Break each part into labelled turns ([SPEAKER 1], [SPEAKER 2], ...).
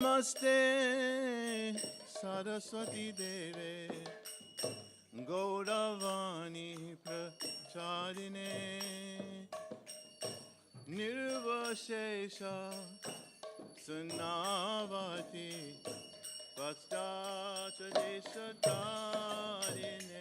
[SPEAKER 1] Namaste Saraswati Deve Gauravani Pracharine Nirvashesha Sunavati Paschatadeshatarine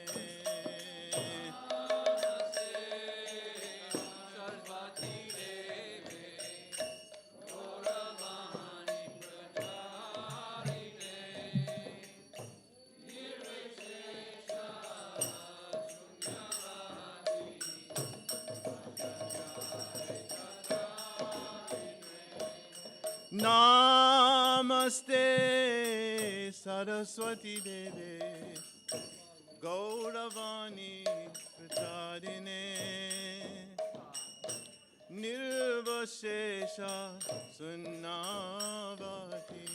[SPEAKER 1] Namaste Saraswati Deve Gauravani Pracharine Nirvashesha Sunnavati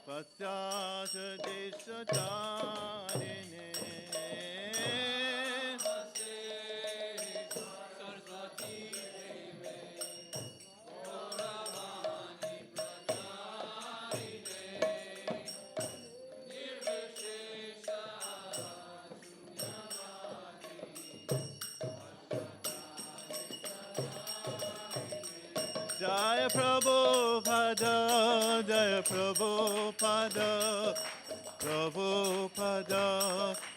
[SPEAKER 1] Paschatadeshatarine Jaya Prabhupada, Jaya Prabhupada, Prabhupada,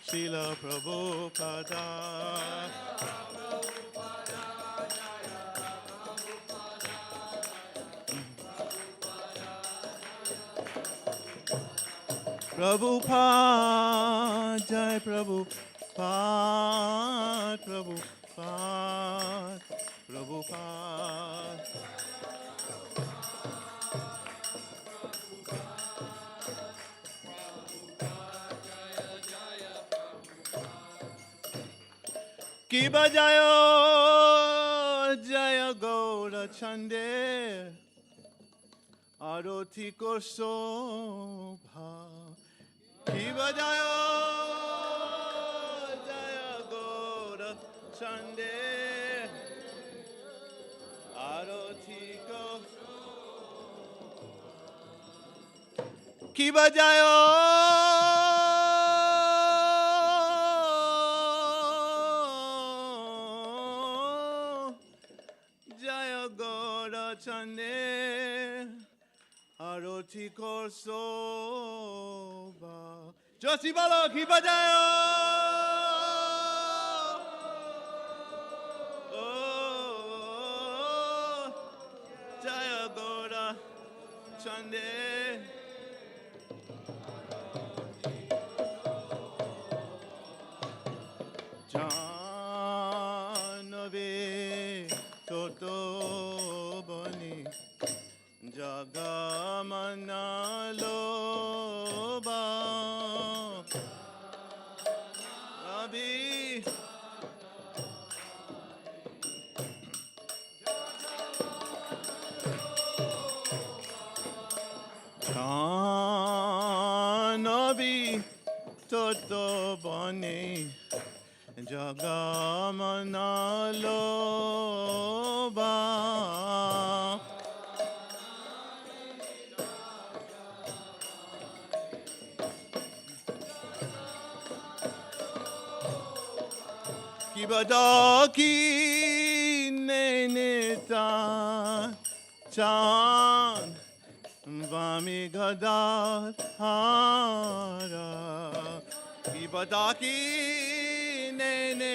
[SPEAKER 1] Srila Prabhupada. Prabhupada, Jai Prabhupada, Prabhupada, Prabhupada. Ki bajayo Jaya Gaura Chande Aroti ko shobha Ki bajayo Jaya Gaura Chande Aroti ko Ki bajayo Chande Aroti ko soba Joshi balo ki bajayo Oh Jaya Gaura Chande Janave Toto Jagamana loba Abhi Kanabi Toto Bani Jagamana loba Kibadaki neneta chan vami gadadhara Kibadaki nene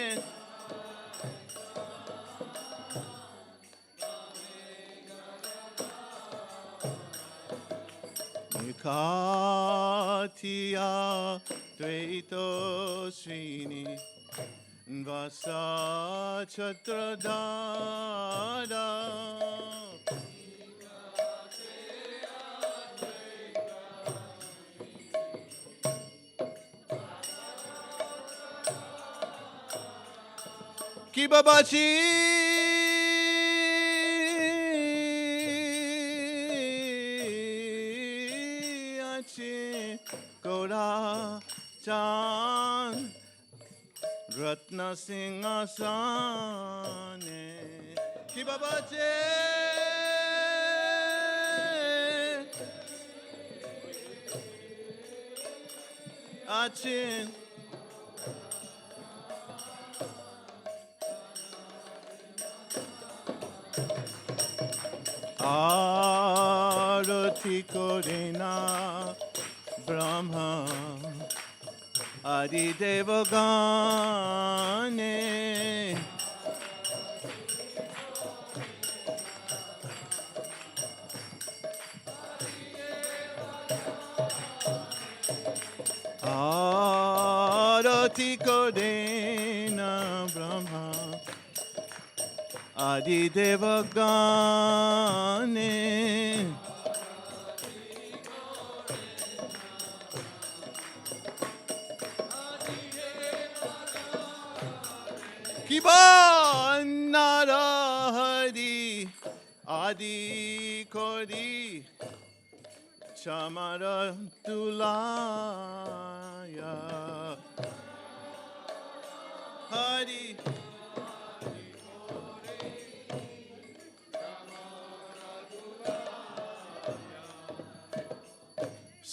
[SPEAKER 1] Nikatiya Dvaito Srini Vasa Chatradara Kibabachi Achi Gora Chan Ratna Singasane Kibabache আছেন আরতি করে না ব্রহ্মা আদি দেবগণে আরতি করে না ব্রহ্মা আদি দেবগণে কিবা নারহরি আদি করি চামার তুলায়া হরি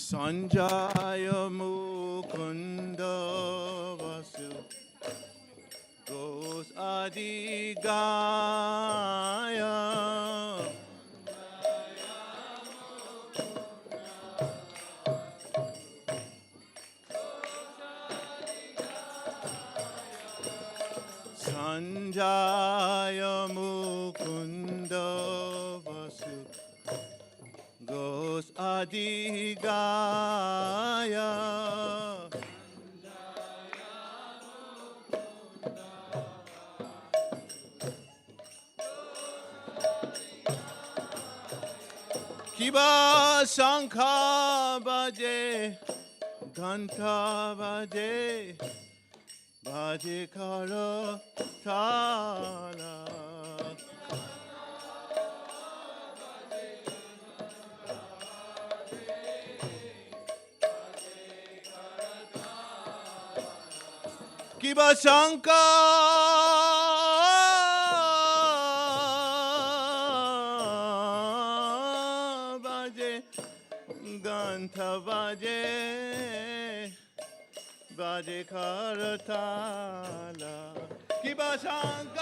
[SPEAKER 1] সঞ্জয় মুকুন্দ বসু গোস আদি গায়া সঞ্জয় মুকুন্দ বসু গোস আদি গায়া কিবা শঙ্খ বাজে ঘণ্টা বাজে বাজে কর তালা কিবা শঙ্খ বাজে ঘণ্টা বাজে বাজে কর তালা কিবা শঙ্খ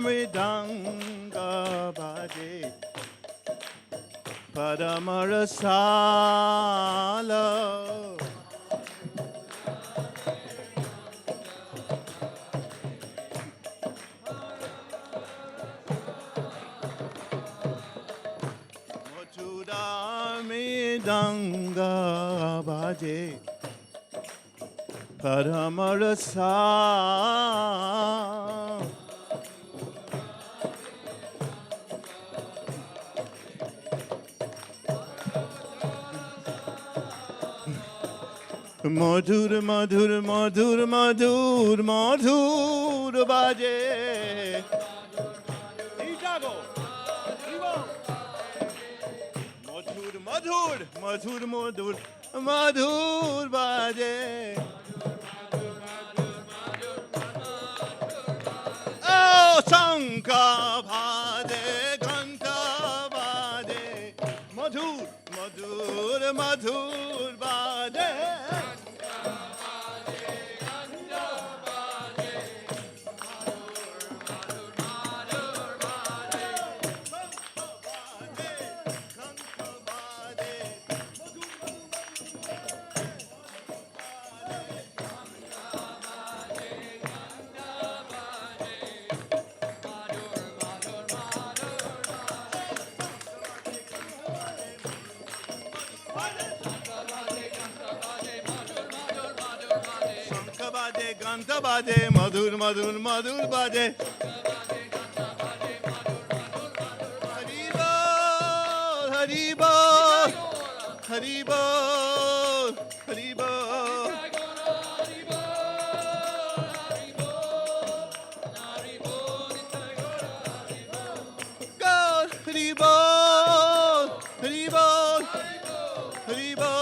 [SPEAKER 1] মৃদঙ্গ বাজে পরমরসাল মথুরা মৃদঙ্গ বাজে পরমরসাল মধুর মধুর মধুর মধুর মধুর বাজে মধুর মধুর মধুর মধুর মধুর বাজে ও শঙ্খ বাজে ঘণ্টা বাজে মধুর মধুর মধুর বাজে ঘণ্টা বাজে মধুর মধুর মধুর বাজে হরি বল হরি বল হরি বল হরি বল হরি বল হরি বল হরি বল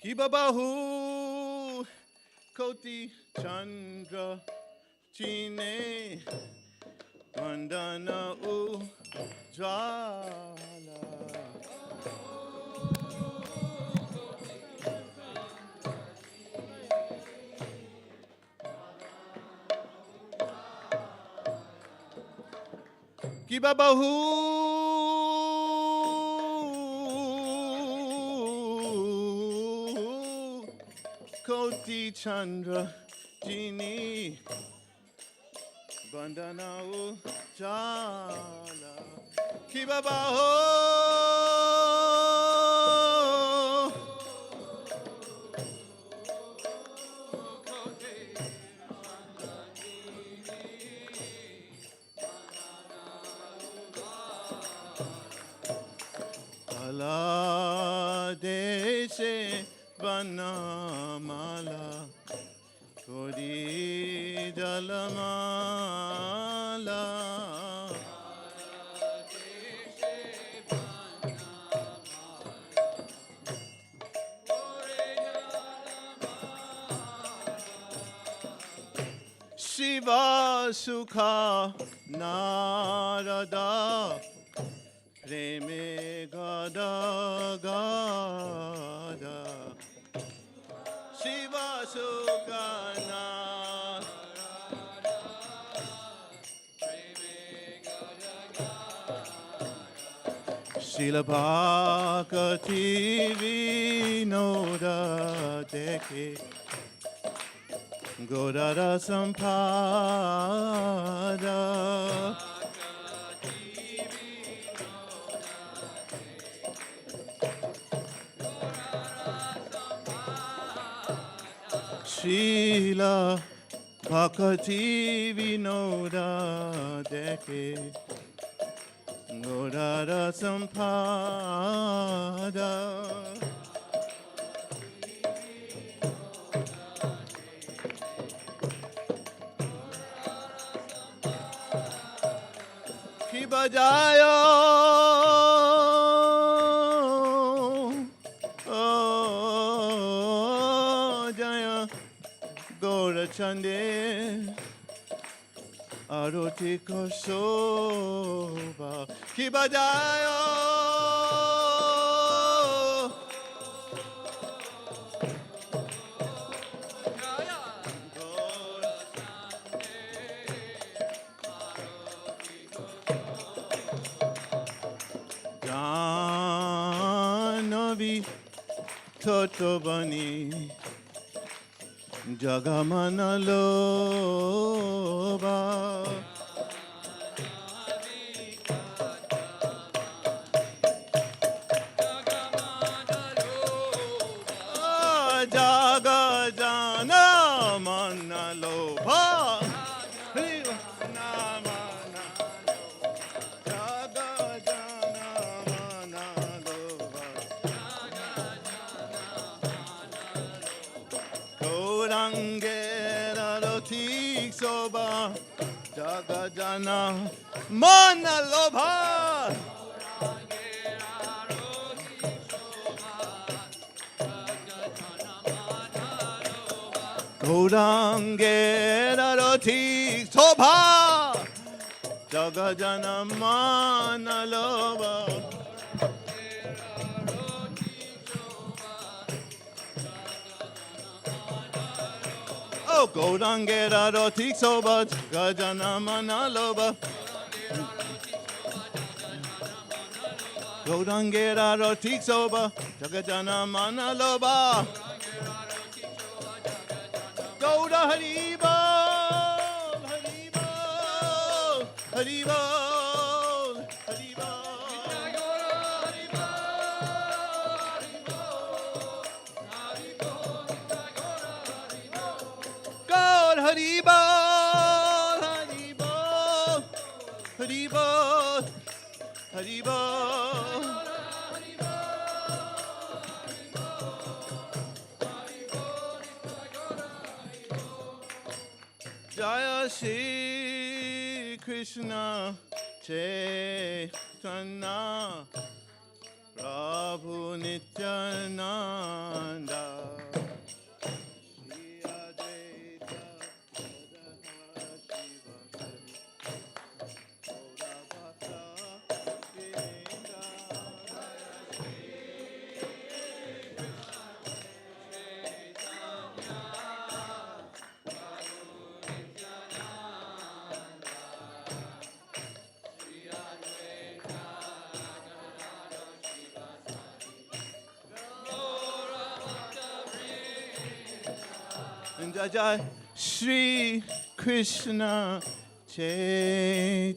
[SPEAKER 1] Kibabahu Koti Chandra Chine Vandana Ujala Kibabahu Koti Chandra Jini Bandana Ujala Kibabahu Ala Deshe Vanamala Kodi Dalamala Shiva Sukha Narada Preme Gada Gada Shiva Sukana Shila Bhakati Vinoda Dekhe Godara Sampada Shila Bhakati Vinoda Dekhe Godara Sampada Kibajaya Jaya Gora Chande Aroti Kosoba Kibajaya Janavi Totobani Jagamana Loba Jagajana Mana Loba Namana Jagajana Mana Loba Gorangera Rotik Soba Jagajana Mana Loba Gorangera Rotik Soba Jagajana Mana Loba Oh, Gorangera Rotik Soba Jagajana Mana Loba Gorangera Rotik Soba Jagajana Mana Loba Gouda Haribo Haribo Haribo Haribo God Haribo Haribo Haribo Haribo Jaya Shri Krishna Chaitanya Prabhu Nityananda Jai Jai Shri Krishna Chaitanya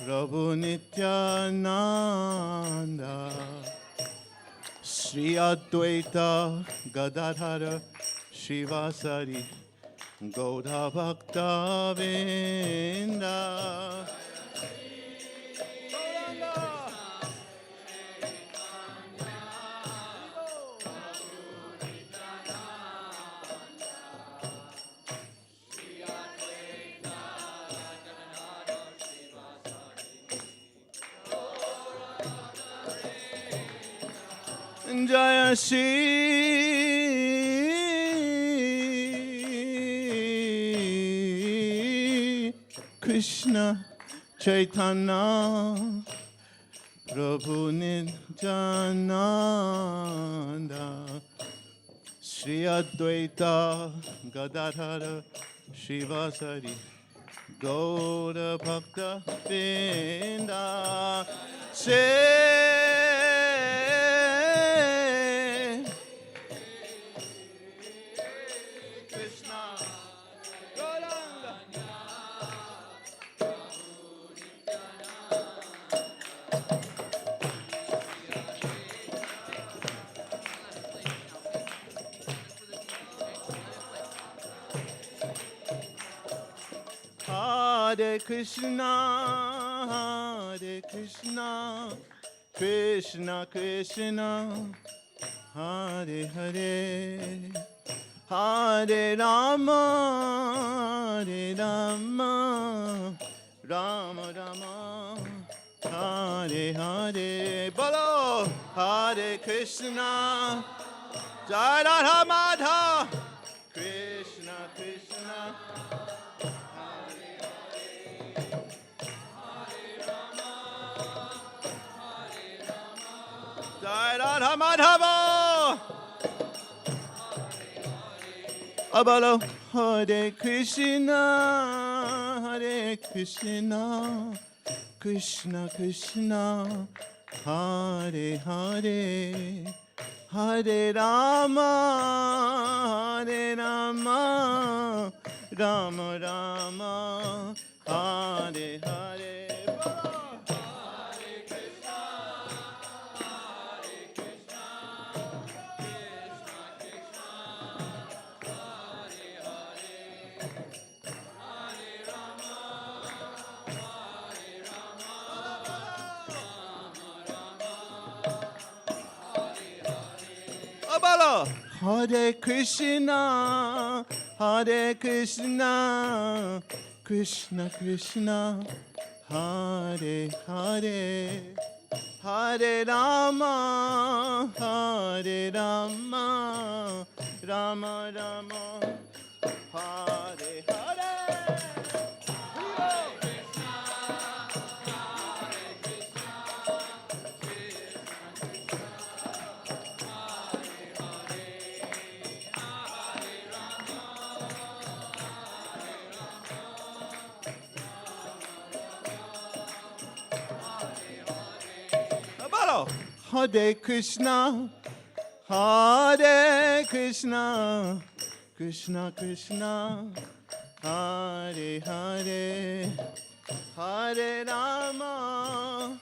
[SPEAKER 1] Prabhu Nityananda Shri Advaita Gadadhara Shivasari Gaudha Bhakta Vinda Jaya Shri Krishna Chaitanya Prabhu Nityananda Shri Advaita Gadadhara Shivasari Gaura Bhakta Vinda Hare Krishna, Hare Krishna, Krishna Krishna, Hare Hare, Hare Rama, Hare Rama, Rama Rama, Hare Hare. Bolo, Hare Krishna, Jai Radha Madha, Krishna Krishna. Jai Radha Madhava Abalo Hare Krishna Hare Krishna Krishna Krishna Hare Hare Hare Rama Hare Rama Rama Rama Hare Hare. Hare Krishna, Hare Krishna, Krishna Krishna, Hare Hare, Hare Rama, Hare Rama, Rama Rama, Hare Hare. Hare Krishna, Hare Krishna, Krishna Krishna, Hare Hare, Hare Rama,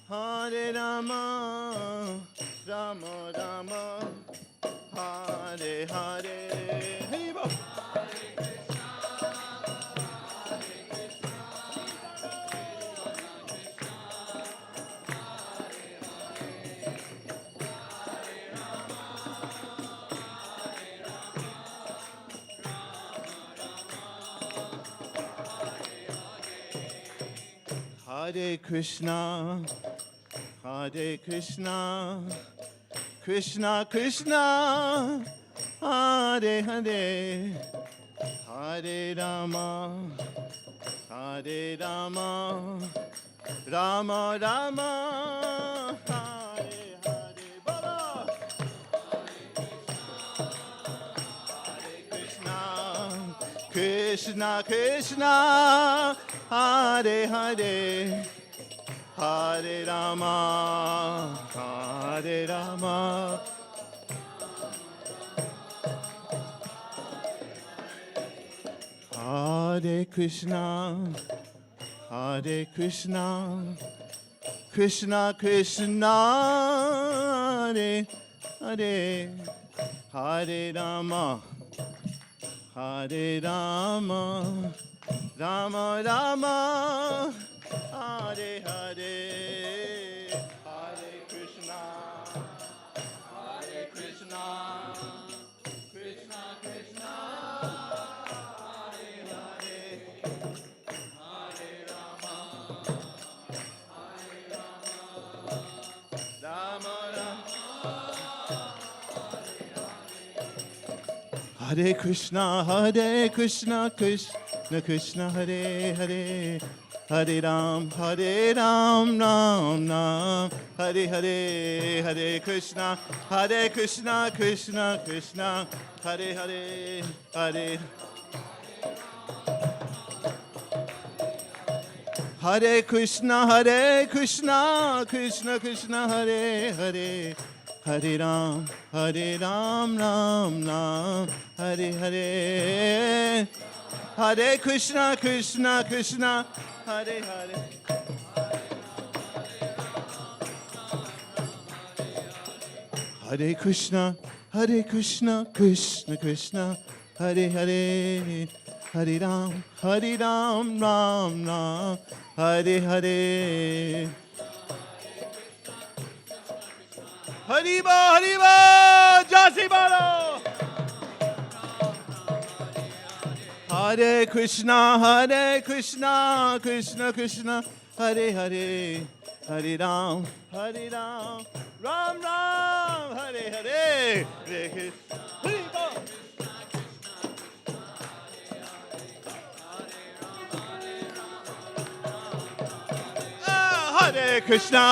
[SPEAKER 1] Hare Rama, Rama Rama, Hare Hare. Hare Krishna, Hare Krishna, Krishna Krishna, Hare Hare, Hare Rama, Hare Rama, Rama Rama, Hare Hare. Baba. Hare Krishna, Krishna Krishna, Hare Hare, Hare Rama, Hare Rama, Hare Krishna, Hare Krishna, Krishna Krishna, Hare Hare, Hare Rama, Hare Rama, Rama Rama, Hare Hare, Hare Krishna, Hare Krishna, Krishna Krishna, Hare Hare, Hare Rama, Hare Rama, Rama Rama. Hare Krishna, Krishna Krishna, Hare Hare, Hare Ram, Ram Ram, Hare Hare, Hare Krishna, Krishna Krishna, Hare Hare, Hare Hare Krishna, Krishna Krishna, Hare Hare, Hare Ram, Ram Ram, Hare Hare, Hare Krishna, Krishna, Hare Hare. Hare Krishna, Krishna Krishna, Hare Hare, Hare Ram, Ram Ram, Hare Hare. Haribo, Jasi Bolo. Hare Krishna, Krishna Krishna, Hare Hare, Hare Ram, Ram Ram, Hare Hare, Hare Krishna, Haribo. Hare Krishna,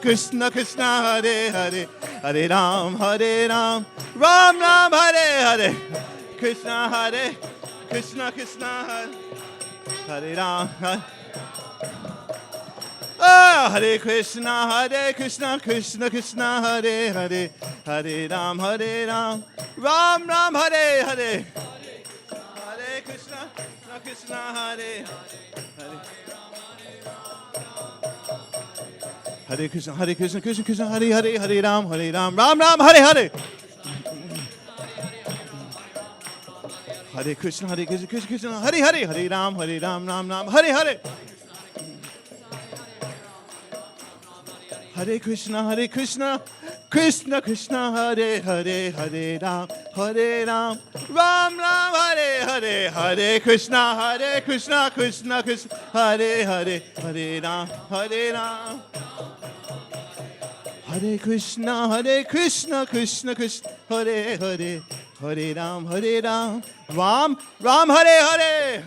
[SPEAKER 1] Krishna Krishna, Hare Hare, Hare Ram, Ram Ram, Hare Hare, Krishna, Krishna, Hare Ram, Hare Krishna, Krishna Hare Hare, Hare Ram, Ram Ram, Hare Hare, Hare Krishna, Hare Hare. Hare Krishna, Krishna, Hare Hare, Hare Ram, Ram Ram, Hare Hare. Hare Krishna, Krishna, Hare Hare, Hare Ram, Ram Ram, Hare Hare. Hare Krishna, Krishna Krishna, Hare Hare, Hare Ram, Ram Ram, Hare Hare, Hare Krishna, Krishna Hare Hare, Hare Ram, Hare Krishna, Krishna Hare Hare, Hare Ram, Ram Hare Hare,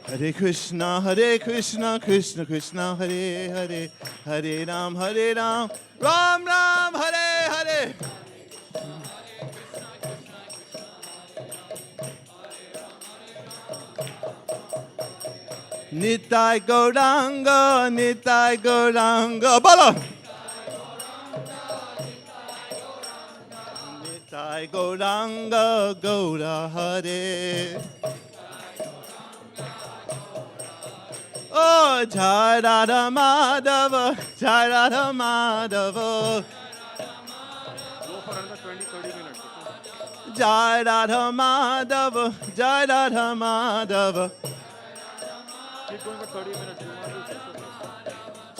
[SPEAKER 1] Hare Krishna, Hare Krishna, Krishna Hare Hare, Hare Ram, Ram Hare Hare. Nitai Gauranga, Bala. Nitai Gauranga, Gaura Hare. Oh, Jai Radha Madhava, Jai Radha Madhava.
[SPEAKER 2] Go for another 20-30 minutes.
[SPEAKER 1] Jai Radha Madhava, Jai Radha Madhava.
[SPEAKER 2] Keep going for 30 minutes.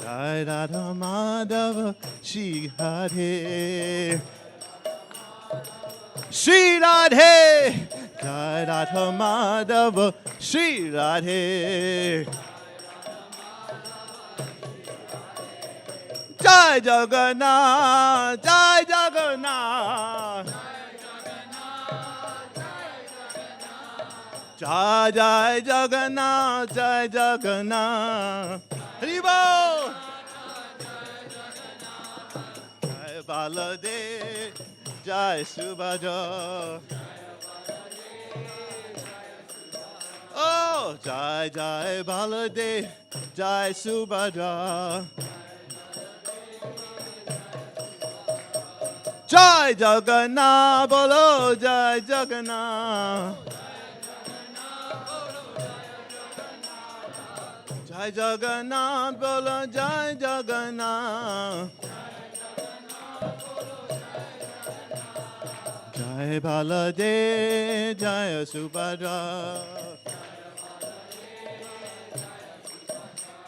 [SPEAKER 1] Jai Radha Madhava, Shri Radhe. Shri Radhe, Jai Radha Madhava, Shri Radhe. Jai Jagannath, Jai Jagannath. Jai Jai Jagannath, Jai Jagannath. Haribo. Jai Baladev, Jai Subhadra. Oh, Jai Jai Baladev, Jai Subhadra. Jai Jagannath, bolo Jai Jagannath. Jai Jagannath, bolo Jai Jagannath. Jai Baladev, Jai Subhadra.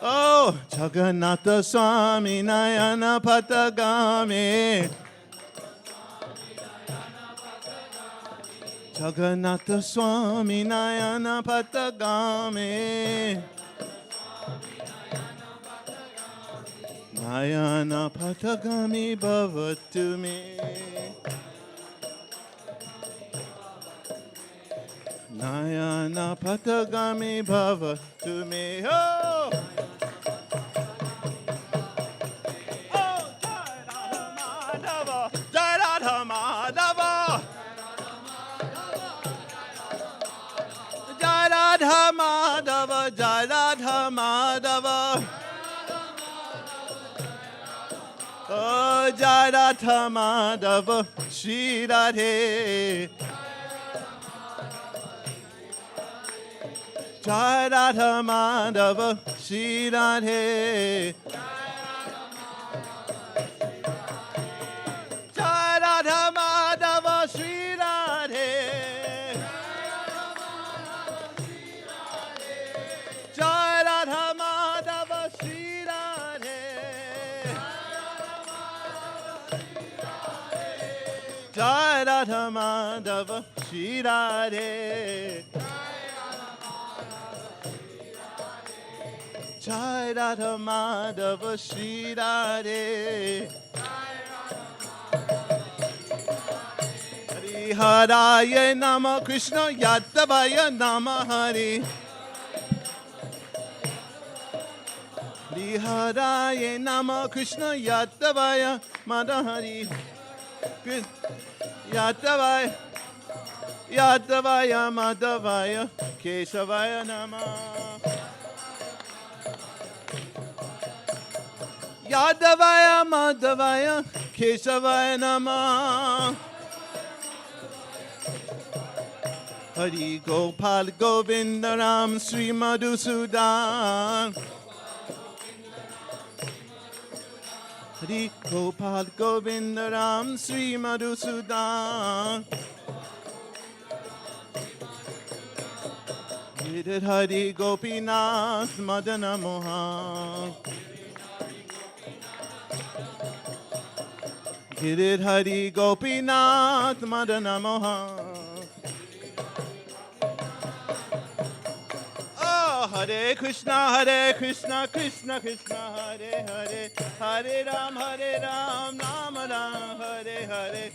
[SPEAKER 1] Oh, Jagannatha Swami Nayana Patagami. Jagannatha Swami Nayana Patagami. Nayana Patagami Bhavatu me. Nayana Patagami Bhavatu me. Oh! Jai Radha Madhava, Jai Radha Madhava, Jai Radha Madhava. Oh, Jai Radha Madhava, Shri Radhe. Jai Radha Madhava, Shri Radhe. Jai Radha Madhava, Shri Radhe. Jai Radha Madhava, Shri Radhe. Jai Radha Madhava, Shri Radhe. Jai Radha Madhava, Shri Radhe. Hari Haraya Nama Krishna Yadavaya Nama Hari. Hari Haraya Nama Krishna Yadavaya Madhari. Yadavaya Yadavaya Madhavaya Keshavaya Nama. Yadavaya Madhavaya Keshavaya Nama. Hari Gopal Govinda Ram Sri Madhusudan. Hari Gopal Govinda Ram Sri Madhusudan. Vidit Hari Gopinath Madana Mohan. Vidit Hari Gopinath Madana Mohan. Hare Krishna, Krishna Krishna, Hare Hare, Hare Ram, Ram Ram, Hare Hare.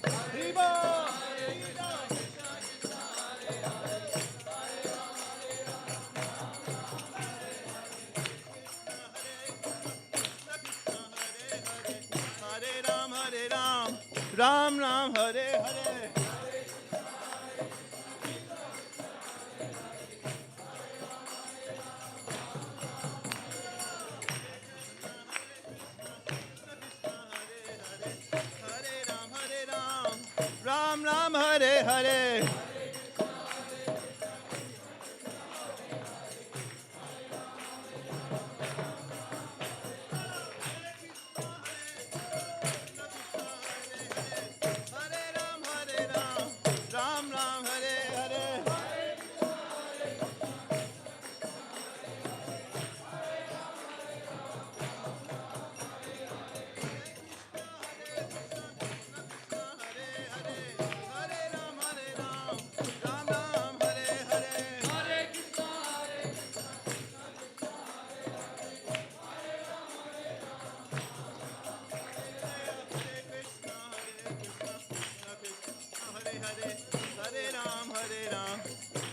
[SPEAKER 1] Hare Ram, Ram Ram, Hare Hare. Ram Ram Hare Hare. Ram Ram Hare Hare.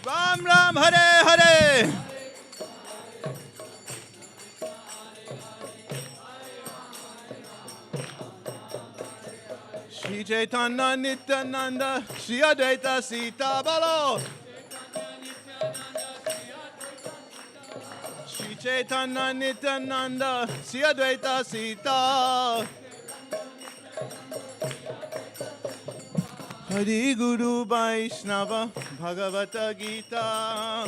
[SPEAKER 1] Ram Ram Hare Hare. Shri Chaitanya Nityananda Shri Advaita Sita Balo. Shri Chaitanya Nityananda Shri Advaita Sita. Hari Guru Vaishnava Bhagavata Gita.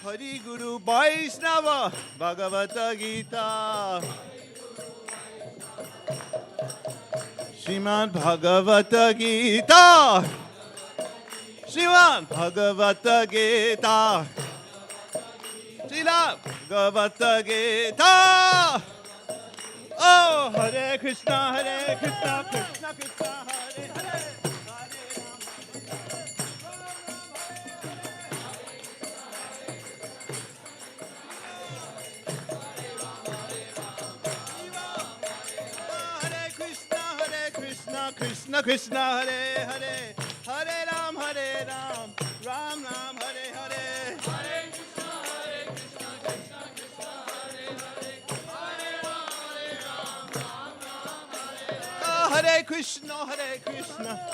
[SPEAKER 1] Hari Guru Vaishnava Bhagavata Gita. Srimad Bhagavata Gita. Srimad Bhagavata Gita. Srimad Bhagavata Gita. Oh, Hare Krishna, Krishna Krishna, Hare Hare. Krishna Krishna Hare Hare, Hare Ram, Ram Ram, Hare Hare. Hare Krishna Krishna Krishna Hare Hare, Hare Ram, Ram Ram, Hare Hare. Hare Krishna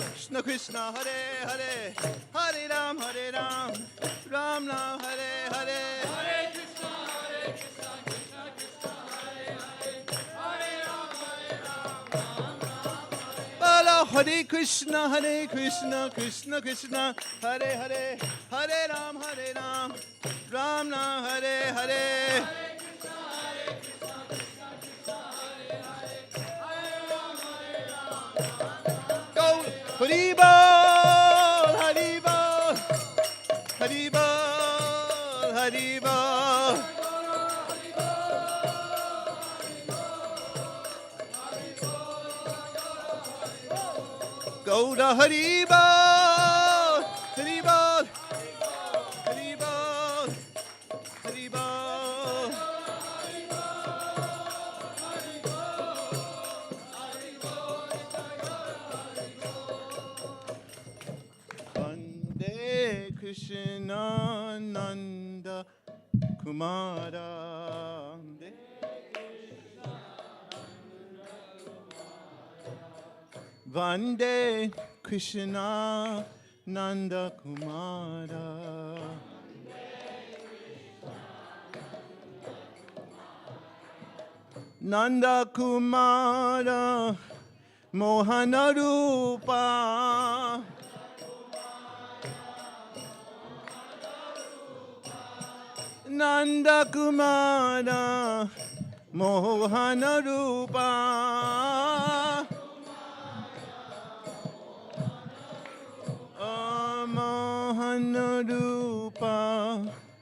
[SPEAKER 1] Krishna Krishna Hare Hare, Hare Ram, Ram Ram, Hare Hare. Hare Krishna Krishna Krishna Hare Hare, Hare Ram, Ram Ram. Hare Krishna Krishna Krishna Hare Hare, Hare Ram, Ram Ram, Hare Hare. Hare Krishna Krishna Krishna Hare Hare, Hare Ram, Go Hari Bol, Hari Bol, Hari Bol, Hari Bol. Go to Hari Bol, Hari Bol, Hari Bol, Hari Bol. Vande Krishna Nanda Kumara. Vande Krishna Nanda Kumara. Nanda Kumara Mohana Rupa. Nanda Kumara Mohana Rupa. Mohana Rupa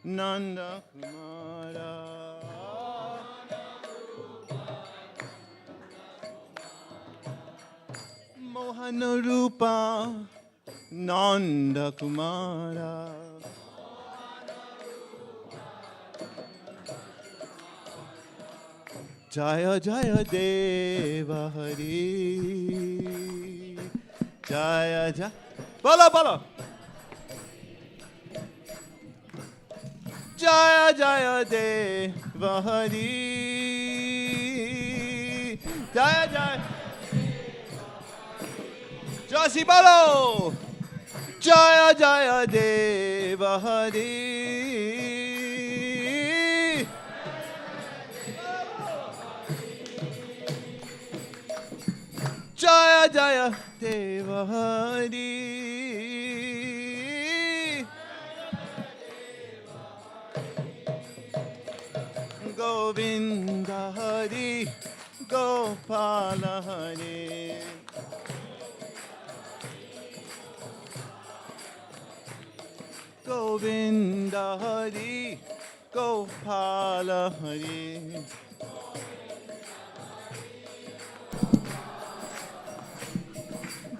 [SPEAKER 1] Nanda Kumara. Mohana Rupa Nanda Kumara. Jaya Jaya Deva Hari. Jaya Jaya. Bala Bala. Jaya Jaya Deva Hari. Jaya Jaya. Jasi Balo. Jaya Jaya Deva Hari. Jaya Jaya Deva Hari. Govinda Hari, Gopala Hari. Govinda Hari, Gopala Hari.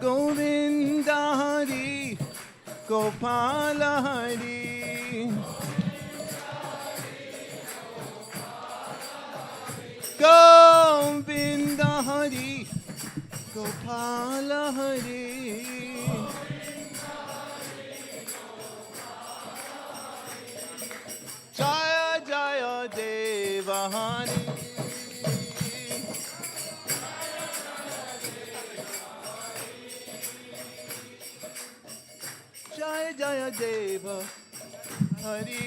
[SPEAKER 1] Govinda Hari, Gopala Hari. Govinda Hari, Gopala Hari. Jaya Jaya Deva Hari. Jaya Jaya Deva Hari.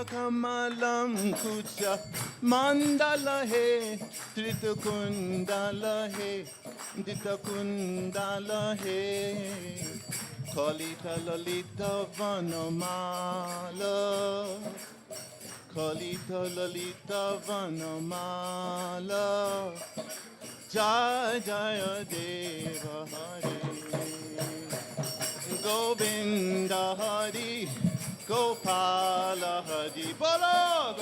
[SPEAKER 1] Kamalam Kucha Mandala He Tritakundala He Ditakundala He Kalita Lalita Vanamala Kalita Lalita Vanamala Jaya Jaya Deva Hare Govinda Hari Gopala Hari Bolo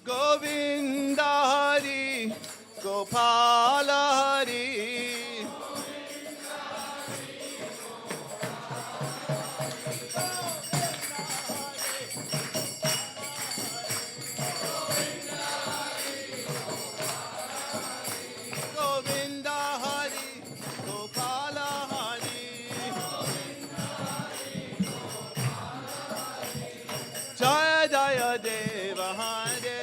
[SPEAKER 1] Govinda Hari Gopala Hari Govinda Hari Gopala Hari Jaya Jaya Deva Hare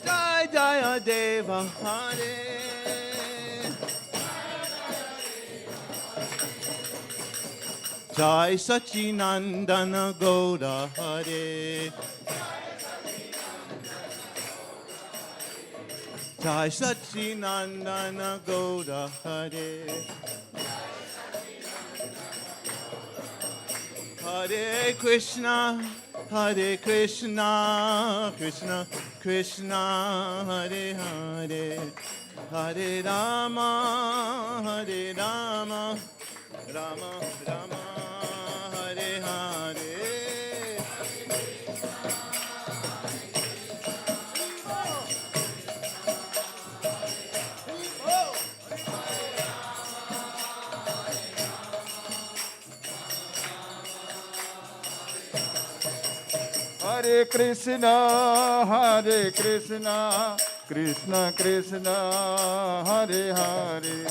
[SPEAKER 1] Jaya Jaya Deva Hare Jai Sachinandana Gaura Hare Jai Sachinandana Gaura Hare Hare Krishna Krishna Krishna Hare Hare Hare Rama Rama Rama Hare Hare
[SPEAKER 3] Hare Krishna, Krishna Krishna, Hare Hare,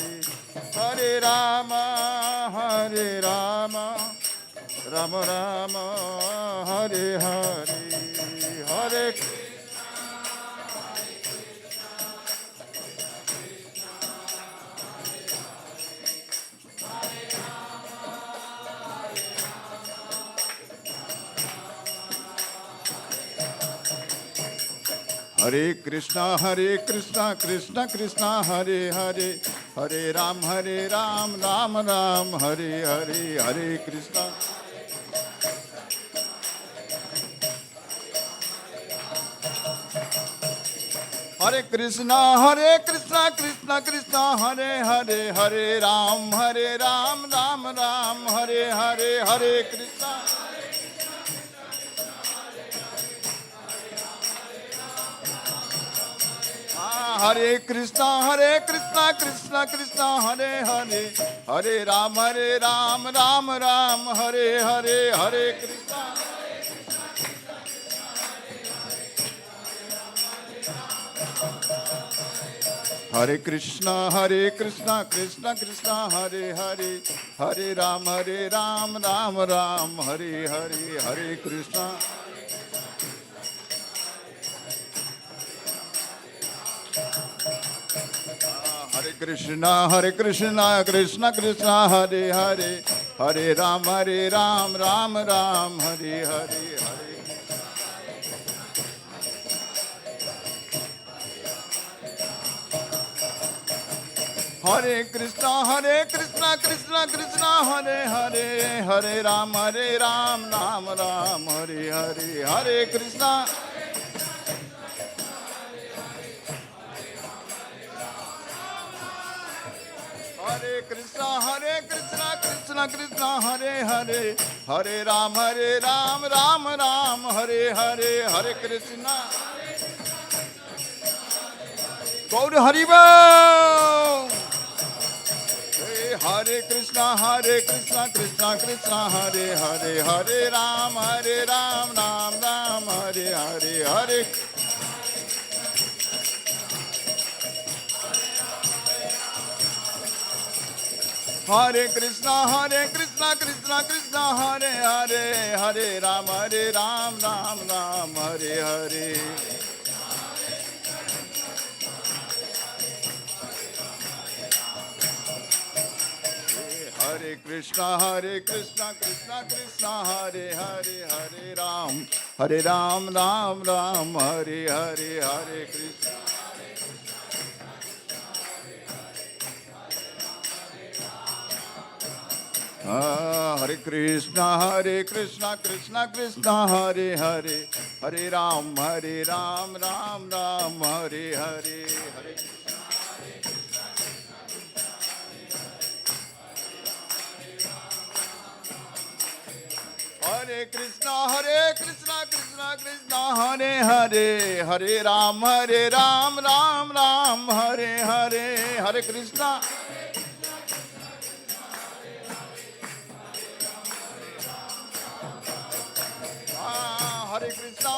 [SPEAKER 3] Hare Rama, Rama Rama, Hare Hare, Hare Hare Krishna, Krishna Krishna, Hare Hare, Hare Ram, Ram Ram, Hare Hare, Hare Krishna. Hare Krishna, Krishna Krishna, Hare Hare, Hare Ram, Ram Ram, Hare Hare, Hare Krishna. Hare Krishna, Krishna Krishna, Hare Hare, Hare Ram, Ram Ram, Hare Hare, Hare Krishna. Hare Krishna, Krishna Krishna, Hare Hare, Hare Ram, Ram Ram, Hare Hare, Hare Krishna. Hare Krishna, Krishna Krishna, Hare Hare, Hare Ram, Ram Ram, Hare Hare, Hare. Hare Krishna, Krishna Krishna, Hare Hare, Hare Ram, Ram Ram, Hare Hare, Hare Krishna. Hare Krishna, Krishna, Hare Hare, Hare Ram, Ram Ram, Hare Hare, Hare Krishna. Gaur Haribo. Hare Krishna, Krishna Krishna, Hare Hare, Hare Ram, Ram Ram, Hare Hare, Hare. Hare Krishna, Krishna Krishna, Hare Hare, Hare Ram, Ram Ram, Hare Hare. Krishna Krishna Krishna Hare Hare, Hare Ram Ram Ram, Hare Hare, Hare Krishna. Hare Krishna Krishna Krishna Hare Hare, Hare Ram Ram Ram, Hare Hare, Hare. Hare Krishna Krishna Krishna Hare Hare, Hare Ram Ram Ram, Hare Hare, Hare Krishna. Hare Krishna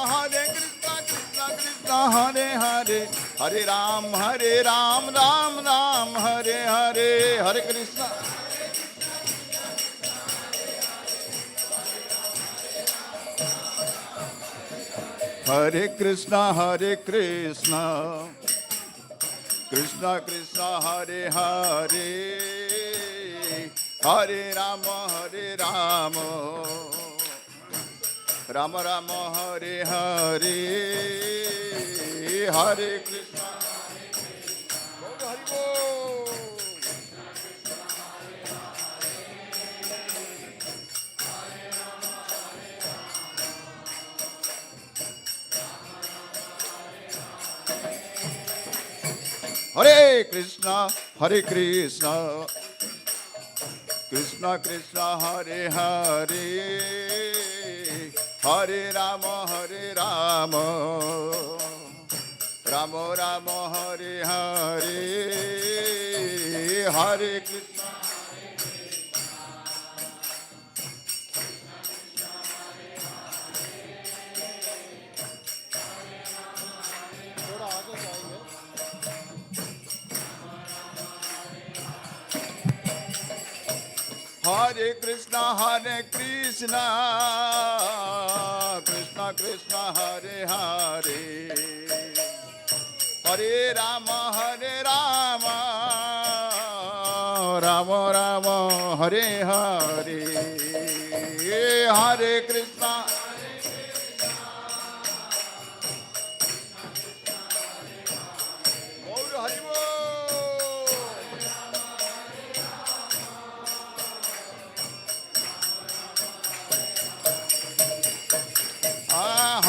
[SPEAKER 3] Krishna Krishna Hare Hare, Hare Ram Ram Ram, Hare Hare, Hare Krishna. Hare Krishna Krishna Krishna Hare Hare, Hare Rama Rama Rama Hare Hare, Hare Krishna. Hari Bol. Hare Krishna Krishna Krishna Hare Hare, Hare Rama Rama Rama Hare Hare, Hare Krishna. Hare Krishna Krishna Krishna Hare Hare, Hare Rama Rama Rama Hare Hare, Hare Krishna. Hari Bol.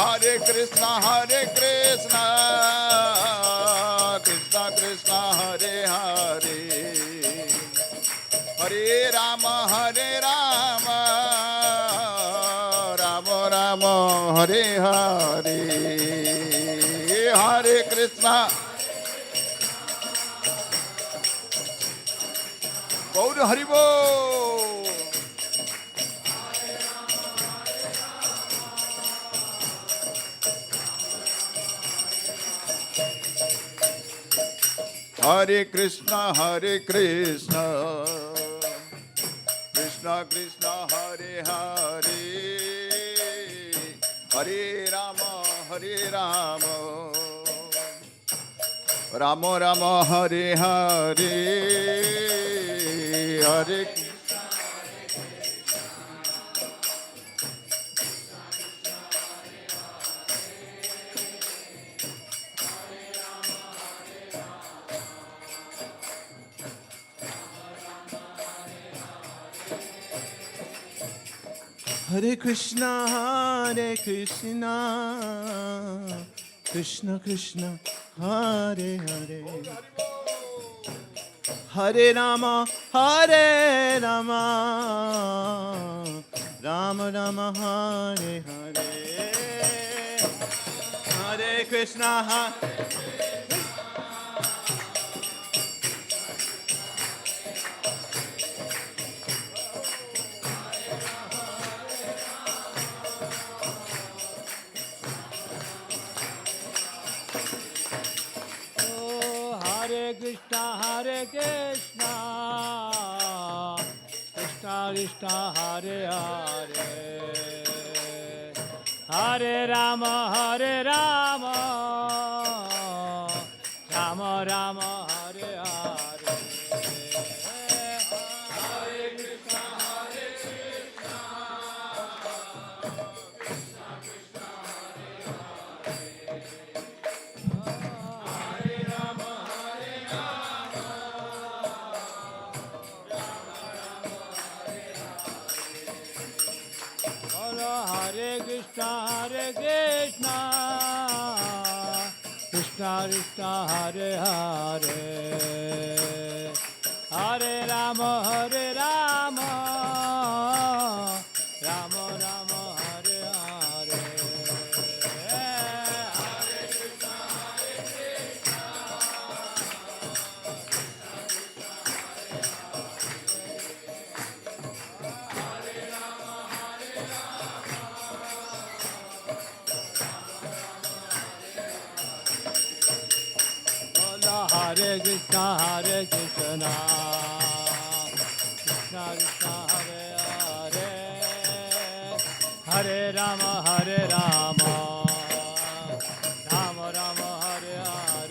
[SPEAKER 3] Hare Krishna Krishna Krishna Hare Hare, Hare Rama Rama Rama Hare Hare, Hare Krishna. Gaur Hari Bol. Hare Krishna Krishna Krishna Hare Hare, Hare Rama Rama Rama Hare Hare, Hare
[SPEAKER 1] Hare Krishna Krishna Krishna Hare Hare, Hare Rama Rama Rama Hare Hare, Hare Krishna
[SPEAKER 2] Hare Krishna Krishna Krishna Hare Hare, Hare Rama Rama Rama Hare Hare, Hare Krishna
[SPEAKER 4] Krishna Krishna Krishna Hare Hare Hare Rama Rama Rama Hare Hare Hare Krishna Krishna Krishna Hare Hare Hare Rama Rama Rama Hare Hare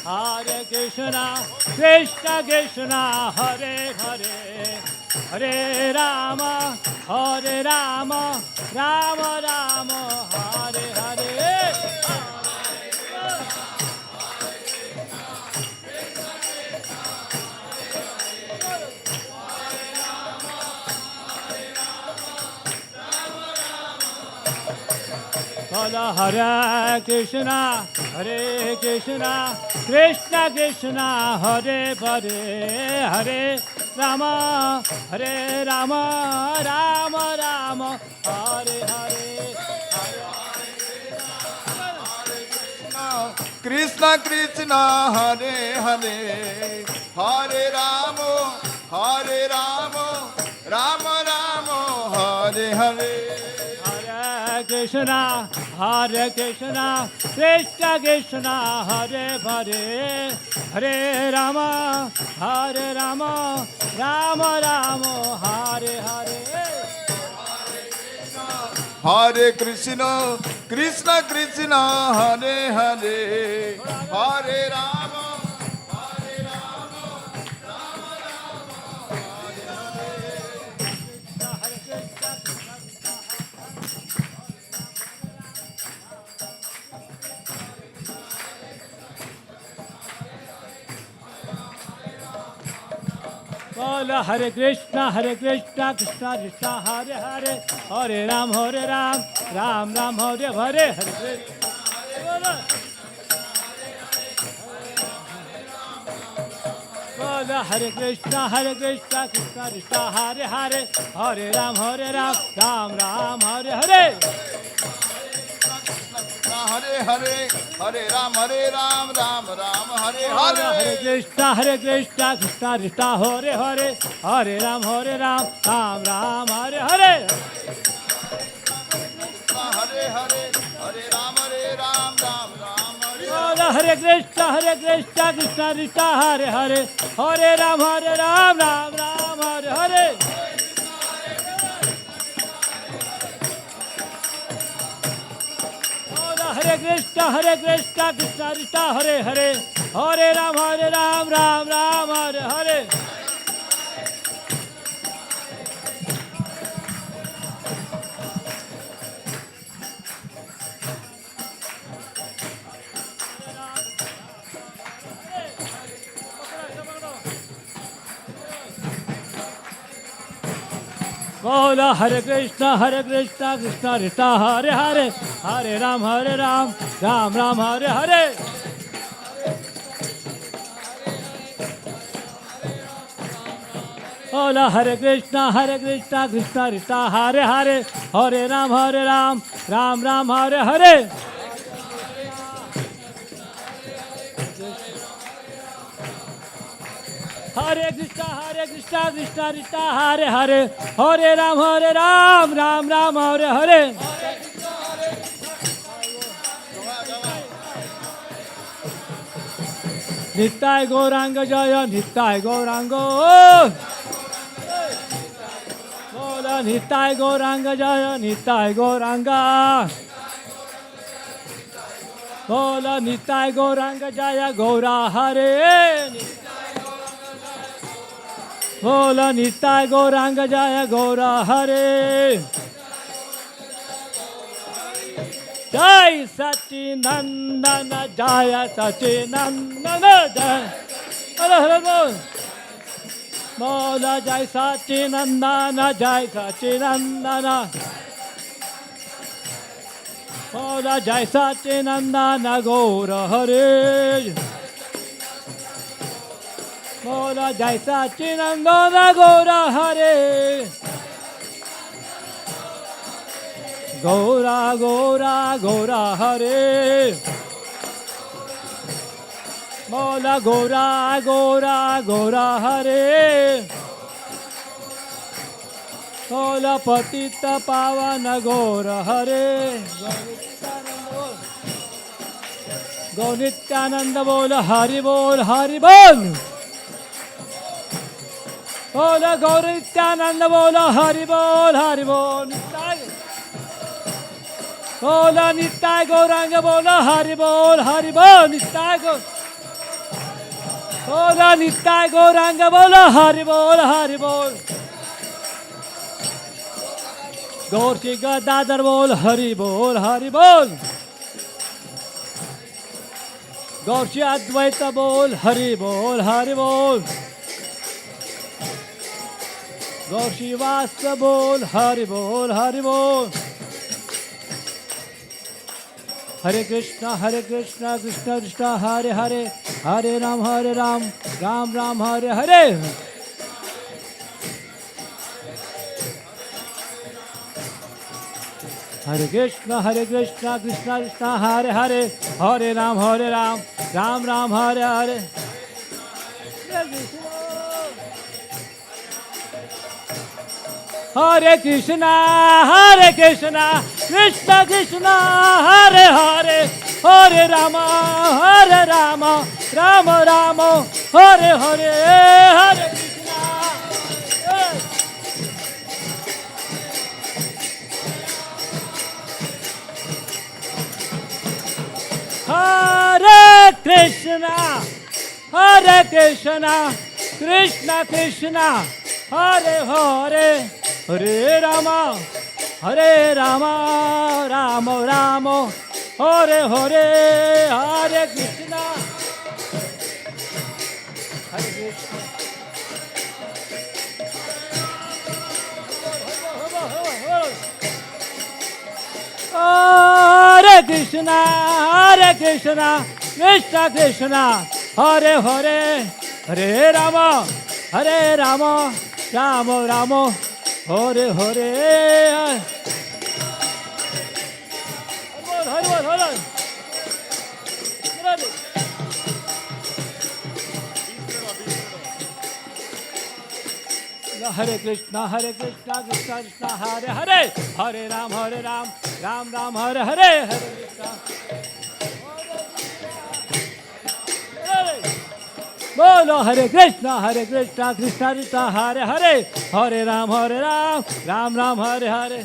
[SPEAKER 4] Hare Krishna Krishna Krishna Hare Hare Hare Rama Rama Rama Hare Hare Hare Krishna Krishna Krishna Hare Hare Hare Rama Rama Rama Hare Hare
[SPEAKER 3] Krishna Krishna Hare Hare Hare Rama Rama Rama Hare Hare
[SPEAKER 4] Krishna Krishna Krishna Hare Hare Hare Rama Rama Rama Hare Hare
[SPEAKER 3] Hare Krishna Krishna Krishna Hare Hare Hare Rama
[SPEAKER 4] Hare Krishna Krishna Krishna Hare Hare Hare Ram Ram Ram Hare Hare Hare Hare Krishna Krishna Krishna Hare Hare Hare Ram Ram Ram Hare Hare
[SPEAKER 3] Hare Hare Hare Ram Ram Ram Hare Hare
[SPEAKER 4] Hare Krishna Krishna Krishna Hare Hare Hare Ram Ram Ram Hare Hare
[SPEAKER 3] Hare Hare Hare Ram Ram Hare Hare
[SPEAKER 4] Hare Krishna Krishna Krishna Hare Hare Hare Ram Ram Hare Hare Hare Krishna Krishna Krishna Hare Hare Hare Ram Ram Hare Hare Bola Hare Krishna Krishna Krishna Hare Hare Hare Ram Ram Ram Hare Hare Bola Hare Krishna Krishna Krishna Hare Hare Hare Ram Ram Ram Hare Hare Hare Krishna Krishna Hare Hare Hare Ram Ram Ram Hare Hare Nittai Gauranga Jaya Nittai Gauranga Bola Nittai Gauranga Jaya Nittai Gauranga Bola Nittai Gauranga Jaya Gaura Hare बोलो निताय गौरांग जय गौरा हरे जय सच्चिनंदन जय सच्चिनंदन जय हरे हरे बोल बोलो जय सच्चिनंदन जय सच्चिनंदन बोलो जय सच्चिनंदन गौर हरे बोलो जय सच्चिनंदन गौर हरे गौरा गौरा गौरा हरे बोलो गौरा गौरा गौरा हरे बोलो पतित पावन गौर हरे गौ नित्यानंद बोल हरि बोल हरि बोल बोलो गौर नित्यानंद बोलो हरि बोल नित्याय बोलो नित्याय गौरांग बोलो हरि बोल नित्याय बोलो नित्याय गौरांग बोलो हरि बोल गौर श्री गदाधर बोल हरि बोल गौर श्री अद्वैत बोल हरि बोल गौर श्रीवास बोल हरि बोल हरे कृष्णा कृष्णा कृष्णा हरे हरे हरे राम राम राम हरे हरे हरे कृष्णा कृष्णा कृष्णा हरे हरे हरे राम राम राम हरे हरे हरे कृष्णा कृष्णा कृष्णा हरे हरे हरे राम राम राम हरे हरे हरे कृष्णा हरे कृष्णा कृष्णा कृष्णा हरे हरे हरे राम राम राम हरे हरे हरे कृष्णा हरे कृष्णा कृष्णा कृष्णा हरे हरे हरे राम राम राम हरे हरे हरे कृष्णा कृष्णा कृष्णा हरे हरे हरे राम राम राम हरे हरे हरे कृष्णा बोलो हरे कृष्णा कृष्णा कृष्णा हरे हरे हरे राम राम राम हरे हरे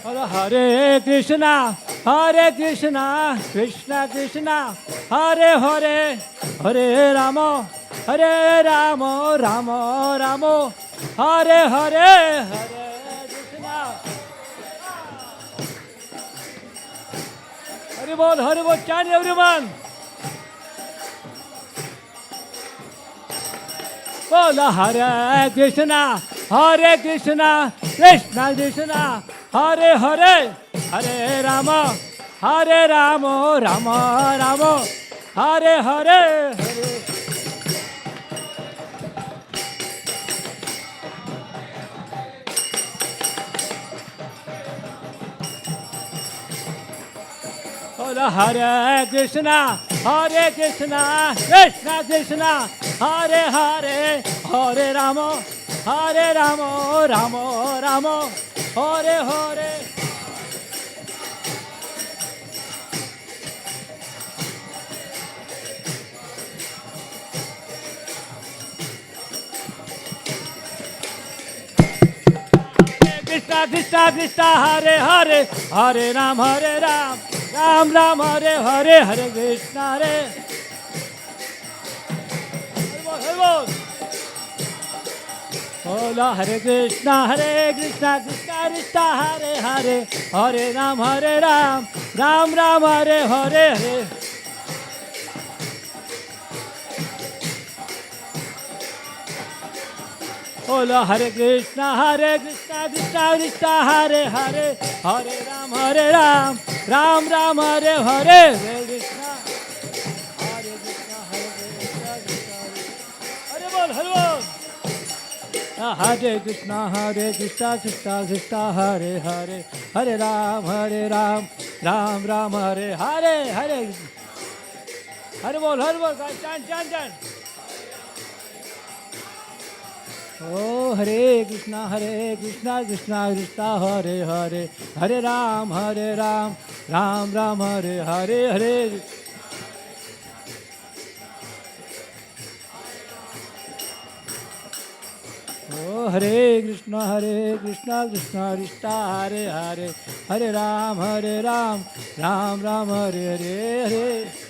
[SPEAKER 4] हरे हरे कृष्णा कृष्णा कृष्णा हरे हरे हरे राम राम राम हरे हरे हरे कृष्णा हरि बोल chant everyone बोलो हरे कृष्णा कृष्णा कृष्णा हरे हरे हरे राम राम राम हरे हरे हरे बोलो हरे Krishna Krishna Krishna Hare Hare Hare Ram Ram Ram Hare Hare Krishna Krishna Krishna Hare Hare Hare Ram Ram Ram Hare Hare Hare Krishna Hare Hare Bol Bola Hare Krishna Krishna Krishna Hare Hare Hare Ram Ram Ram Hare Hare Hare Bola Hare Krishna Krishna Krishna Hare Hare Hare Ram Ram Ram Hare Hare Hare Krishna Hare Krishna Krishna Hare Bol Hare Krishna Krishna Krishna Hare Hare Hare Ram Ram Ram Hare Hare Hare Hare Bol guys chant Oh Hare Krishna Krishna Krishna Hare Hare Hare Ram Ram Ram Hare Hare Hare Oh Hare Krishna Krishna Krishna Hare Hare Hare Ram Ram Ram Hare Hare Hare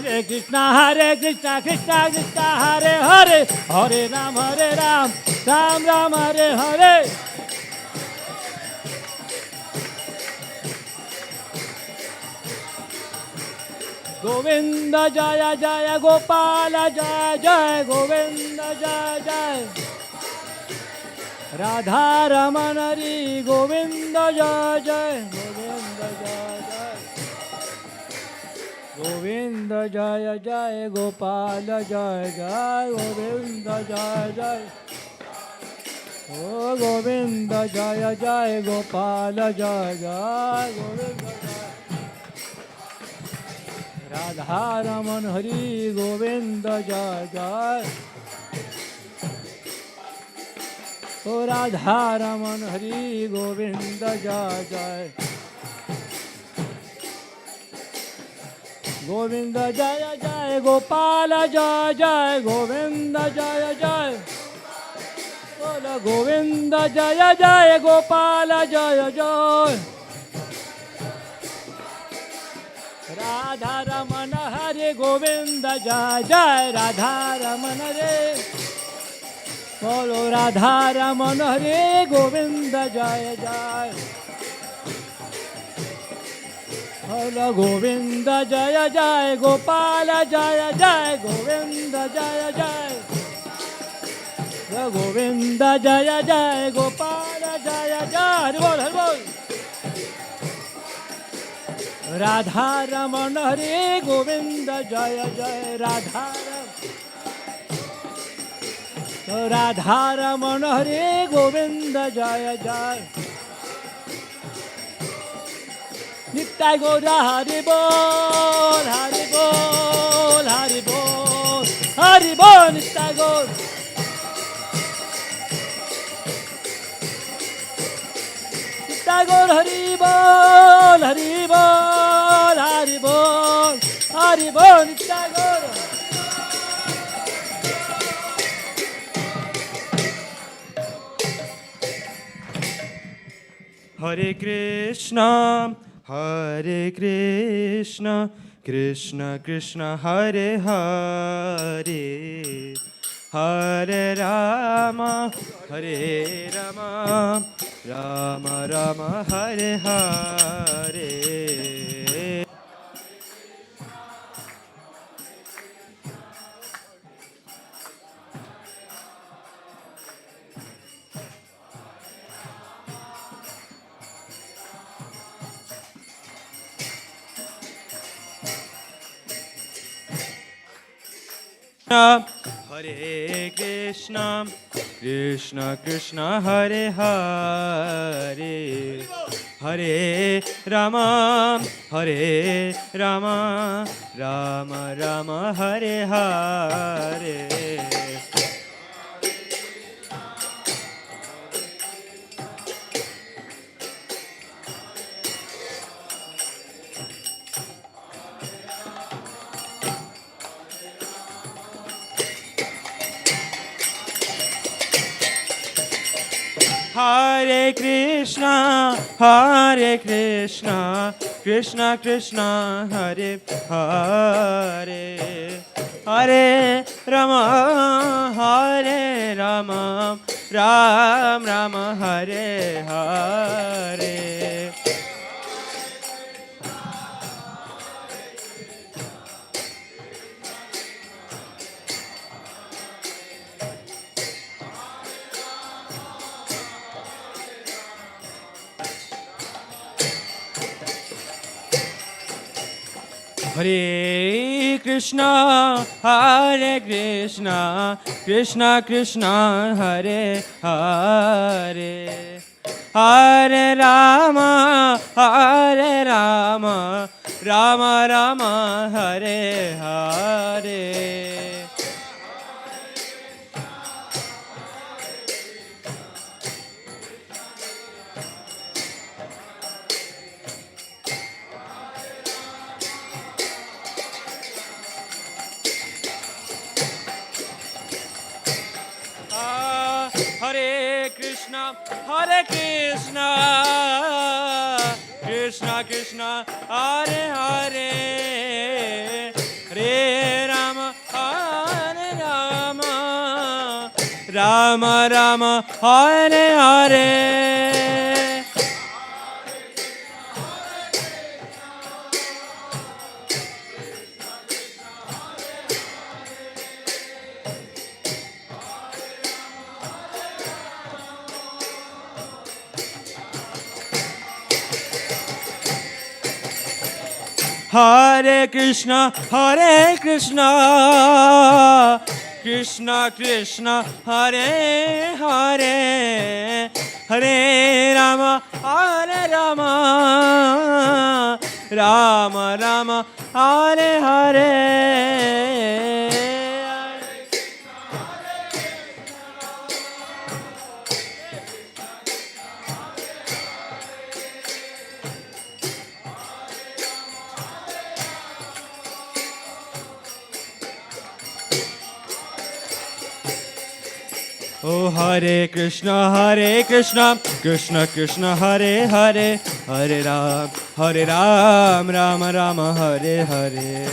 [SPEAKER 4] Hare Krishna Krishna Krishna Hare Hare Hare Ram Ram Ram Hare Hare Govinda Jaya Jaya Gopala Jaya Jaya Govinda Jaya Jaya Radha Raman Hari Govinda Jaya Jaya Govinda Jaya Jaya Govinda Jaya Jaya Gopala Jaya Jaya Govinda Jaya Jaya Oh Govinda Jaya Jaya Gopala Jaya Jaya Govinda Jaya Radha Raman Hari Govinda Jaya Jaya Oh Radha Raman Hari Govinda Jaya Jaya Govinda Jaya Jaya Gopala Jaya Jaya Govinda Jaya Jaya Bola Govinda Jaya Jaya Gopala Jaya Jaya Radha Ramana Hare Govinda Jaya Jaya Radha Ramana Hare Bolo Radha Ramana Hare Govinda Jaya Jaya Bolo Govinda Jaya Jaya Gopala Jaya Jaya Govinda Jaya Jaya Govinda Jaya Jaya Gopala Jaya Jaya Hare Bol Radha Raman Hare Govinda Jaya Jaya Radha Raman Hare Govinda Jaya Jaya Nittai Gaura Hari Bol Hari Bol Hari Bol Hari Bol Nittai Gaura Nittai Gaura Hari Bol Hari Bol Hari Bol Hari Bol Nittai Gaura
[SPEAKER 5] Hare Krishna Krishna Krishna Hare Hare Hare Rama Rama Rama Hare Hare Hare Krishna Krishna Hare Hare Hare Rama Rama Rama Hare Hare Hare Krishna, Krishna Krishna, Hare Hare, Hare Rama, Ram Rama, Hare Hare. Hare Krishna, Krishna Krishna, Hare Hare, Hare Rama, Rama Rama, Hare Hare. Hare Krishna, Krishna Krishna, Hare Hare, Hare Rama, Rama Rama, Hare Hare. Hare Krishna, Krishna Krishna, Hare Hare, Hare Rama, Rama Rama, Hare Hare. Oh Hare Krishna, Krishna Krishna, Hare Hare, Hare Ram, Rama Rama, Hare Hare.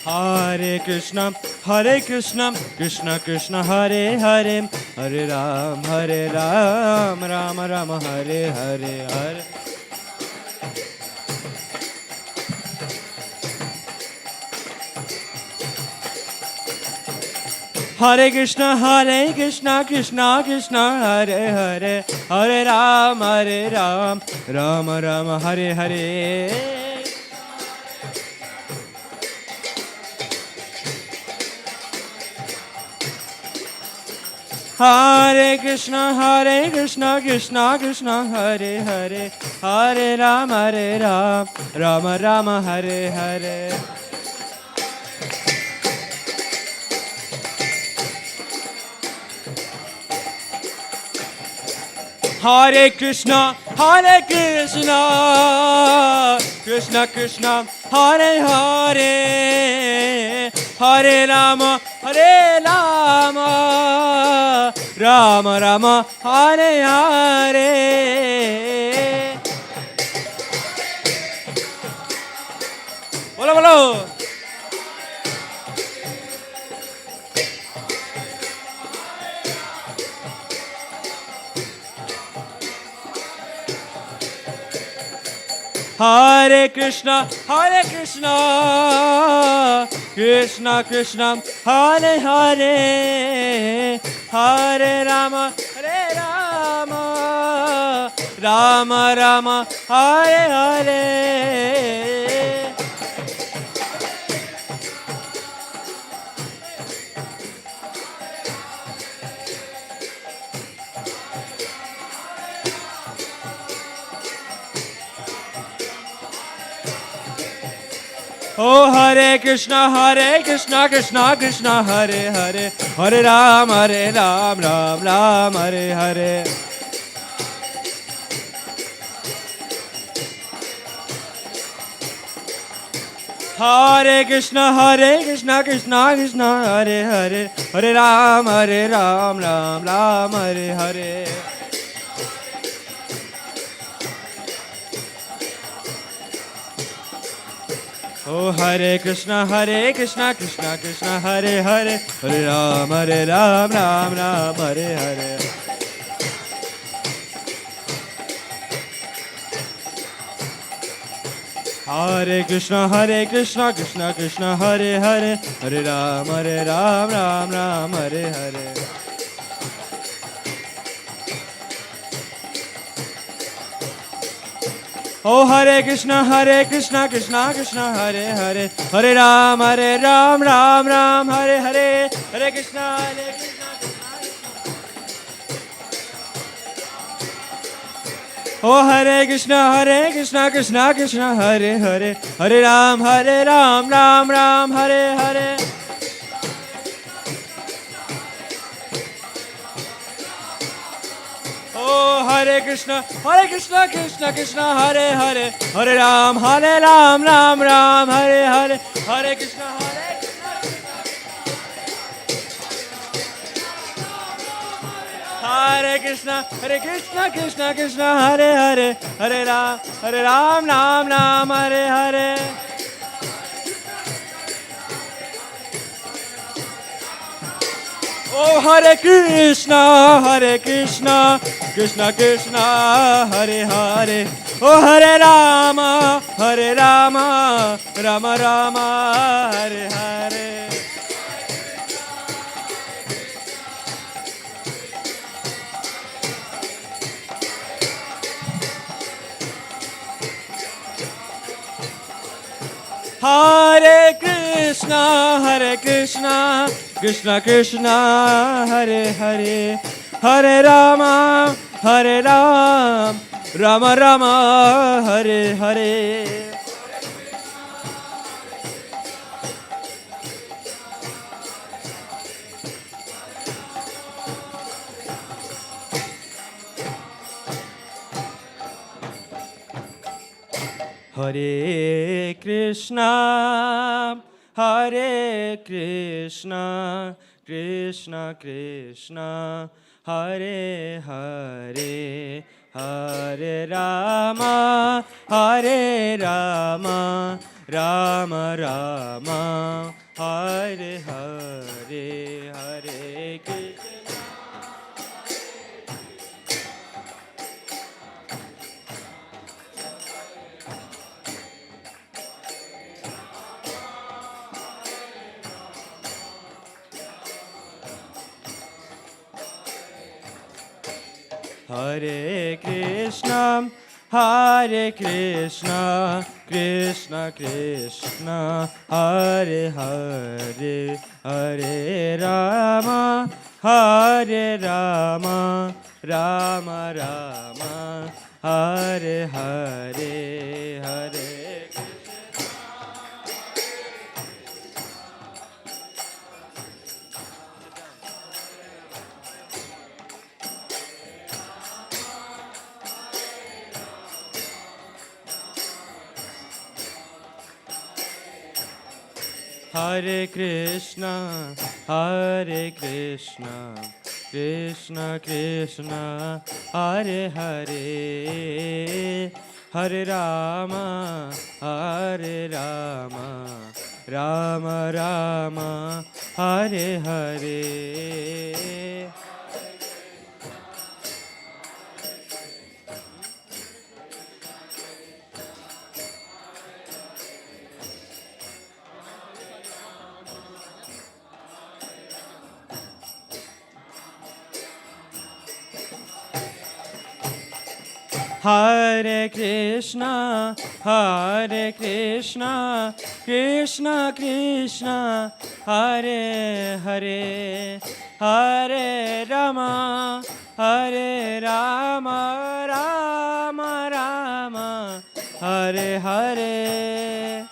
[SPEAKER 5] Hare Krishna, Krishna Krishna, Hare Hare, Hare Ram, Rama Rama, Hare Hare, Hare. Hare Krishna, Krishna Krishna, Hare Hare, Hare Ram, Rama Rama, Hare Hare. Hare Krishna, Krishna Krishna, Hare Hare, Hare Ram, Rama Rama, Hare Hare. Hare Krishna, Krishna Krishna, Hare Hare, Hare Rama, Rama Rama, Hare Hare. Bolo bolo. Hare Krishna, Krishna Krishna, Hare Hare, Hare Rama, Rama Rama, Hare Hare. Oh Hare Krishna, Krishna Krishna, Hare Hare, Hare Ram, Ram Ram, Hare Hare. Hare Krishna, Krishna Krishna, Hare Hare, Hare Ram, Ram Ram, Hare Hare. Oh, Hare Krishna, Krishna Krishna, Hare Hare, Hare Ram, Ram Ram, Hare Hare. Hare Krishna, Krishna Krishna, Hare Hare, Hare Ram, Ram Ram, Hare Hare. Oh, Hare Krishna, Krishna Krishna, Hare Hare, Hare Ram, Ram Ram, Hare Hare, Hare Krishna, Oh, Hare Krishna, Krishna Krishna, Hare Hare, Hare Ram, Ram Ram, Hare Hare. Oh, Hare Krishna, Krishna Krishna, Hare Hare, Hare Ram, Ram Ram, Hare Hare, Hare Krishna, Hare Krishna, Krishna Krishna, Hare Hare, Hare Ram, Ram Ram, Hare Hare. Oh, Hare Krishna, Krishna Krishna, Hare Hare. Oh, Hare Rama, Rama Rama, Hare Hare. Hare Krishna, Krishna Krishna, Hare Hare, Hare Rama, Rama Rama, Hare Hare. Hare Krishna, Krishna Krishna, Hare Hare, Hare Rama, Rama Rama, Hare Hare, Hare Krishna. Hare Krishna, Krishna Krishna, Hare Hare, Hare Rama, Rama Rama, Hare Hare, Hare. Hare Krishna, Krishna Krishna, Hare Hare, Hare Rama, Rama Rama, Hare Hare. Hare Krishna, Krishna Krishna, Hare Hare, Hare Rama, Rama Rama, Hare Hare.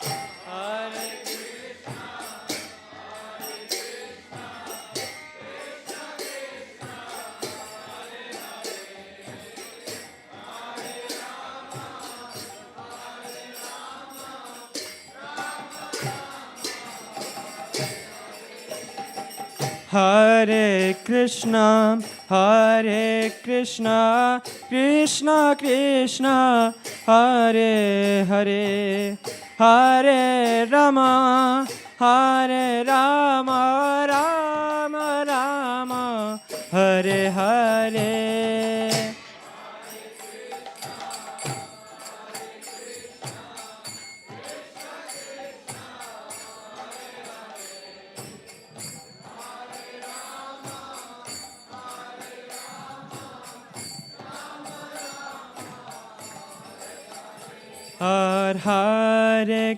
[SPEAKER 5] Hare Krishna, Krishna Krishna, Hare Hare, Hare Rama, Rama Rama, Hare Hare. Hare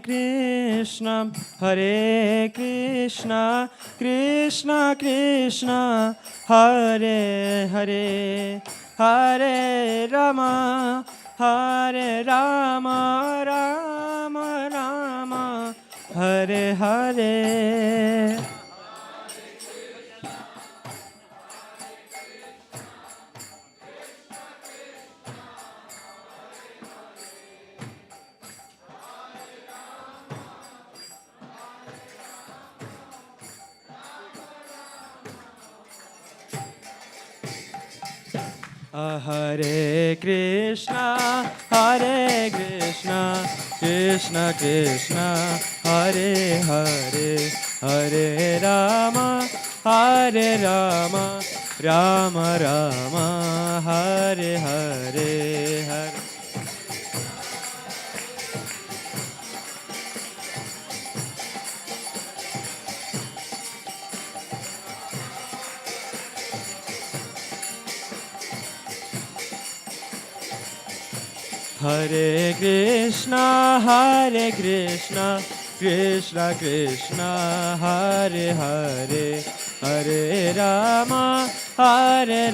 [SPEAKER 5] Krishna, Krishna Krishna, Hare Hare, Hare Rama, Rama Rama, Hare Hare. Hare Krishna, Krishna Krishna, Hare Hare, Hare Rama, Rama Rama, Hare Hare, Hare. Hare Krishna, Krishna Krishna, Hare Hare, Hare Rama, Rama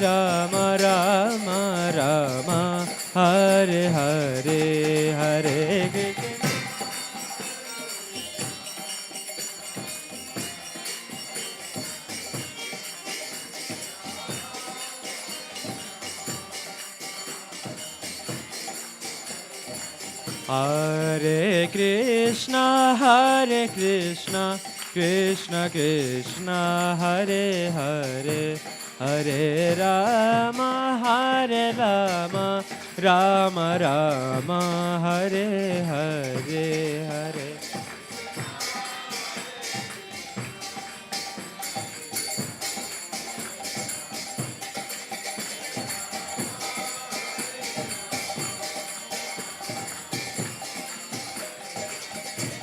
[SPEAKER 5] Rama, Hare Hare, Hare Krishna. Hare Krishna, Krishna Krishna, Hare Hare, Hare Rama, Rama Rama, Hare Hare, Hare.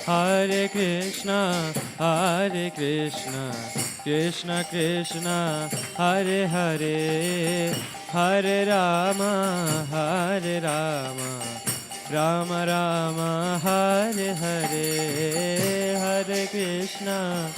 [SPEAKER 5] Hare Krishna, Krishna Krishna, Hare Hare, Hare Rama, Rama Rama, Hare Hare, Hare Krishna.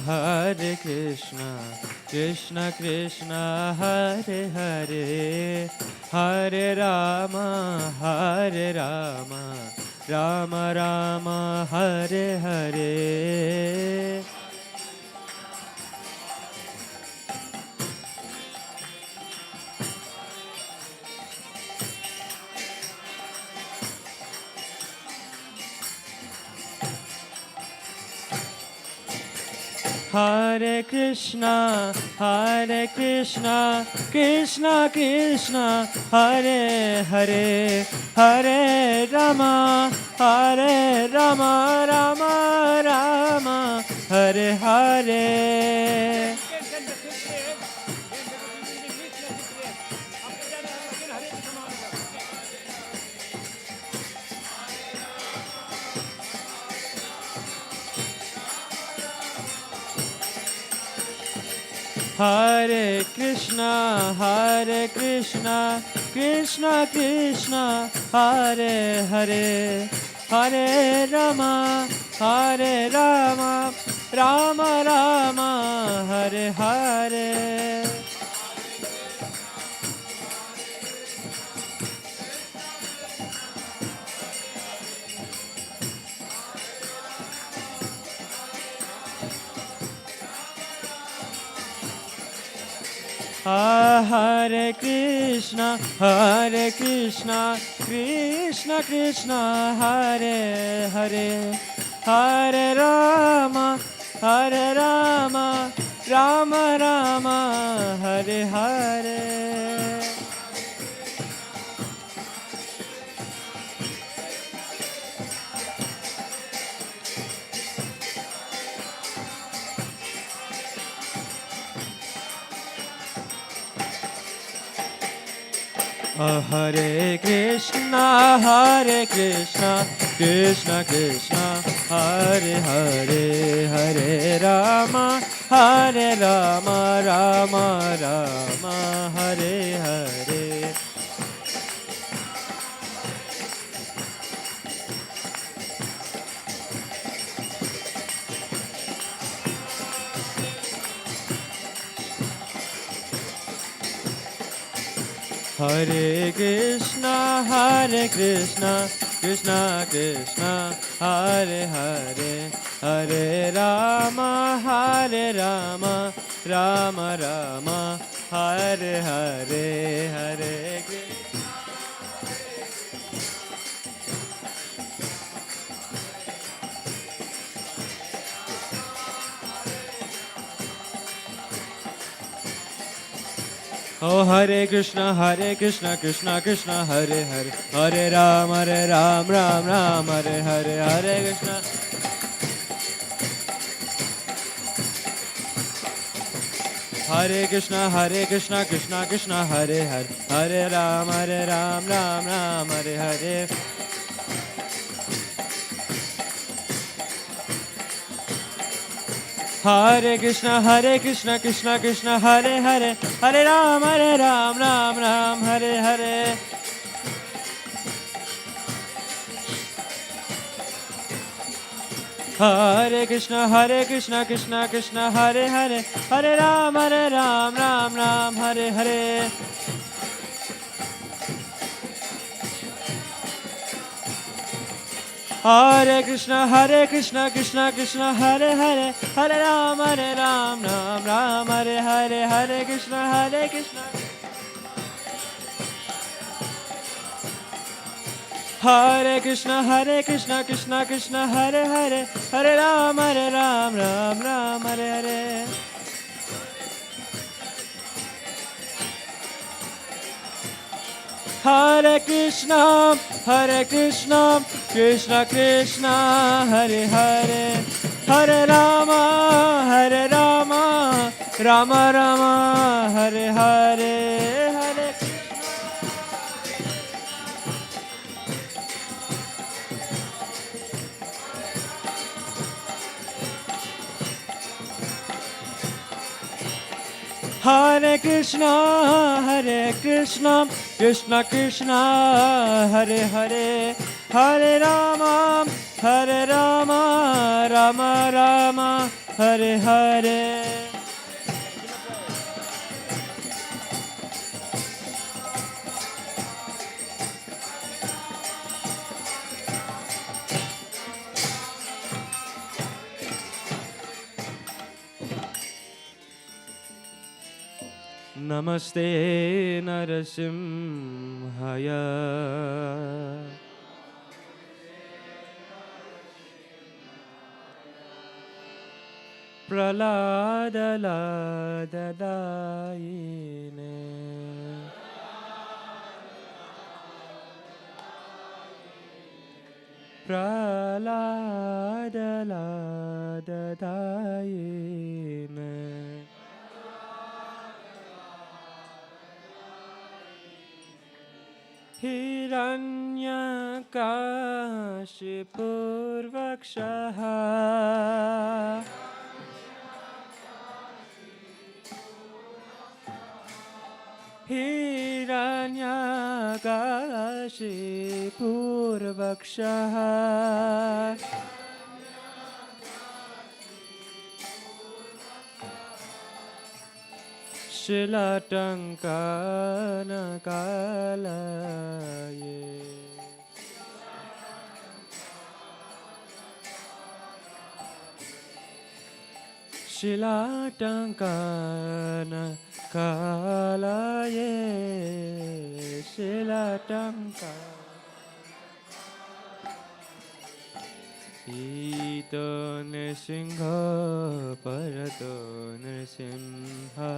[SPEAKER 5] Hare Krishna, Krishna Krishna, Hare Hare, Hare Rama, Rama Rama, Hare Hare. Hare Krishna, Krishna Krishna, Hare Hare, Hare Rama, Rama Rama, Hare Hare. Hare Krishna, Krishna Krishna, Hare Hare, Hare Rama, Rama Rama, Hare Hare. Hare Krishna, Krishna Krishna, Hare Hare, Hare Rama, Rama Rama, Hare Hare. Hare Krishna, Krishna Krishna, Hare Hare, Hare Rama, Rama Rama, Hare Hare. Hare Krishna, Krishna Krishna, Hare Hare, Hare Rama, Rama Rama, Hare Hare, Hare Krishna. Oh Hare Krishna, Krishna Krishna, Hare Hare, Hare Ram, Ram Ram, Hare Hare, Hare Krishna. Hare Krishna, Krishna Krishna, Hare Hare, Hare Ram, Ram Ram, Hare Hare. Hare Krishna, Krishna Krishna, Hare Hare, Hare Ram, Ram Ram, Hare Hare. Hare Krishna, Krishna Krishna, Hare Hare, Hare Ram, Ram Ram, Hare Hare. Hare Krishna, Krishna Krishna, Hare Hare, Hare Ram, Ram Ram, Hare Hare, Hare Krishna, Krishna. Hare Krishna, Krishna Krishna, Hare Hare, Hare Ram, Ram Ram, Hare Hare. Hare Krishna, Krishna Krishna, Hare Hare, Hare Rama, Rama Rama, Hare Hare, Hare. Hare Krishna, Krishna Krishna, Hare Hare, Hare Rama, Rama Rama, Hare Hare. Namaste Narasimhaya. Pralada Lada Dayine. Pralada Lada Dayine. Hiranyakashipurvakshaha. Hiranyakashipurvakshaha. Shilatankana kalaye. Shilatankana kalaye. Tatanka Ito Nrsimha Parato Nrsimha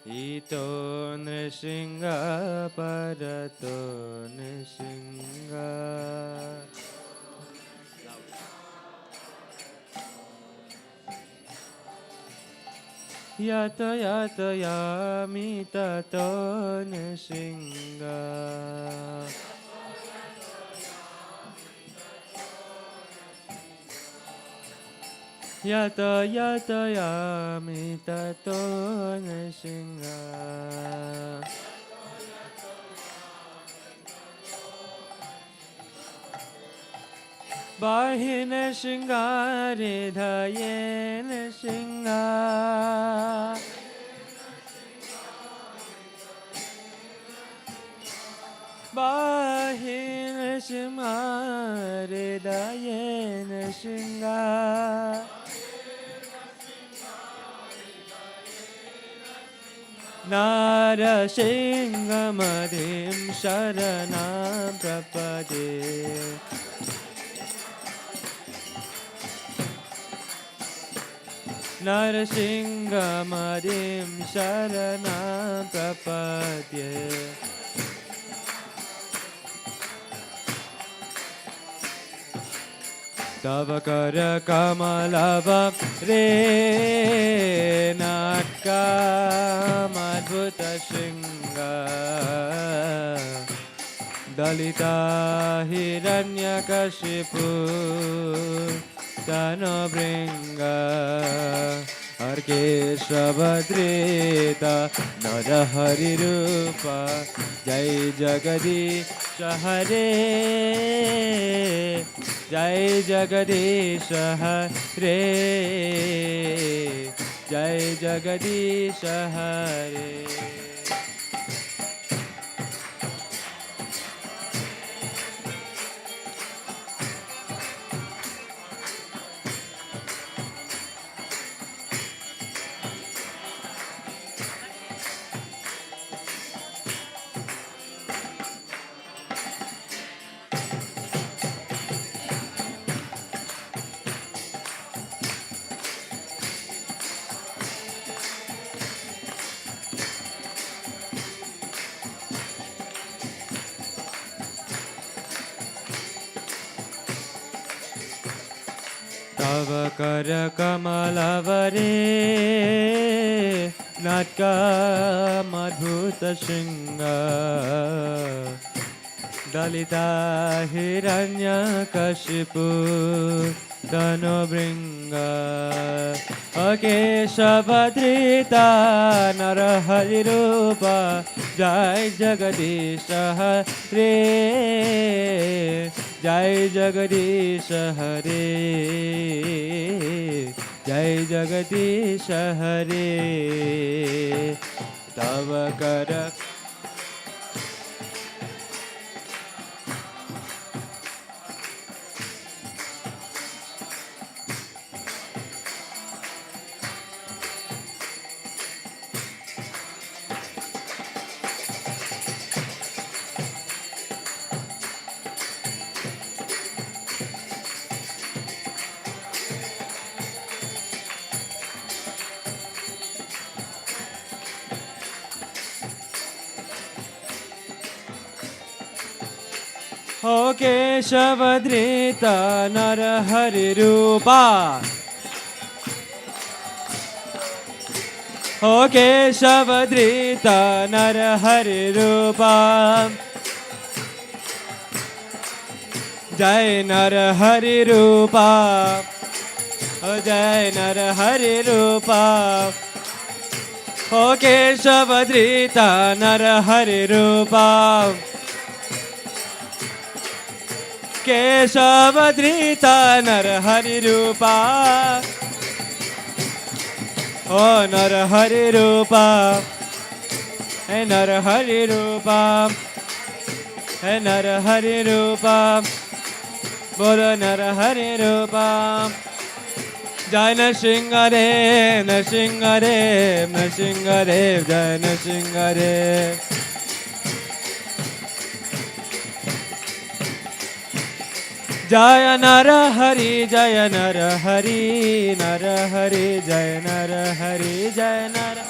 [SPEAKER 5] Ito Nrsimha Parato Nrsimha Yata yata yami tato Nrsimha Yata yata yami tato Nrsimha Bahi Nrsimha Hridaye Nrsimha Bahi Nrsimha Hridaye Nrsimha Narasingha Madhim Sharanam Prapade Narasingha Madhim Sharanam Prapadye Tavakara Kamalava Re Natka Madhuta Shinga Dalita Hiranyakashipu Tano Bringa Arkesha Badrita Narahari Rupa Jai Jagadisha Hare Jai Jagadisha Hare Jai Jagadisha Hare Tavakara Kamalavare Natka Madhuta Shinga Dalita Hiranyakashipu Tano Bringa Akesha Badrita Narahari Rupa Jai Jagadisha Hare Jai Jagadisha Hare Jai Jagadisha Hare Tavakara O Keshavadrita Narahari Rupa O Keshavadrita Narahari Rupa Jai Narahari Rupa O Jai Narahari Rupa O Keshavadrita Narahari Rupa Keshavadrita Narahari Rupa O Narahari Rupa Hey Narahari Rupa Hey Narahari Rupa Bolo Narahari Rupa Jai Nrsingadev, Nrsingadev, Nrsingadev, Jai Nrsingadev. Jaya Nara Hari, Jaya Nara Hari, Nara Hari, Jaya Nara Hari, Jaya Nara.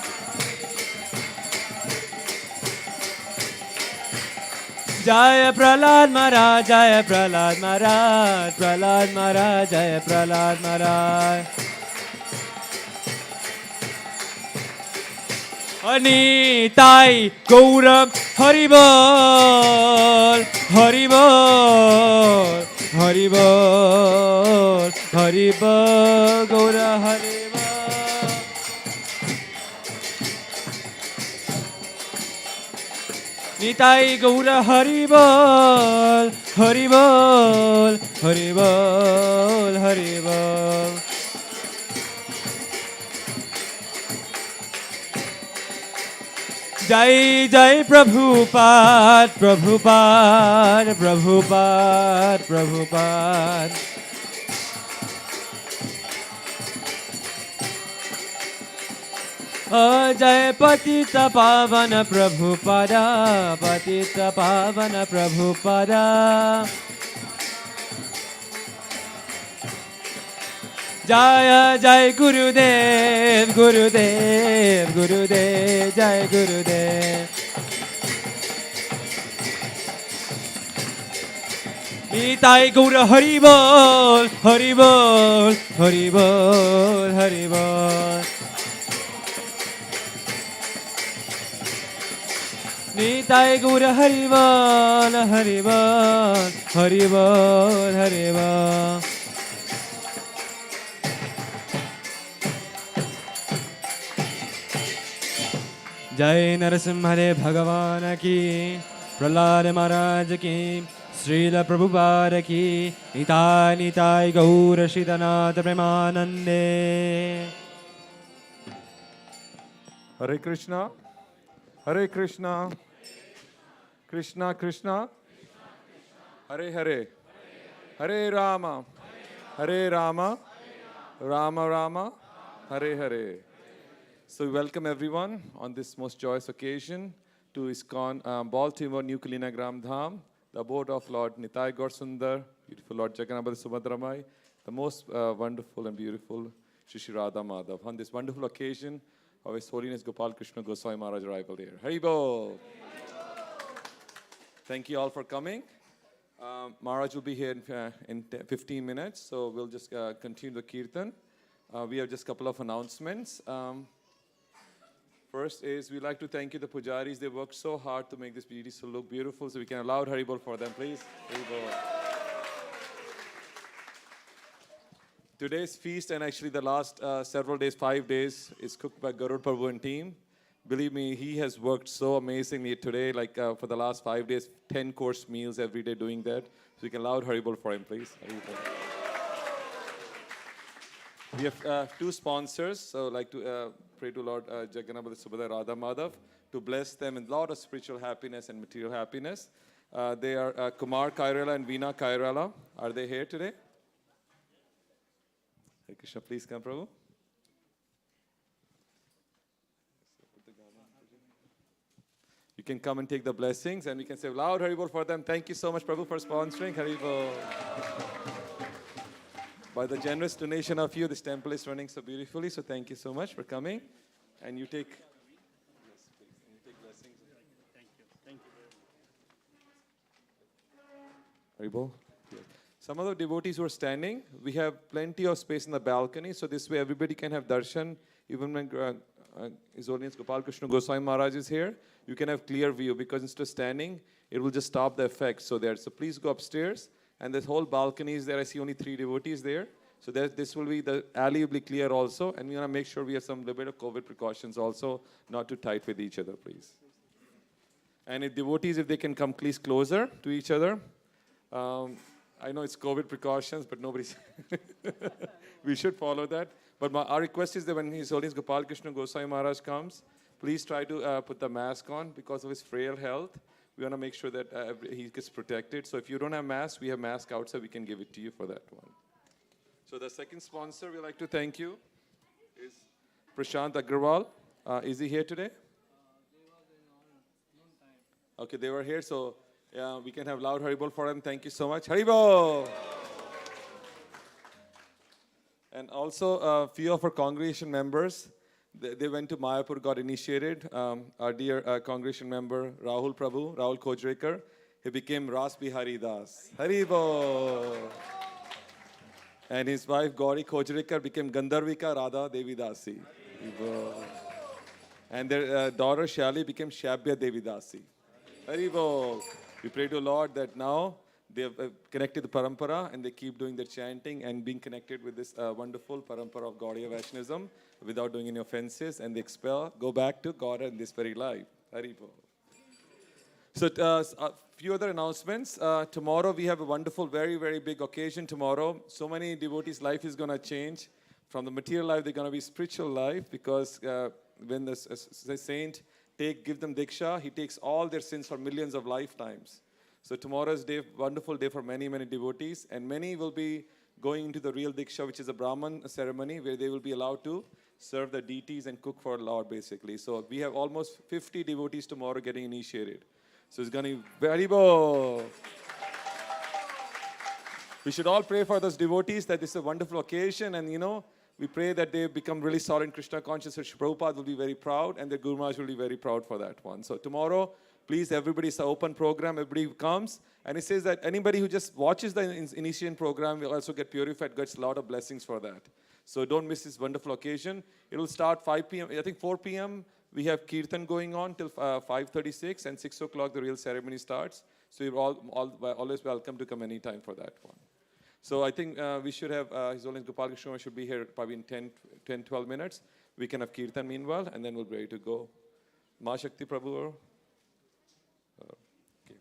[SPEAKER 5] Jaya Prahlad Maharaj, Jaya Prahlad Maharaj, Prahlad Maharaj, Jaya Prahlad Maharaj. Nitai Gauram Haribol, Haribol, Haribol, Haribol, Gaura Haribol. Nitai Gaura Haribol, Haribol, Haribol, Haribol. Jai Jai Prabhupada, Prabhupada, Prabhupada, Prabhupada. Jai Patita Pavana Prabhupada, Patita Pavana Prabhupada. Jaya Jai Gurudev, Gurudev, Gurudev, Jai Gurudev. Nitai Gaura Haribol, Haribol, Haribol, Haribol. Nitai Gaura Haribol, Haribol, Haribol, Haribol. Jai Narasimha Bhagavan ki, Prahlad Maharaj ki, Srila Prabhupada ki, Nitai Nitai Gaura Shridhanath Premanande.
[SPEAKER 2] Hare Krishna, Hare Krishna, Krishna Krishna, Hare Hare, Hare Rama, Hare Rama, Rama Rama, Hare Hare. So we welcome everyone on this most joyous occasion to ISKCON Baltimore New Kalina Gram Dham, the abode of Lord Nitai Gaur Sundar, beautiful Lord Jagannath Subhadramai, the most wonderful and beautiful Shri Shri Radha Madhav. On this wonderful occasion of His Holiness Gopal Krishna Goswami Maharaj arrival here. Haribol! Thank you all for coming. Maharaj will be here in 15 minutes, so we'll just continue the kirtan. We have just a couple of announcements. First is we'd like to thank you, the pujaris. They worked so hard to make this beauty so look beautiful, so we can allow Haribol for them, please. Haribol. Today's feast and actually the last several days, 5 days, is cooked by Garud Prabhu and team. Believe me, he has worked so amazingly today, like for the last 5 days, 10-course meals every day doing that. So we can allow Haribol for him, please. Haribol. We have 2 sponsors, so I'd like to pray to Lord Jagannath Subhadra Radha Madhav to bless them in a lot of spiritual happiness and material happiness. They are Kumar Kairala and Veena Kairala. Are they here today? Hare Krishna, please come, Prabhu. You can come and take the blessings, and we can say loud Haribol for them. Thank you so much, Prabhu, for sponsoring. Haribol. By the generous donation of you, this temple is running so beautifully. So thank you so much for coming. And you take, yes, please. And you take blessings.
[SPEAKER 6] Thank you. Thank you very much.
[SPEAKER 2] Haribol. Yes. Some of the devotees who are standing, we have plenty of space in the balcony. So this way everybody can have darshan. Even when His Holiness Gopal Krishna Goswami Maharaj is here, you can have clear view, because instead of standing, it will just stop the effect. So please go upstairs. And this whole balcony is there. I see only 3 devotees there. So this will be, the alley will be clear also. And we want to make sure we have some little bit of COVID precautions also, not too tight with each other, please. And if devotees, if they can come please closer to each other. I know it's COVID precautions, but nobody's, we should follow that. But our request is that when His Holiness Gopal Krishna Goswami Maharaj comes, please try to put the mask on because of his frail health. We want to make sure that he gets protected. So if you don't have mask, we have mask outside. We can give it to you for that one. So the second sponsor we like to thank you is Prashant Agrawal. Is he here today? Okay, they were here, so yeah, we can have loud Haribol for him. Thank you so much. Haribol! And also a few of our congregation members, they went to Mayapur, got initiated. Our dear congregation member, Rahul Kojrekar, he became Ras Bihari Das. Haribol! And his wife, Gauri Kojrekar, became Gandharvika Radha Devi Dasi. And their daughter, Shali, became Shabya Devi Dasi. Haribol! We pray to Lord that now they have connected the parampara and they keep doing their chanting and being connected with this wonderful parampara of Gaudiya Vaishnavism without doing any offenses, and they go back to God in this very life. Haribol. So a few other announcements. Tomorrow we have a wonderful, very, very big occasion tomorrow. So many devotees' life is going to change. From the material life, they're going to be spiritual life, because when the saint give them Diksha, he takes all their sins for millions of lifetimes. So tomorrow's day, wonderful day for many, many devotees, and many will be going into the real Diksha, which is a Brahman ceremony, where they will be allowed to serve the deities and cook for Lord, basically. So we have almost 50 devotees tomorrow getting initiated. So it's going to be very bold. We should all pray for those devotees that this is a wonderful occasion, and we pray that they become really solid in Krishna consciousness. Prabhupada will be very proud, and the Guru Maharaj will be very proud for that one. So tomorrow, please, everybody, it's an open program. Everybody comes, and it says that anybody who just watches the initiation program will also get purified, gets a lot of blessings for that. So don't miss this wonderful occasion. It will start 5 p.m. I think 4 p.m. we have Kirtan going on till 5:36, and 6 o'clock the real ceremony starts. So you're always welcome to come anytime for that one. So I think we should have, His Holiness Gopal Krishna should be here probably in 10-12 minutes. We can have Kirtan meanwhile, and then we'll be ready to go. Ma Shakti Prabhu. Okay.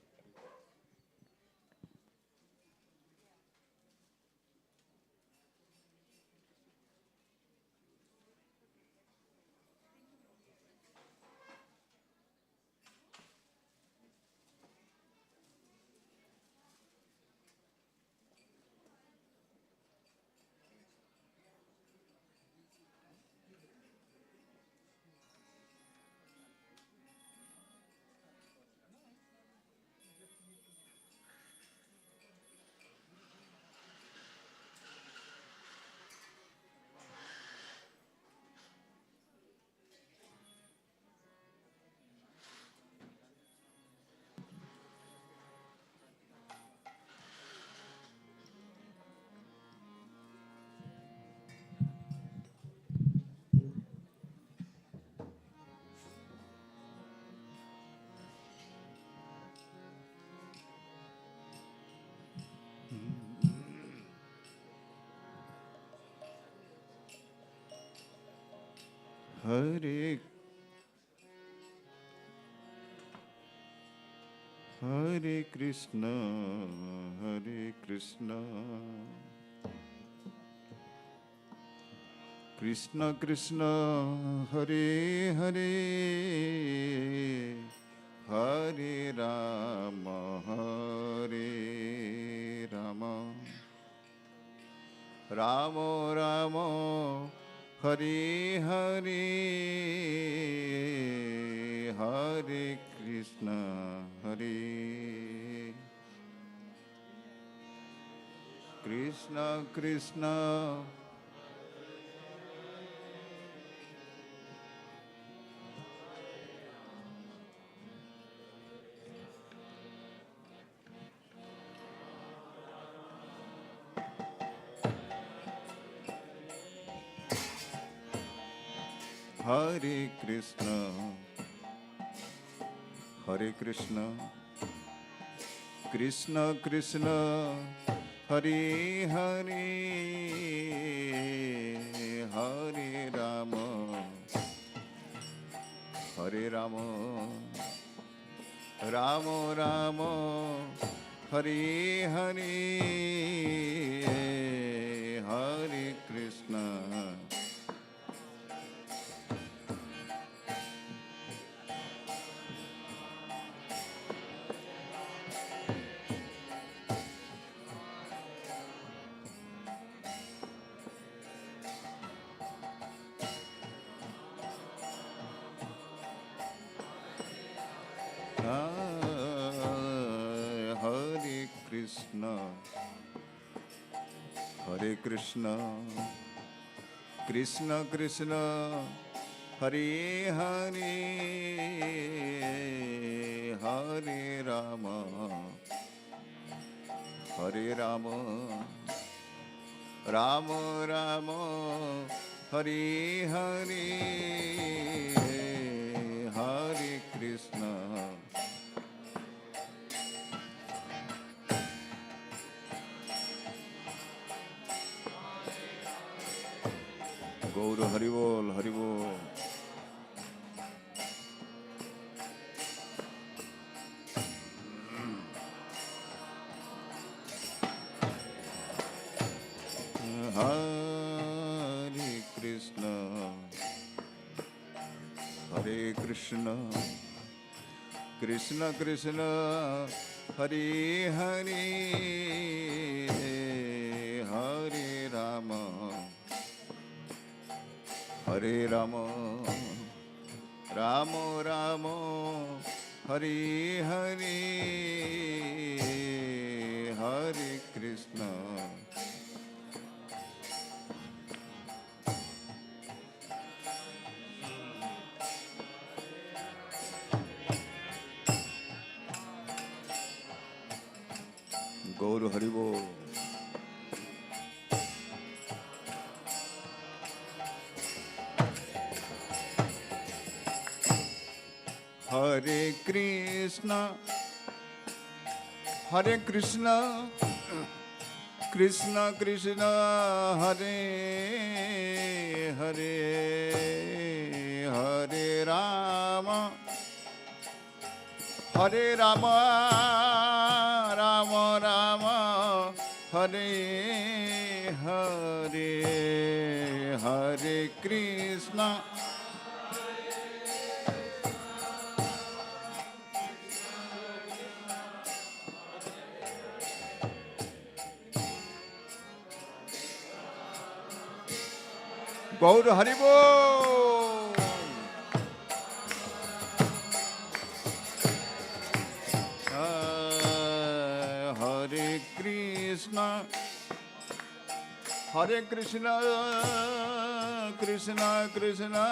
[SPEAKER 3] Hare Hare Krishna, Hare Krishna, Krishna Krishna, Hare Hare, Hare Rama, Hare Rama, Rama Rama, Hare Hare, Hare Krishna, Hare Krishna Krishna, Hare Krishna, Hare Krishna, Krishna Krishna, Hare Hare, Hare Rama, Hare Rama, Rama Rama, Hare Hare, Hare Krishna. Hare Krishna, Krishna Krishna, Hare Hare, Hare Rama, Hare Rama, Rama Rama, Hare Hare, Hare Krishna. Gaur Hari Bol, Hari Bol. Hare Krishna, Hare Krishna, Krishna Krishna, Hare Hare, Hare Rama, Hare Rama, Rama Rama, Hare Hare, Hare Krishna. Gaur Hari Bol. Hare Krishna, Hare Krishna, Krishna Krishna, Hare Hare, Hare Rama, Hare Rama, Rama Rama, Hare Hare, Hare Krishna. Gaur Hari Bol. Hare Krishna, Hare Krishna, Krishna Krishna,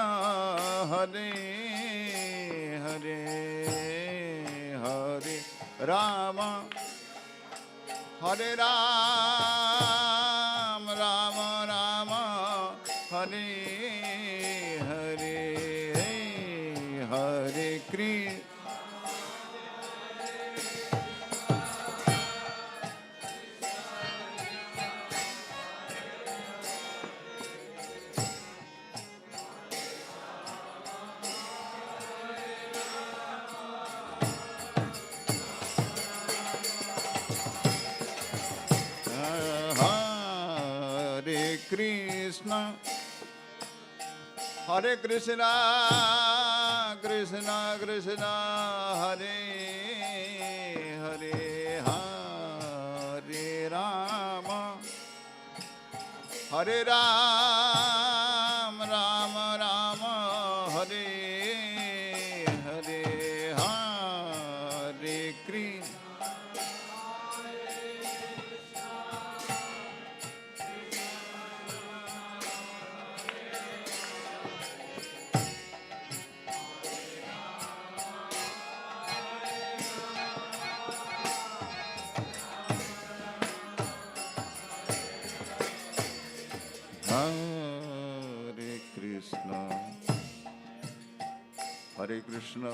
[SPEAKER 3] Hare Hare, Hare Rama, Hare Ram, Rama Rama, Hare Hare, Hare Krishna. Hare Krishna, Hare Krishna, Krishna Krishna, Hare Hare, Hare Rama, Hare Ram, Rama Rama, Hare Hare, Hare Krishna. Hare Krishna, Hare Krishna,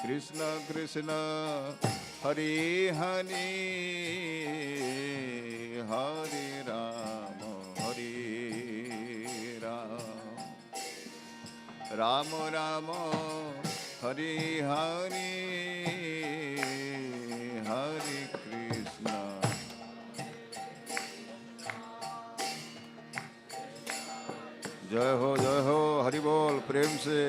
[SPEAKER 3] Krishna Krishna, Hare Hare, Hare Rama, Hare Rama, Rama Rama, Hare Hare, Hare Krishna. जय हो हरि बोल प्रेम से।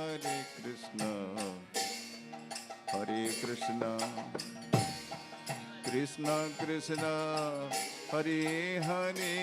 [SPEAKER 3] हरे कृष्ण हरे Krishna Krishna Krishna Hare Hare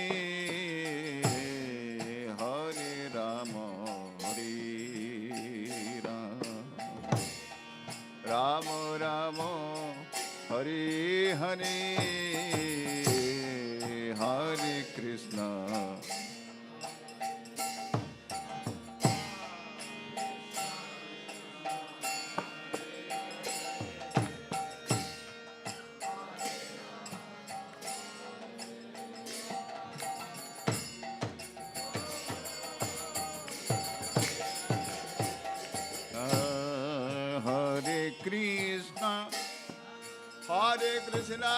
[SPEAKER 3] Krishna,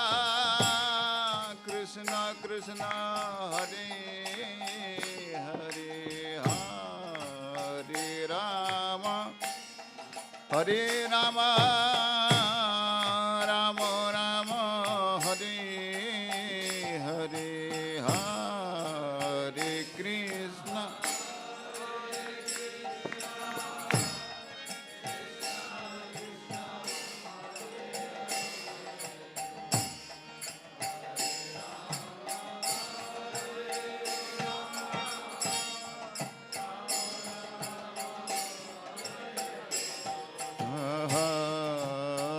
[SPEAKER 3] Krishna Krishna, Hare Hare, Hare Rama, Hare Rama, Rama Rama, Hare Hare, Hare Krishna.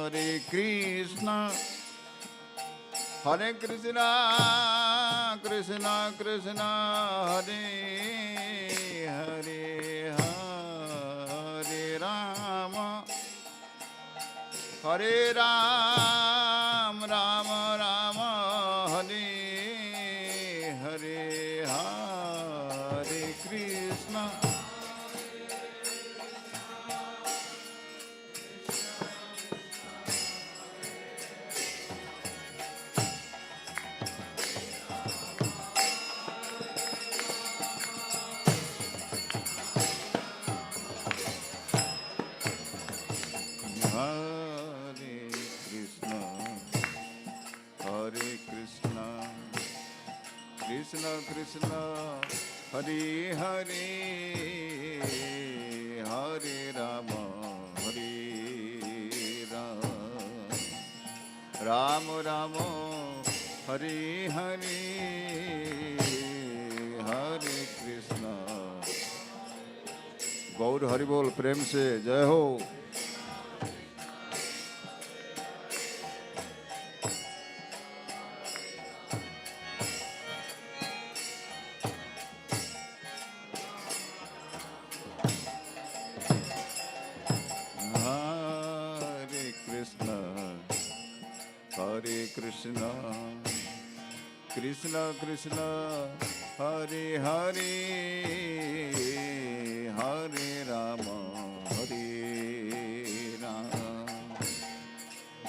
[SPEAKER 3] Hare Krishna, Hare Krishna, Krishna Krishna, Hare Hare, Hare Rama, Hare Ram, Rama Rama, Hare Hare, Hare Krishna. Hare Krishna, Hare Krishna, Krishna Krishna, Hare Hare, Hare Rama, Hare Rama, Rama Rama, Hare Hare, Hare Krishna. गौर हरि बोल, प्रेम से जय हो। Hare Krishna, Hare Krishna, Krishna Krishna, Hare Hare, Hare Rama, Hare Rama,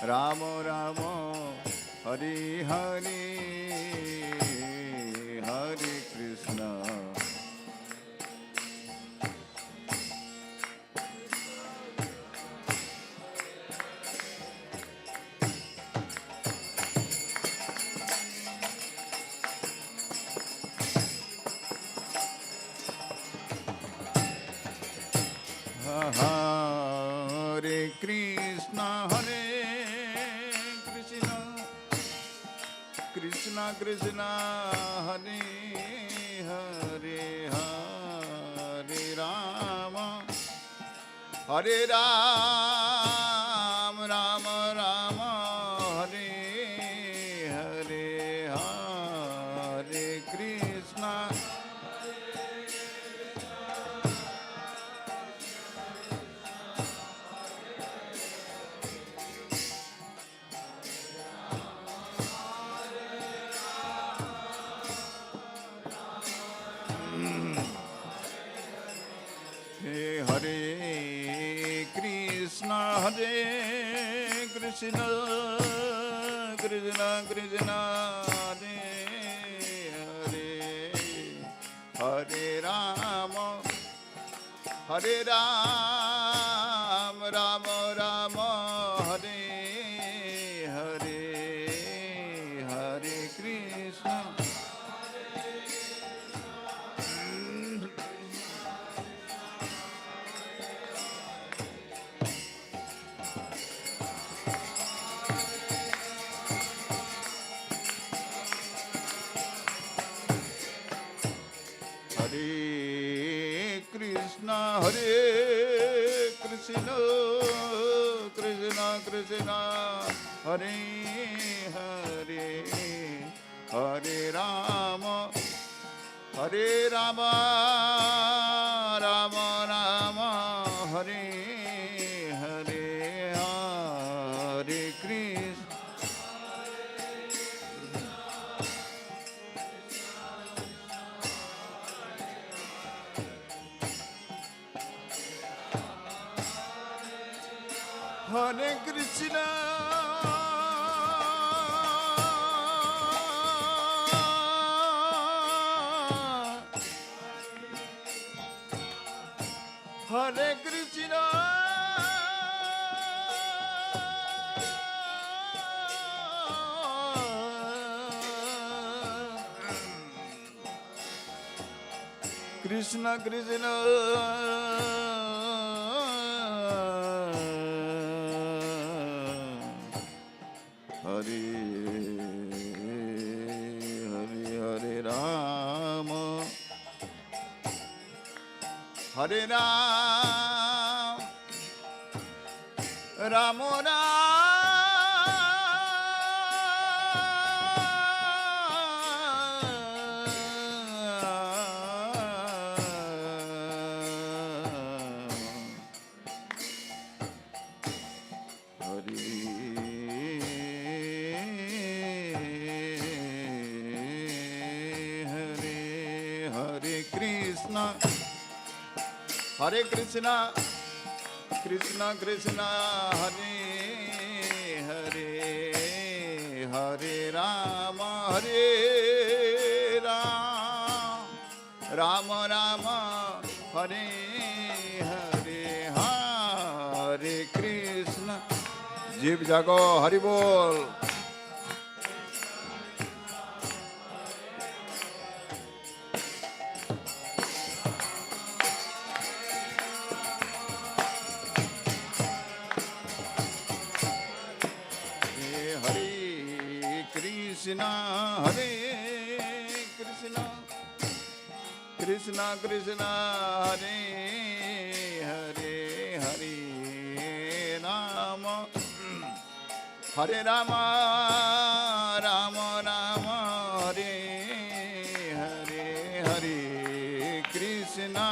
[SPEAKER 3] Rama Rama, Hare Hare, Hare Krishna. Hare Krishna, Hare Krishna, Krishna Krishna, Hare Hare, Hare Rama, Hare Ram, Rama Rama, Hare Hare, Hare Krishna. Hare Krishna, Hare Krishna, Krishna Krishna, Hare Hare, Hare Rama, Hare Ram, Rama Rama, Hare Hare, Hare Krishna. Hare Krishna, Hare Krishna, Krishna Krishna, Hare Hare, Hare Rama, Hare Rama, Rama Rama, Hare Hare, Hare Krishna. Hare Krishna, Hare Krishna, Krishna Krishna, Hare Hare Hare Rama, Hare Ram, Rama Hare Krishna, Krishna Krishna, Hare Hare, Hare Rama, Hare Ram, Rama Rama, Hare Hare, Hare Krishna. जीव जागो, हरि बोल. Krishna, Hare Krishna, Krishna Krishna, Hare Hare, Hare Rama, Hare Rama, Rama Rama, Hare Hare, Hare Krishna.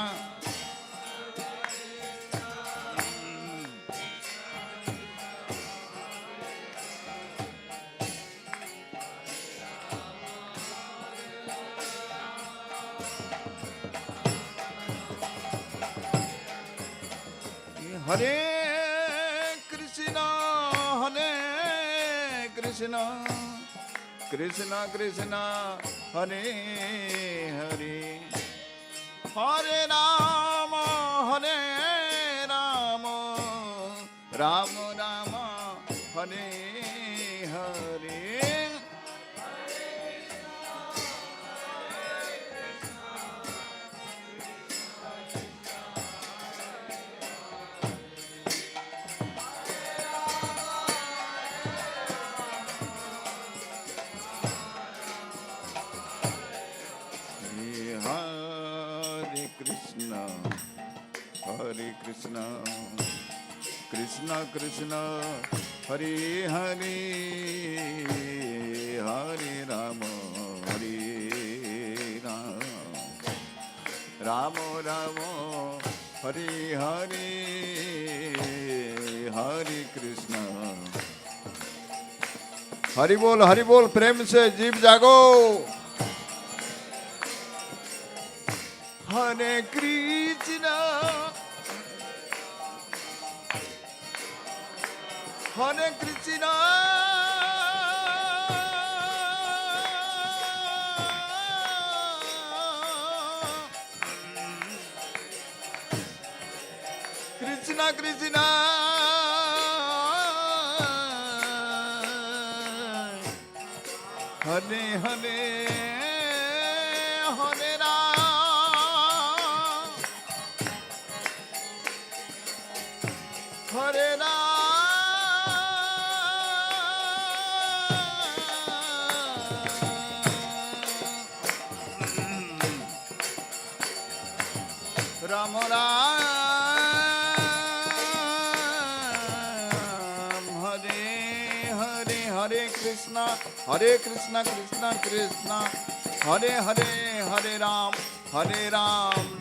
[SPEAKER 3] Hare Krishna, Hare Krishna, Krishna Krishna, Hare Hare, Hare Rama, Hare Rama, Rama Rama, Hare Hare. Hare Krishna, Krishna Krishna, Hare Hare, Hare Rama, Hare Rama, Rama Rama, Hare Hare, Hare Krishna. Hari बोल प्रेम से जीव जागो. Hare Krishna, Hare Krishna, Krishna Krishna, Hare Hare, Hare Ram, Hare Ram, Ram Ram, Hare Hare, Hare Krishna, Krishna Krishna, Hare Hare, Hare Ram,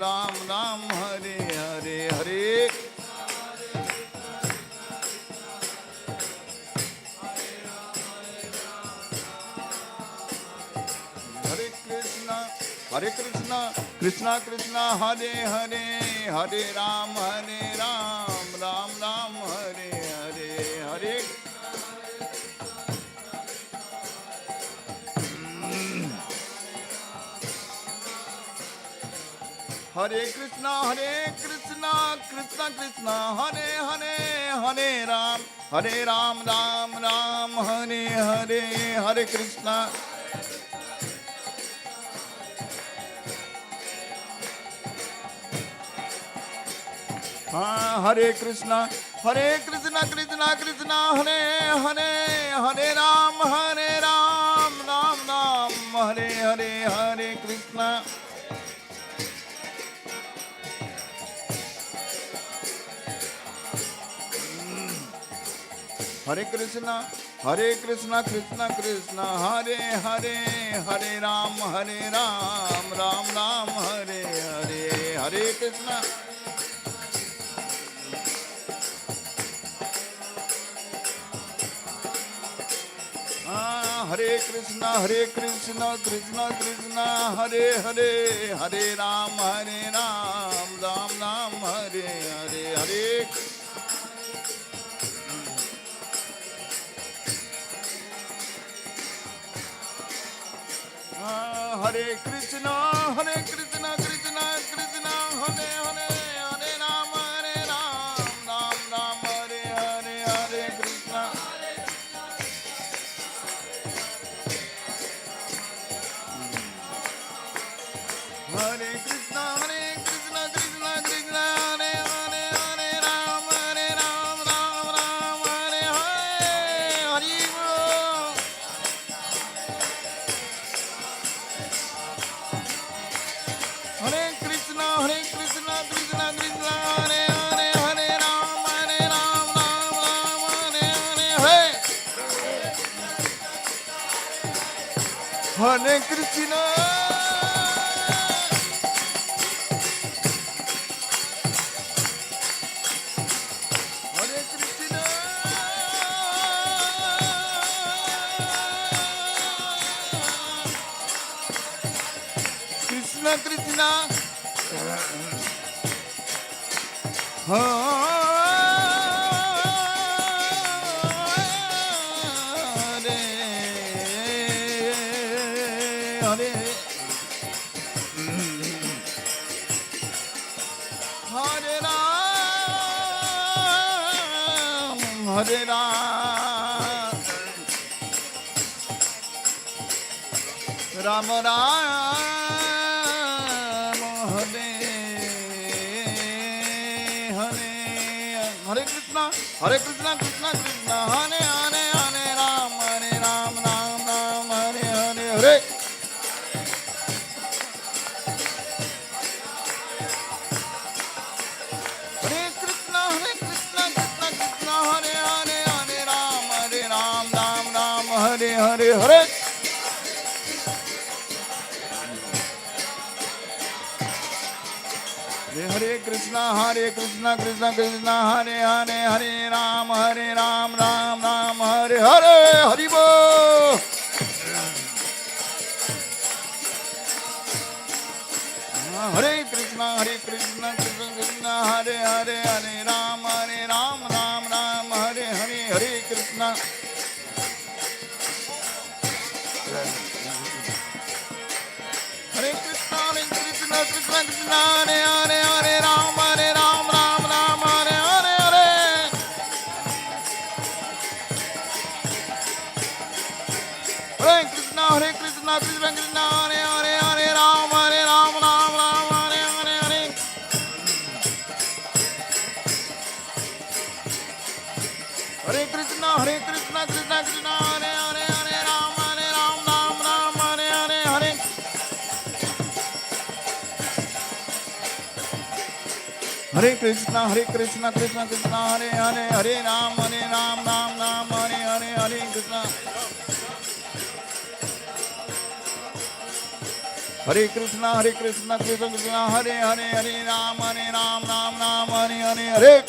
[SPEAKER 3] Ram Ram, Hare Hare, Hare Hare Krishna, Krishna Krishna, Hare Hare, Hare Ram, Ram Ram, Hare Hare, Hare Hare Krishna, Krishna Krishna, Hare Hare, Hare Ram, Ram Ram, Hare Hare, Hare Krishna. Hare Krishna, Krishna Krishna, Hare Hare, Hare Ram, Ram Ram, Hare Hare, Hare Krishna. Hare Krishna, Krishna Krishna, Hare Hare, Hare Ram, Ram Ram, Hare Hare, Hare Krishna. Hare Krishna, Krishna Krishna, Hare Hare, Hare Ram, Ram Ram, Hare Hare, Hare. Hare Krishna, Krishna Krishna, Hare Hare, Hare Ram, Ram Ram, Hare Hare, Hare Krishna. Hare Krishna, Krishna Krishna, Hare Hare, Hare Ram, Ram Ram, Hare Hare, Hare Bol. Hare Krishna, Krishna Krishna, Hare Hare, Hare Ram, Ram Hare Hare, Hare Krishna. Krishna Hare Ram, Ram Hare Hare, Hare Krishna, Krishna Krishna, Hare Hare, Hare Ram, Ram Ram, Hare Hare, Hare. Hare Krishna, Krishna Krishna, Hare Hare, Hare Ram, Ram Ram, Hare Hare, Hare. Hare Krishna, Krishna Krishna, Hare Hare, Hare Ram, Ram Ram, Hare Hare, Hare Bol. Hare Krishna, Krishna Krishna, Hare Hare, Hare Ram, Ram Hare Hare, Hare Krishna. Hare Krishna, Krishna Krishna, Hare Hare, Hare Ram, Ram Hare Hare, Hare. Hare Krishna, Krishna Krishna, Hare Hare, Hare Ram, Ram Hare Hare, Hare. Hare Krishna, Krishna Krishna, Hare Hare, Hare Ram, Ram Hare Hare, Hare. Hare Krishna, Krishna Krishna, Hare Hare, Hare Ram, Ram Hare Hare, Hare Krishna. Hare Krishna, Krishna Krishna, Hare Hare, Hare Ram, Ram Hare Hare, Hare.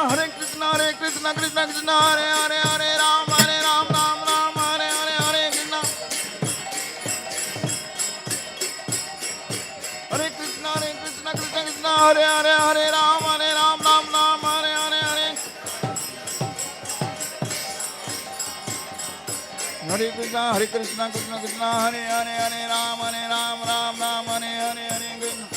[SPEAKER 3] Hare Krishna, Krishna Krishna, Hare Hare, Hare Ram, Ram Hare Hare, Hare Krishna. Hare Krishna, Krishna Hare Hare, Hare Ram, Ram Hare Hare, Hare. Hare Hare Krishna, Krishna Krishna, Hare Hare, Hare Ram, Ram Ram, Hare Hare, Hare Krishna.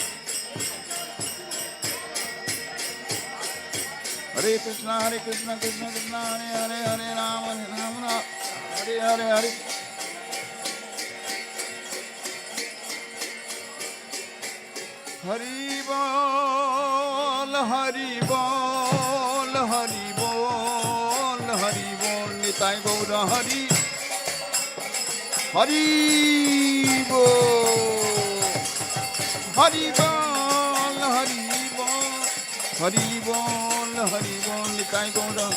[SPEAKER 3] Hare Krishna, Krishna Krishna, Hare Hare, Hare Ram, Ram, Hare Hare, Hare. Hari Bol, Hari Bol, Hari Bol, Hari Bol, Nitai Gaura Hari, Hari Bol, Hari Bol, Hari Bol, Hari Bol, Hari Bol, Nitai Gaura.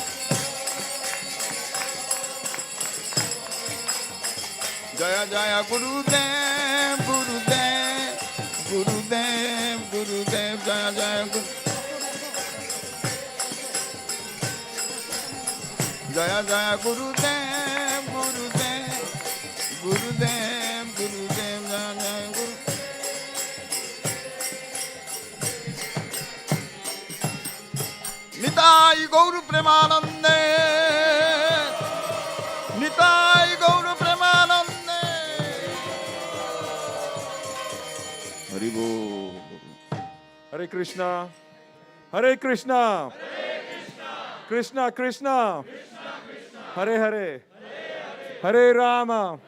[SPEAKER 3] Jaya Jaya Gurudev, Gurudev, Gurudev, Gurudev, Jaya Jaya Guru. Jaya Jaya Gurudev, Gurudev, Gurudev, Gurudev, Jaya Jaya Guru. Nitai Gauru Premanande, Nitai Gauru Premanande. Haribo.
[SPEAKER 2] Hare Krishna. Hare Krishna. Krishna Krishna. Hare Hare. Hare Rama.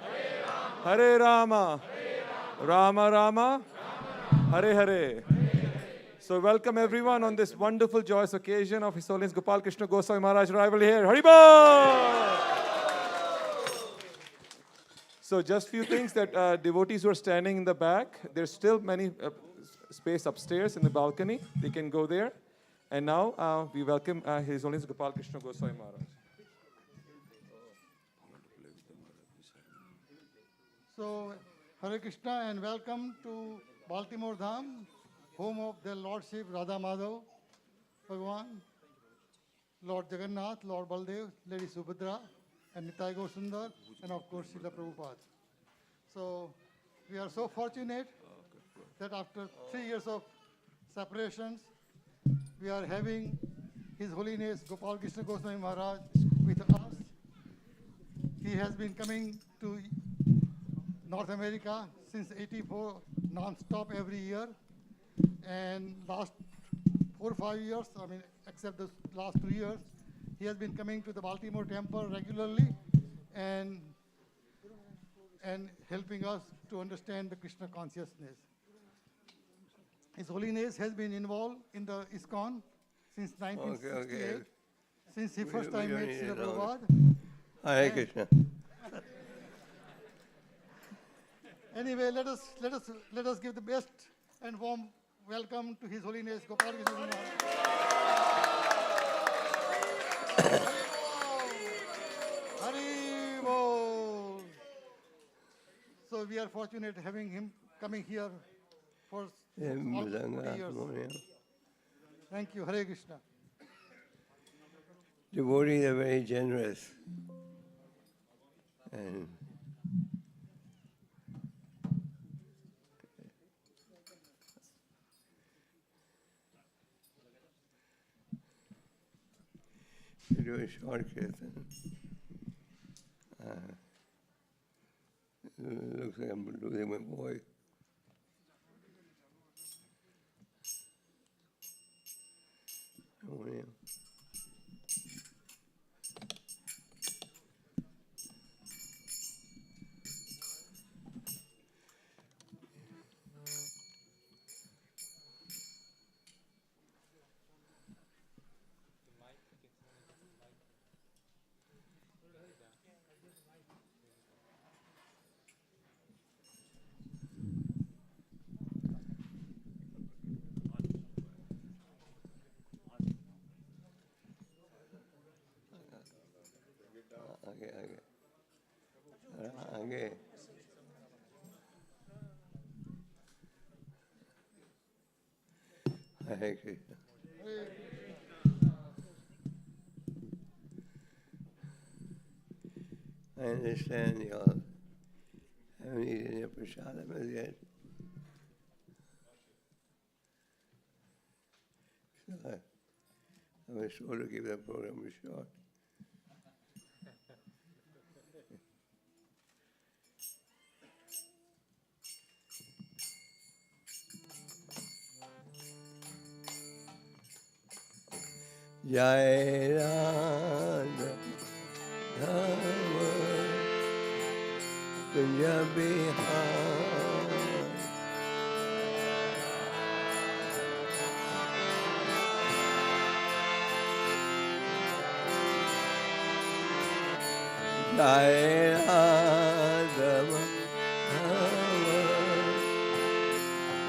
[SPEAKER 2] Hare Rama. Rama Rama. Hare Hare. So welcome everyone on this wonderful joyous occasion of His Holiness Gopal Krishna Goswami Maharaj arrival here. Haribol! So just few things that devotees who are standing in the back, there's still many space upstairs in the balcony. They can go there. And now we welcome His Holiness Gopal Krishna Goswami Maharaj.
[SPEAKER 7] So, Hare Krishna and welcome to Baltimore Dham, home of their Lordship Radha Madhav, Bhagwan, Lord Jagannath, Lord Baldev, Lady Subhadra, and Nitai Gaur Sundar, and of course Srila Prabhupada. So, we are so fortunate that after 3 years of separations, we are having His Holiness Gopal Krishna Goswami Maharaj with us. He has been coming to North America since '84, non-stop every year. And last 4 or 5 years, except the last 2 years, he has been coming to the Baltimore temple regularly and helping us to understand the Krishna consciousness. His Holiness has been involved in the ISKCON since 1968, since he first time met Srila Prabhupada.
[SPEAKER 6] Hare Krishna.
[SPEAKER 7] Anyway, let us give the best and warm welcome to His Holiness Gopal Krishna Maharaj. Hari Bol. So we are fortunate having him coming here for almost 40 years. Thank you. Hare Krishna.
[SPEAKER 6] Devotees are very generous. And we do a short kirtan. Looks like I'm losing my voice. आगे Hare Krishna. I understand you all haven't eaten your prasadam as yet. So I was told to keep the program short. Jai Radha Rama Kunja Bihar Jai Radha Rama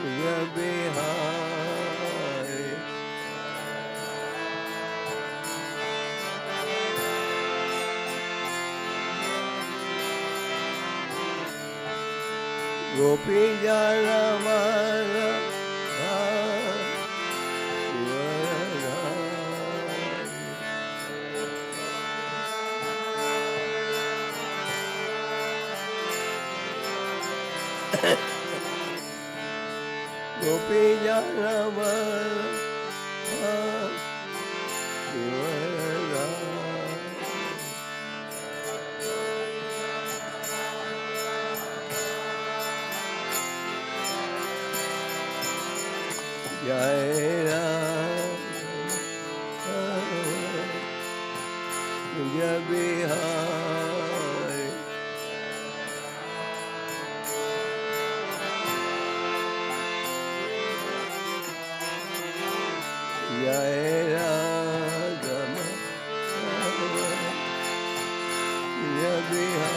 [SPEAKER 6] Kunja Bihar Gopi Jana Mara Gopi Jana Mara Jai Radha Kunja Bihar Jai Radha Kunja Bihar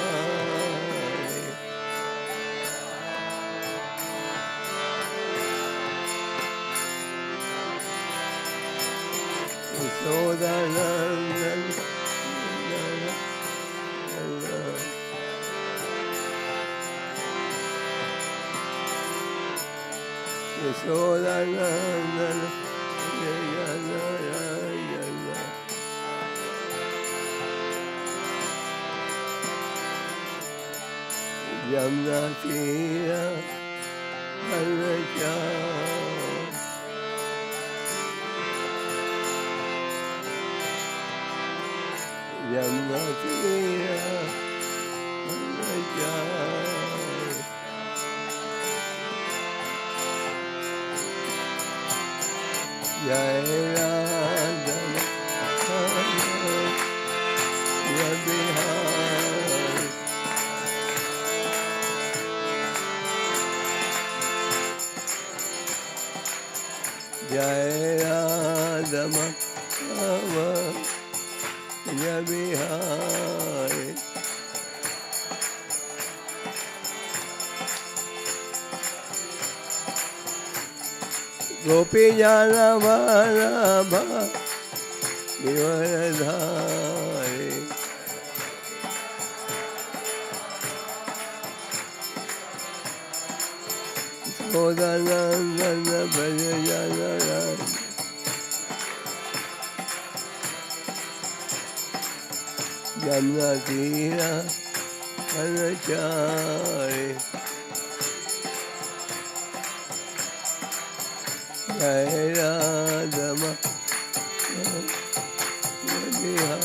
[SPEAKER 6] Sodanandan Sodanandan Jamna Tira Balacha Jamna Tira Balacha Jai Radha Jai Bihar Jai Radha Jai Bihar Gopi Jana Vallabha Giridhari Sodanandana Bhaja Jana Jamna Tira Anachari Jai Radha Bihar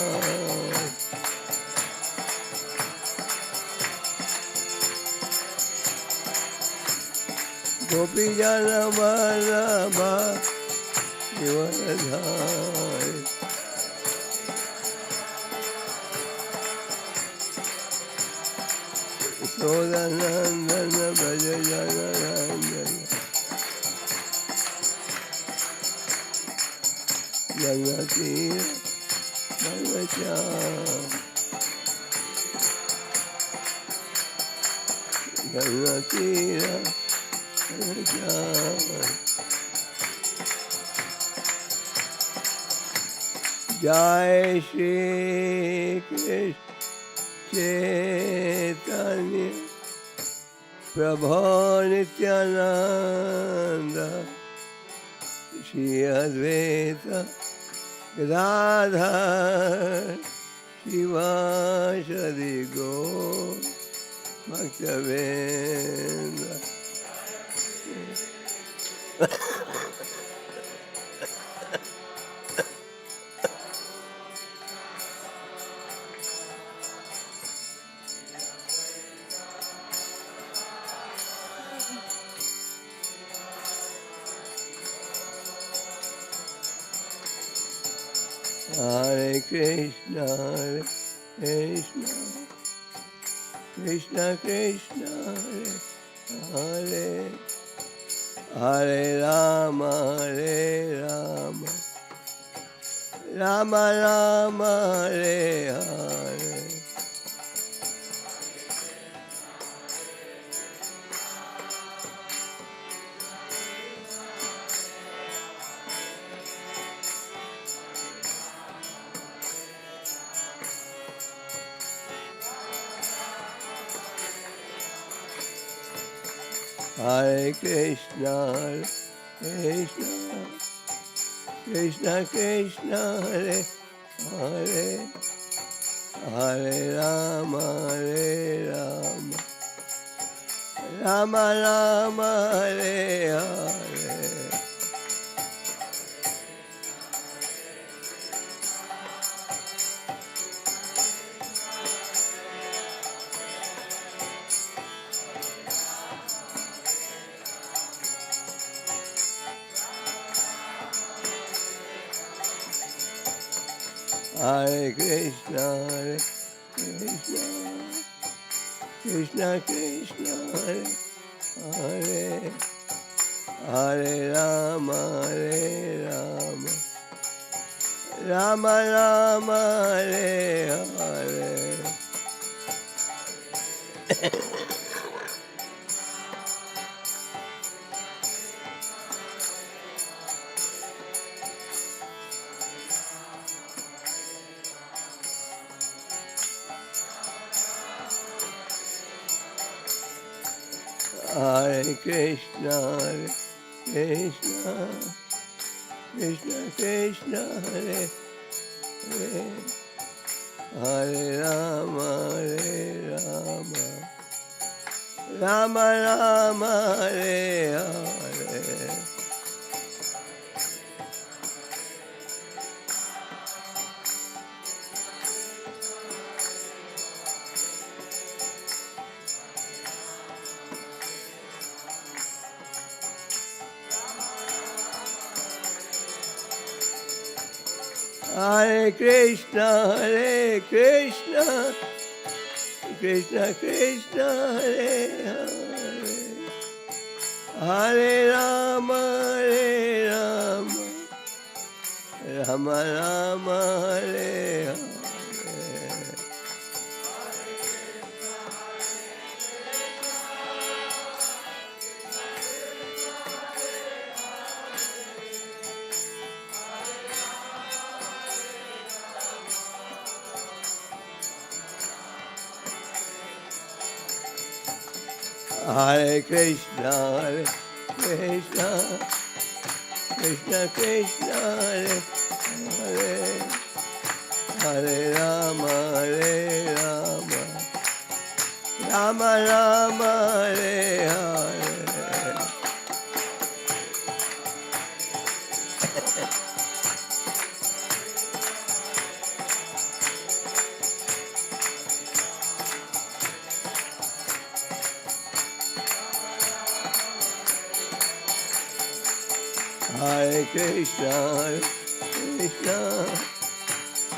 [SPEAKER 6] Gopi Jana Vallabha Giridhari Sodanandana Bhaja Jana Jagati Balacha Jagati Balacha Jai Shri Krishna Chaitanya Prabhu Nityananda Shri Advaita Gadadhar Shivashadi Gaur Bhaktavendra Hare Krishna, Krishna, Krishna Krishna, Hare Hare Rama, Rama Rama, Hare Hare. Hare Krishna, Krishna, Krishna Krishna, Hare Hare, Hare Rama, Rama Rama, Hare Hare. Hare Krishna, Krishna, Krishna Krishna, Hare Hare, Hare Rama, Rama Rama, Hare Hare. Hare Krishna, Krishna, Krishna Krishna, Hare Hare, Hare Rama, Rama Rama, Hare Hare. Hare Krishna, Krishna Krishna, Hare Hare, Hare Rama, Rama Rama, Hare Hare. Hare Krishna, Krishna, Krishna Krishna, Hare Hare, Hare Rama, Rama Rama, Hare Hare. Hare Krishna, Krishna,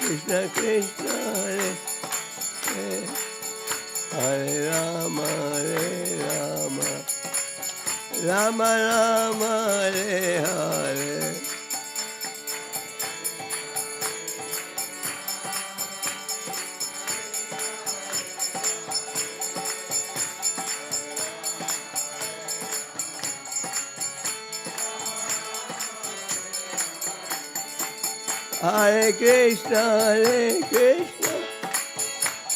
[SPEAKER 6] Krishna Krishna, Hare Hare, Hare Rama, Rama Rama, Hare Hare. Hare Krishna,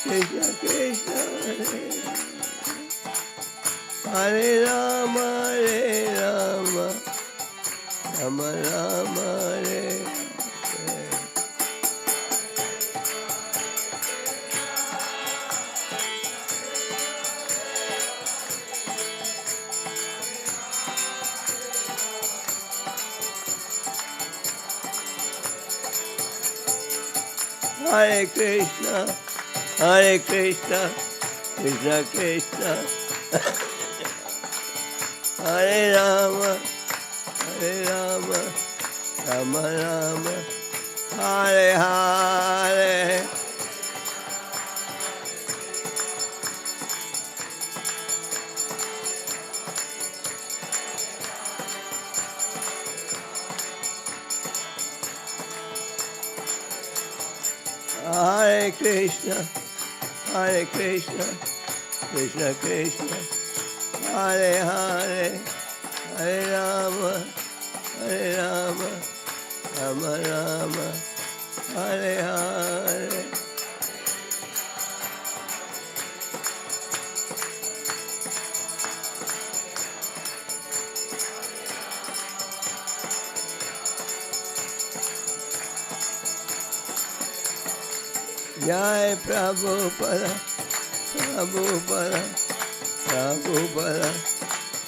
[SPEAKER 6] Krishna Krishna, Hare Rama, Rama Rama, Hare Hare. Hare Krishna, Krishna Krishna, Hare Rama, Rama Rama, Hare Hare. Hare Krishna, Hare Krishna, Krishna Krishna, Hare Hare, Hare Rama, Hare Rama, Rama Rama, Hare Hare. Jai Prabhupada, Prabhupada, Prabhupada,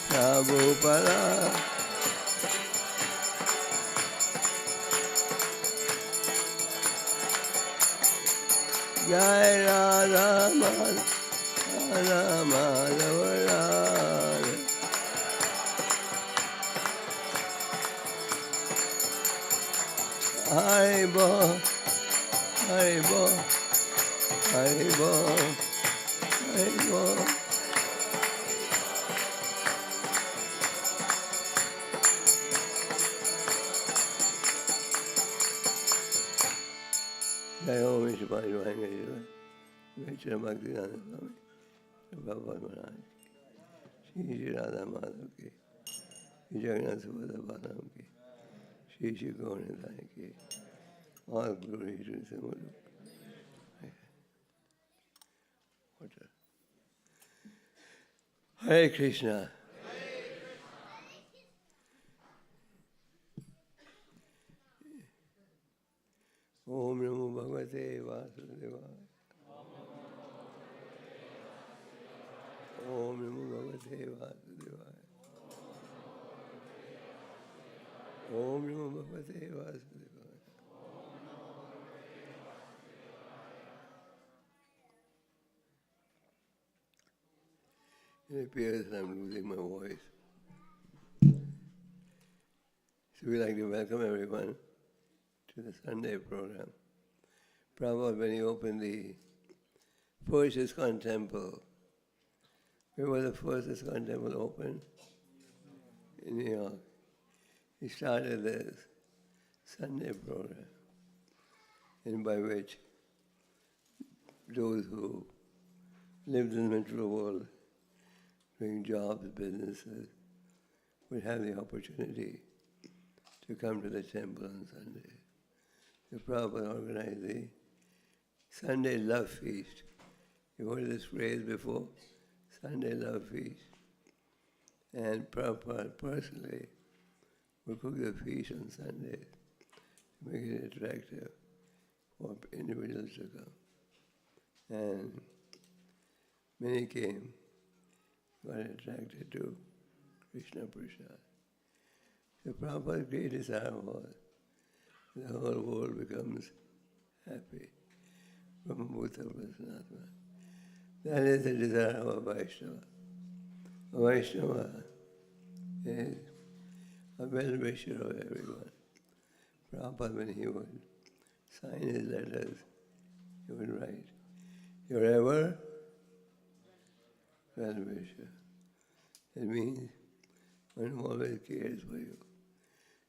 [SPEAKER 6] Prabhupada. Jai Radha Madhava, Madhava Radha. Haribo, Haribo, Haribo, Haribo. Jai Om Ishvara Vahanga Vechara Bhaktivedanta Swami Prabhupada Maharaj Shri Shri Radha Madhav Ki Shri Jagannath Subhadra Balaram Ki Shri Shri Gauranitai Ki All glory to the Simulu. Water. Hare Krishna. Om Namo Bhagavate Vasudevaya. Om Namo Bhagavate Vasudevaya. Om Namo Bhagavate Vasudevaya. It appears that I'm losing my voice. So we'd like to welcome everyone to the Sunday program. Prabhupada, when he opened the first ISKCON temple, where was the first ISKCON temple opened? In New York. He started this Sunday program, and by which those who lived in the material world, doing jobs, businesses, would have the opportunity to come to the temple on Sunday. The Prabhupada organized the Sunday Love Feast. You heard this phrase before? Sunday Love Feast. And Prabhupada personally would cook the feast on Sundays to make it attractive for individuals to come. And many came, got attracted to Krishna Prasad. The Prabhupada's great desire was the whole world becomes happy. Brahma Bhuta Prasannatma. That is the desire of a Vaishnava. A Vaishnava is a well-wisher of everyone. Prabhupada, when he would sign his letters, he would write, "You're ever well-wisher." It means one always cares for you.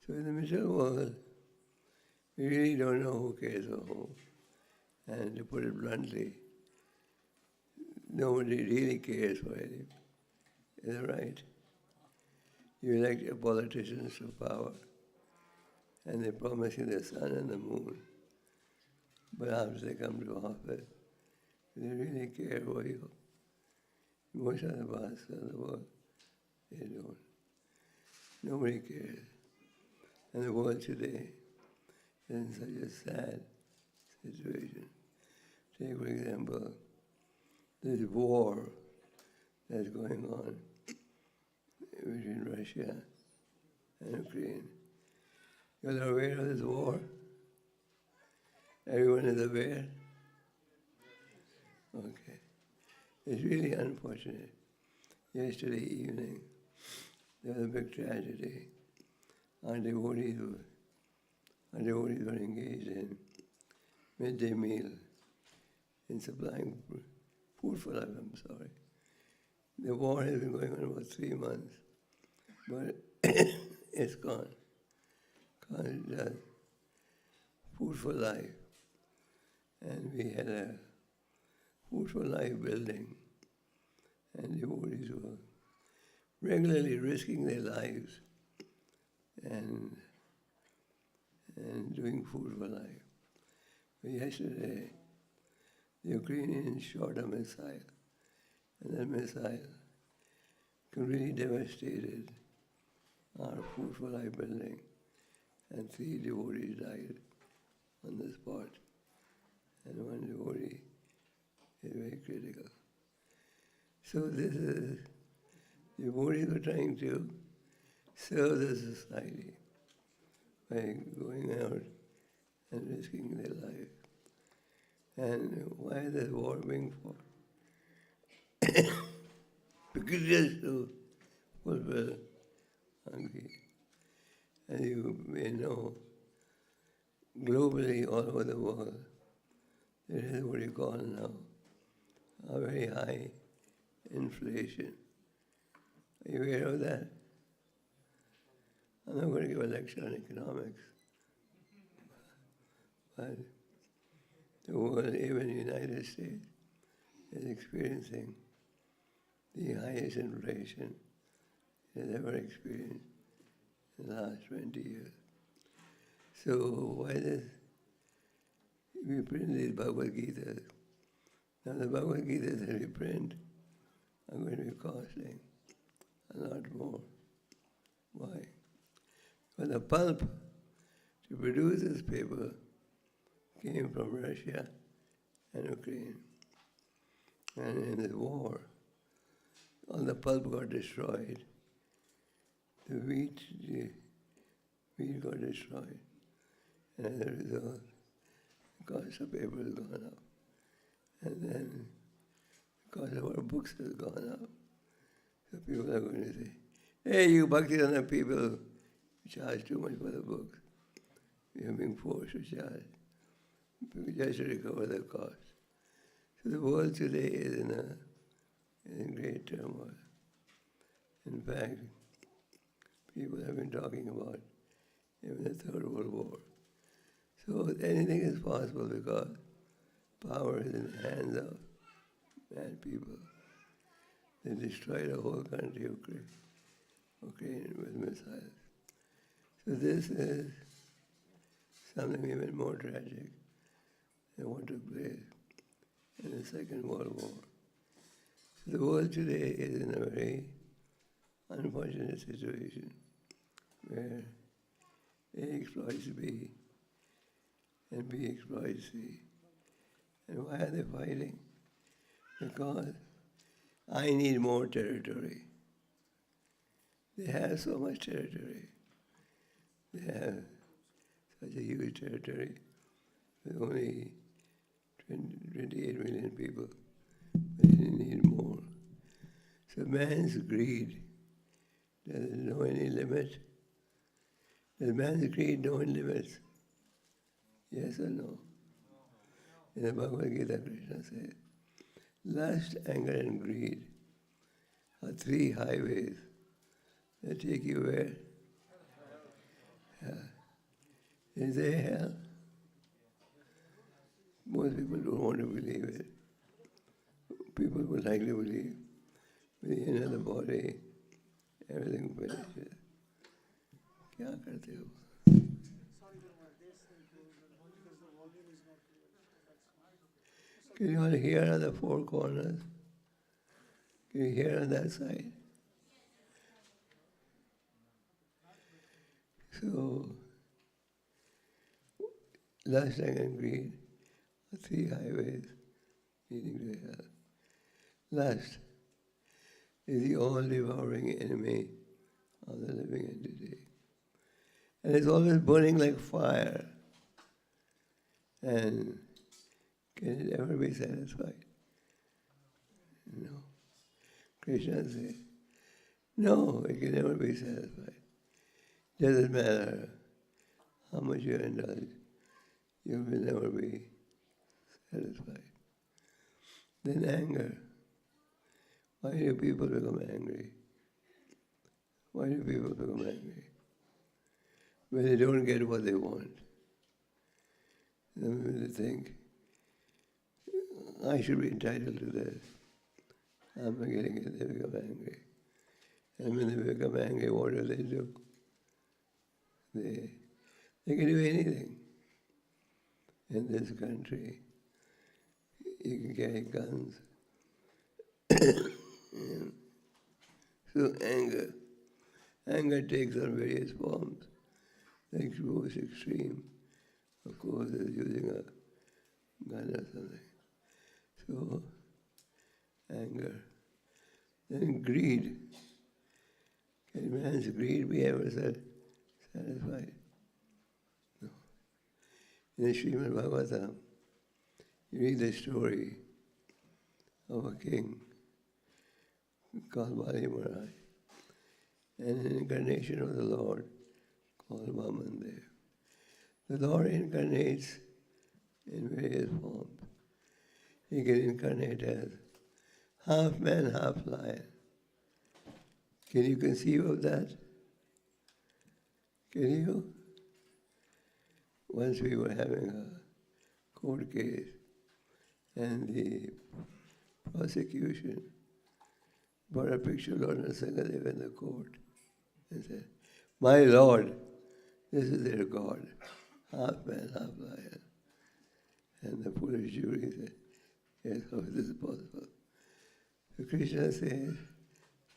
[SPEAKER 6] So in the material world, we really don't know who cares for whom. And to put it bluntly, nobody really cares for anything. Is that right? You elect your politicians to power, and they promise you the sun and the moon. But after they come to office, they really care for you. Most of the pastors of the world, they don't. Nobody cares. And the world today is in such a sad situation. Take, for example, this war that's going on between Russia and Ukraine. You're aware of this war? Everyone is aware? Okay. It's really unfortunate. Yesterday evening, there was a big tragedy. Our devotees our devotees were engaged in midday meal, in supplying food for life, I'm sorry. The war has been going on about 3 months, but it's gone. Called Food for Life. And we had a Food for Life building, and devotees were regularly risking their lives and doing Food for Life. But yesterday, the Ukrainians shot a missile, and that missile completely devastated our Food for Life building, and 3 devotees died on the spot, and 1 devotee is very critical. So this is, devotees are trying to serve the society by going out and risking their life. And why is this war being fought? Because just to fulfill hungry. And you may know, globally, all over the world, there is what you call now a very high inflation. Are you aware of that? I'm not going to give a lecture on economics, but the world, even the United States, is experiencing the highest inflation it has ever experienced in the last 20 years. So why does we print these Bhagavad Gitas? Now the Bhagavad Gitas that we print are going to be costing a lot more. Why? Well, the pulp to produce this paper came from Russia and Ukraine. And in the war, all the pulp got destroyed. The wheat got destroyed. And as a result, the cost of paper has gone up. And then the cost of our books has gone up. So people are going to say, hey, you Bhakti-Rana people charge too much for the books. We are being forced to charge. We just to recover the cost. So the world today is in great turmoil. In fact, people have been talking about even the Third World War. So anything is possible because power is in the hands of bad people. They destroyed the whole country, Ukraine with missiles. So this is something even more tragic than what took place in the Second World War. So the world today is in a very unfortunate situation where A exploits B and B exploits C. And why are they fighting? Because I need more territory. They have so much territory. They have such a huge territory with only 28 million people, but they need more. So man's greed doesn't know any limit. Does man's greed know any limits? Yes or no? In the Bhagavad Gita, Krishna says, lust, anger, and greed are 3 highways that take you where? Hell. Is there hell? Most people don't want to believe it. People would like to believe with the end of the body, everything finishes. क्या करते हो? Can you all hear on the 4 corners? Can you hear on that side? So, lust, anger, and greed are 3 highways leading to hell. Lust is the all-devouring enemy of the living entity. And it's always burning like fire. And can it ever be satisfied? No. Krishna says, no, it can never be satisfied. Doesn't matter how much you indulge, you will never be satisfied. Then anger. Why do people become angry? Why do people become angry? When they don't get what they want. Then they think, I should be entitled to this. I'm not getting it, they become angry. And when they become angry, what do? They can do anything. In this country, you can carry guns. So anger takes on various forms. The most extreme, of course, is using a gun or something. So, anger. Then greed. Can man's greed be ever satisfied? No. In the Srimad Bhagavatam, you read the story of a king called Bali Maharaj, and an incarnation of the Lord called Vamandev. The Lord incarnates in various forms. He can incarnate as half man, half lion. Can you conceive of that? Can you? Once we were having a court case, and the prosecution brought a picture of Lord Narasimhadev in the court and said, "My Lord, this is their God, half man, half lion." And the foolish jury said, "Yes, how is this possible?" So Krishna says,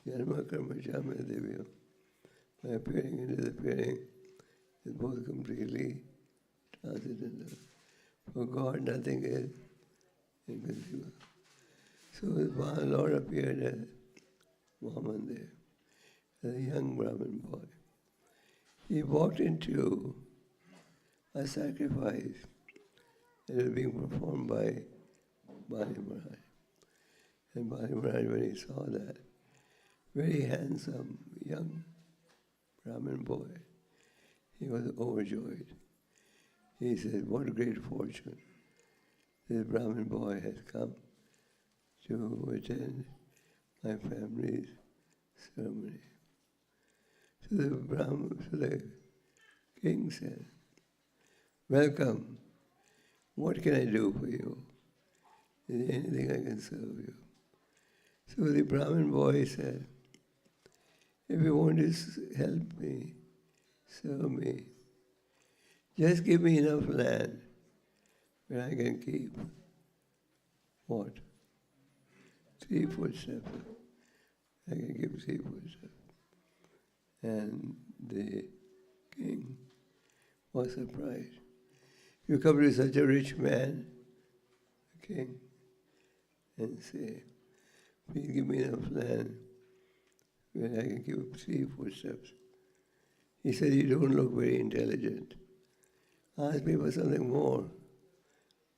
[SPEAKER 6] "Janma karma jama divyam." By appearing and disappearing is both completely transcendental. For God, nothing is inconceivable. So the Lord appeared as Vamandev, as a young Brahmin boy. He walked into a sacrifice that was being performed by Bali Maharaj. And Bali Maharaj, when he saw that, very handsome young Brahmin boy, he was overjoyed. He said, "What great fortune. This Brahmin boy has come to attend my family's ceremony." So the king said, "Welcome. What can I do for you? Is there anything I can serve you?" So the Brahmin boy said, "If you want to help me, serve me, just give me enough land where I can keep what? 3 footsteps. I can keep 3 footsteps." And the king was surprised. You come to such a rich man, the king, and say, "Please give me enough land where I can keep 3 footsteps." He said, "You don't look very intelligent. Ask me for something more.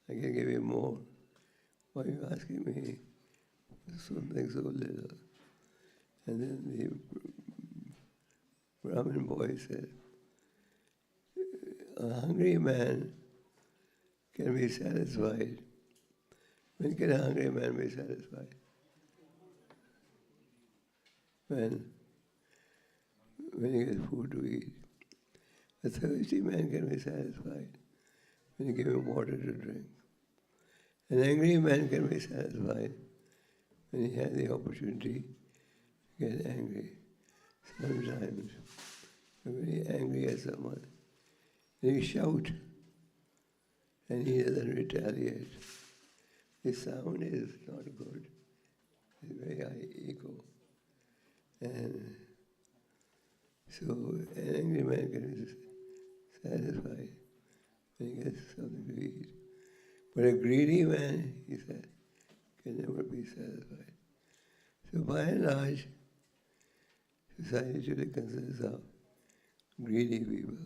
[SPEAKER 6] I can give you more. Why are you asking me for something so little?" And then the Brahmin boy said, "A hungry man can be satisfied. When can a hungry man be satisfied? When he gets food to eat. A thirsty man can be satisfied when you give him water to drink. An angry man can be satisfied when he has the opportunity to get angry. Sometimes you're very angry at someone, and you shout, and he doesn't retaliate. His sound is not good. It's very high ego. And so an angry man can be satisfied when he gets something to eat. But a greedy man, he said, can never be satisfied. So by and large, society today consists of greedy people.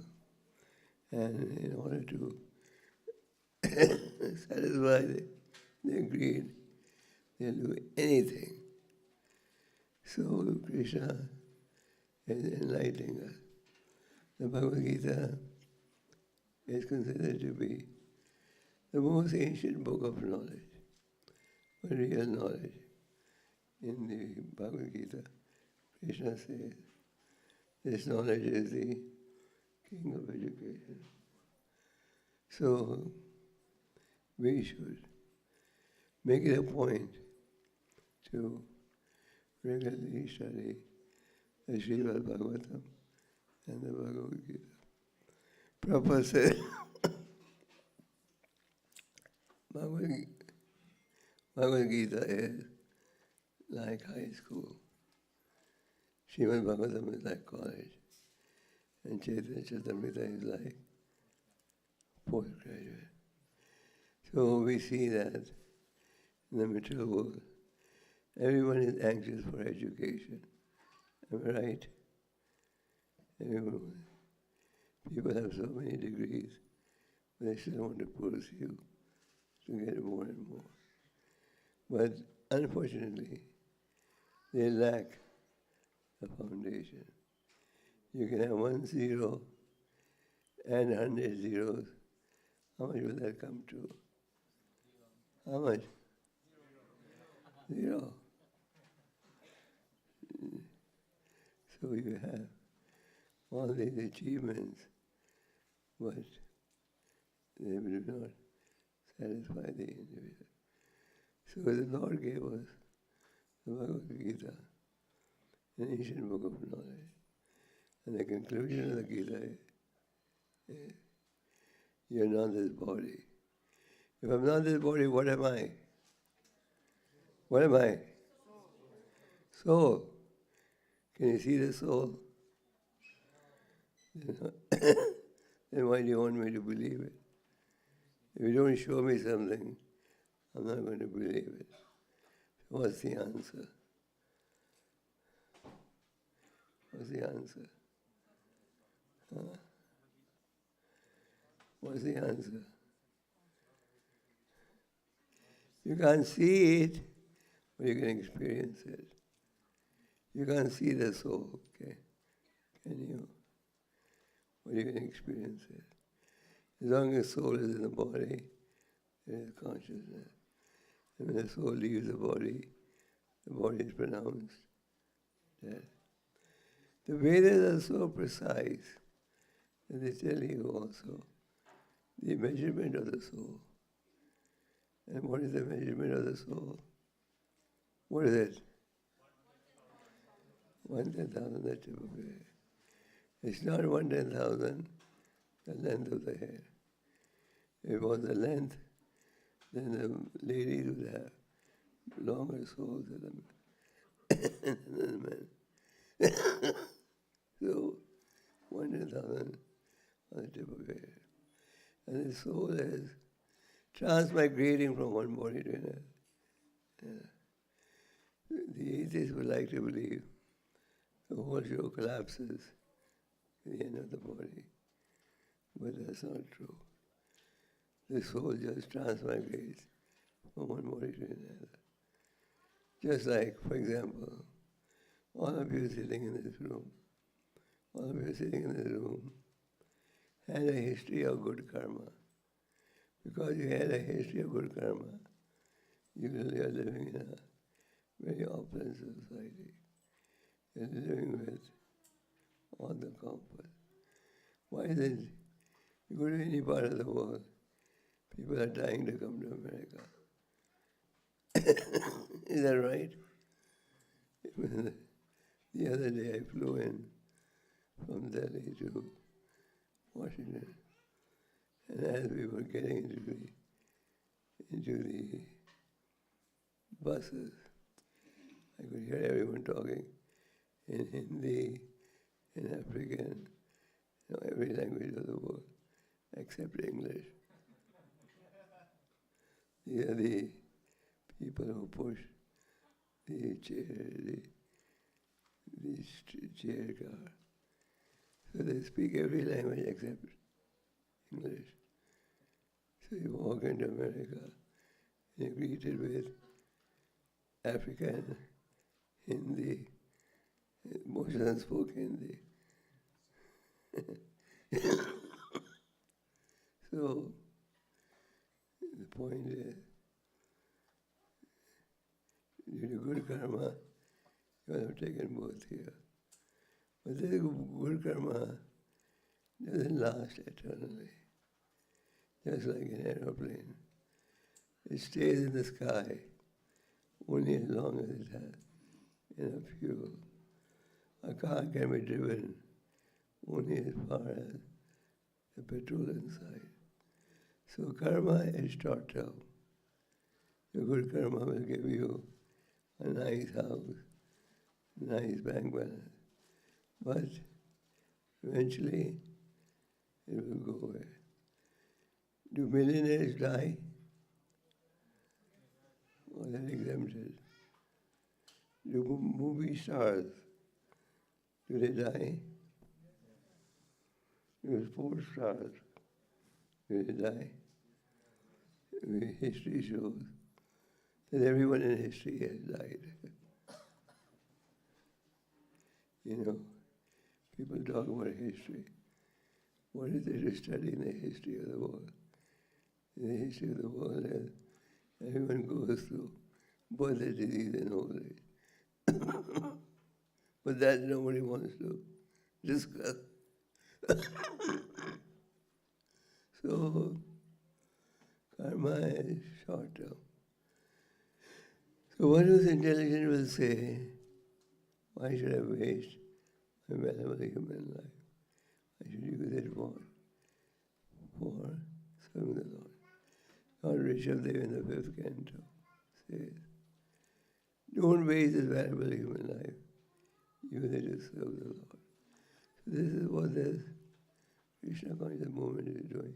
[SPEAKER 6] And in order to satisfy their greed, they'll do anything. So Krishna is enlightening us. The Bhagavad Gita is considered to be the most ancient book of knowledge, real knowledge. In the Bhagavad Gita, Krishna says, this knowledge is the king of education. So, we should make it a point to regularly study the Srimad Bhagavatam and the Bhagavad Gita. Prabhupada said, Bhagavad Gita is like high school. Srimad Bhagavatam is like college. And Chaitanya Charitamrita is like postgraduate. So we see that in the material world, everyone is anxious for education. Am I right? Everyone. People have so many degrees, but they still want to pursue to get more and more. But unfortunately, they lack a foundation. You can have 1 0 and 100 zeros. How much will that come to? How much? 0. So you have all these achievements, but they do not satisfy the individual. So the Lord gave us the Bhagavad Gita, an ancient book of knowledge. And the conclusion of the Gita is, you're not this body. If I'm not this body, what am I? What am I? Soul. Can you see the soul? Then why do you want me to believe it? If you don't show me something, I'm not going to believe it. So what's the answer? What's the answer? Huh? What's the answer? You can't see it, but you can experience it. You can't see the soul, okay? Can you? But you can experience it. As long as soul is in the body, there is consciousness. And when the soul leaves the body is pronounced dead. The Vedas are so precise that they tell you also the measurement of the soul. And what is the measurement of the soul? What is it? 1/10,000, the tip of your hair. It's not 1/10,000, the length of the hair. If it was the length, then the ladies would have longer souls than the men. So, 1/10,000 on the tip of your hair. And the soul is transmigrating from one body to another. The atheists would like to believe the whole show collapses at the end of the body. But that's not true. The soul just transmigrates from one body to another. Just like, for example, all of you sitting in this room, had a history of good karma. Because you had a history of good karma, you are living in a very opulent society. You're living with all the comfort. Why is it? You go to any part of the world, people are dying to come to America. Is that right? The other day I flew in from Delhi to Washington. And as we were getting into the buses, I could hear everyone talking in Hindi, in African, every language of the world, except English. These are the people who push the chair car. So they speak every language except English. So you walk into America, you're greeted with African, Hindi. Most of them spoke Hindi. So, the point is, due to good karma, you have taken both here. But this good karma doesn't last eternally. Just like an aeroplane. It stays in the sky only as long as it has enough fuel. A car can be driven only as far as the petrol inside. So karma is short term. Your good karma will give you a nice house, nice bank balance. But eventually it will go away. Do millionaires die? Or they're exempted? Do movie stars, do they die? Do sports stars, do they die? History shows that everyone in history has died. You know, people talk about history. What is there to study in the history of the world? In the history of the world, everyone goes through birth, disease, and old age. But that nobody wants to discuss. So, karma is short term. So one who's intelligent will say, why should I waste my valuable human life? I should use it for serving the Lord. Lord Rishabdev in the 5th canto says, don't waste this valuable human life. Use it to serve the Lord. So this is what this Krishna conscious movement is doing.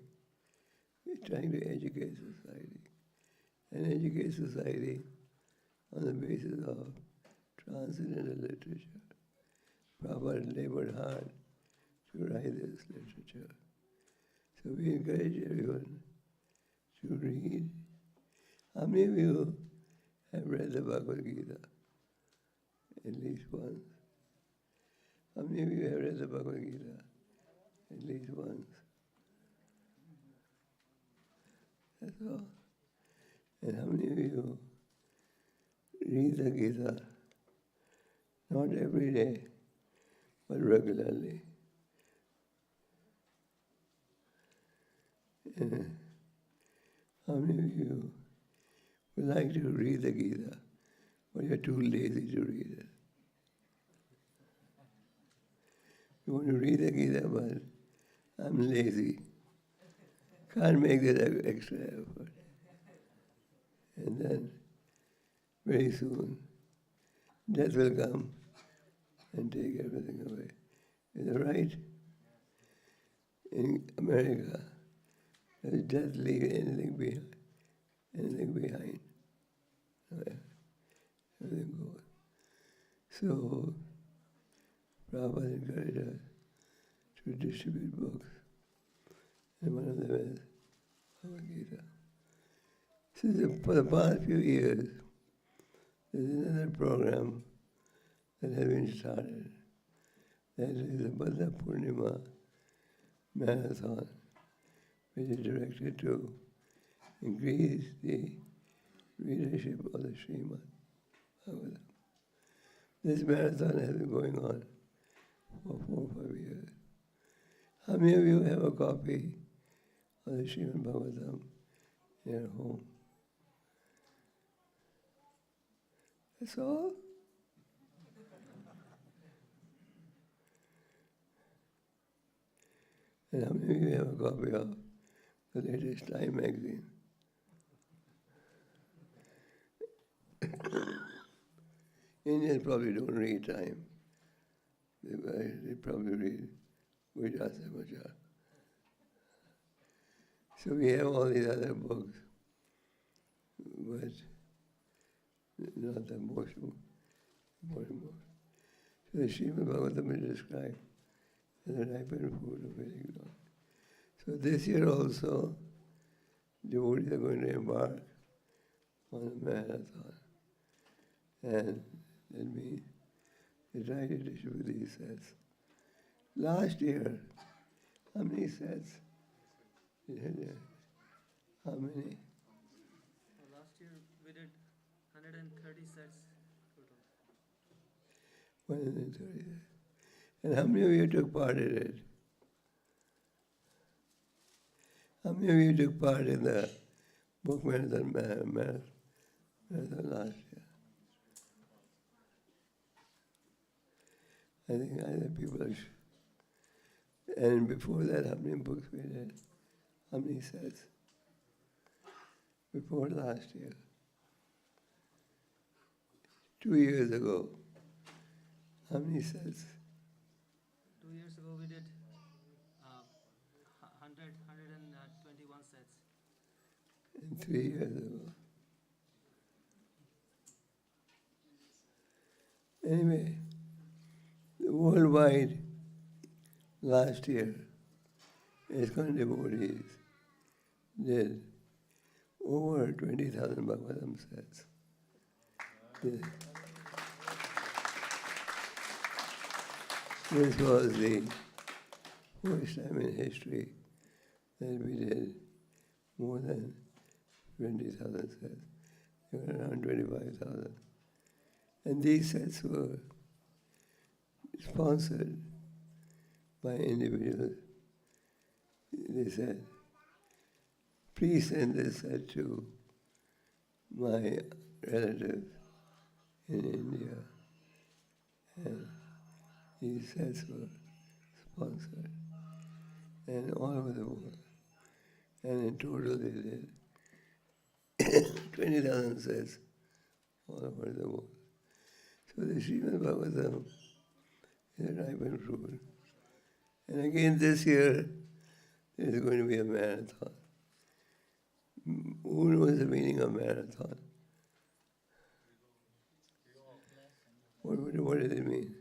[SPEAKER 6] It's trying to educate society. And educate society on the basis of transcendental literature. Prabhupada labored hard to write this literature. So we encourage everyone to read. How many of you have read the Bhagavad Gita? At least once. How many of you have read the Bhagavad Gita? At least once. That's all. And how many of you read the Gita? Not every day, but regularly. And how many of you would like to read the Gita, but you're too lazy to read it? You want to read the Gita, but I'm lazy. Can't make that extra effort. And then, very soon, death will come and take everything away. Is that right? In America, does death leave anything behind? Anything behind? No, everything goes. So, Prabhupada encouraged us to distribute books. And one of them is Bhagavad Gita. For the past few years, there's another program that has been started. That is the Buddha Purnima Marathon, which is directed to increase the readership of the Srimad Bhagavatam. This marathon has been going on for 4 or 5 years. How many of you have a copy of the Srimad Bhagavatam in your home? That's all? And how many of you have a copy of the latest Time magazine? Indians probably don't read Time. They probably read Gujarat Samachar. So we have all these other books, but not the most important book. So the Srimad Bhagavatam is described as a ripened fruit of Vedic knowledge. So this year also, devotees are going to embark on a marathon. And that means they try to distribute these sets. Last year, how many sets How many?
[SPEAKER 4] Last year we did 130 sets total.
[SPEAKER 6] 130. And how many of you took part in it? How many of you took part in the book marathon last year? I think people are. And before that, how many books we did? How many sets? Before last year. 2 years ago. How many sets?
[SPEAKER 4] 2 years ago we did 121 sets.
[SPEAKER 6] And 3 years ago. Anyway, worldwide, last year, ISKCON devotees did over 20,000 Bhagavatam sets. This was the first time in history that we did more than 20,000 sets. They were around 25,000. And these sets were sponsored by individuals. They said, please send this set to my relatives in India. And these sets were sponsored and all over the world. And in total they did 20,000 sets all over the world. So the Srimad Bhagavatam is a ripened fruit. And again this year, there is going to be a marathon. Who knows the meaning of marathon? What does it mean?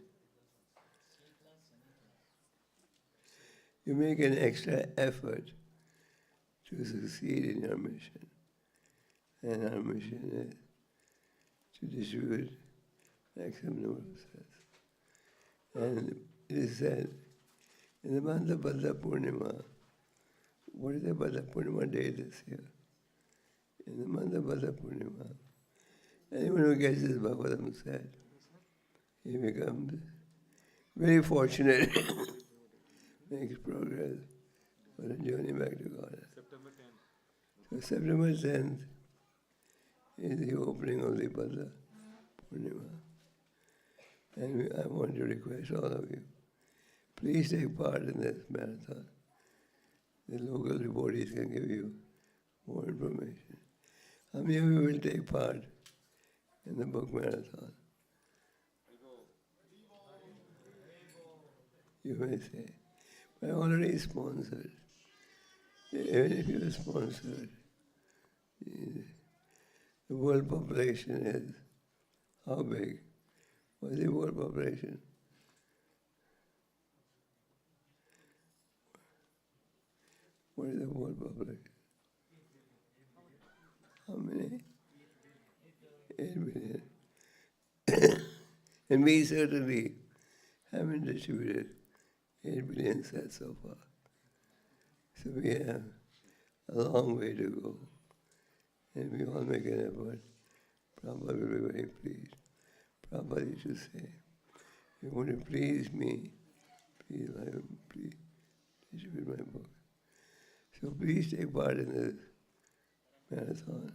[SPEAKER 6] You make an extra effort to succeed in your mission. And our mission is to distribute maximum number of sets. And it is said, in the month of Bhadra Purnima, what is the Bhadra Purnima day this year? In the month of Bhadra Purnima, anyone who gets this Bhagavatam set, he becomes very fortunate, makes progress on a journey back to God.
[SPEAKER 2] September 10th.
[SPEAKER 6] So September 10th is the opening of the Bhadra Purnima. And I want to request all of you, please take part in this marathon. The local devotees can give you more information. How many of you will take part in the book marathon? You may say, but I already sponsored. Even if you are sponsored, the world population is how big? What's the world population? What is the world population? How many? 8 billion. And we certainly haven't distributed 8 billion sets so far. So we have a long way to go. And we all make an effort. Prabhupada will be very pleased. Prabhupada used to say, if you want to please me, please distribute my book. So please take part in this marathon.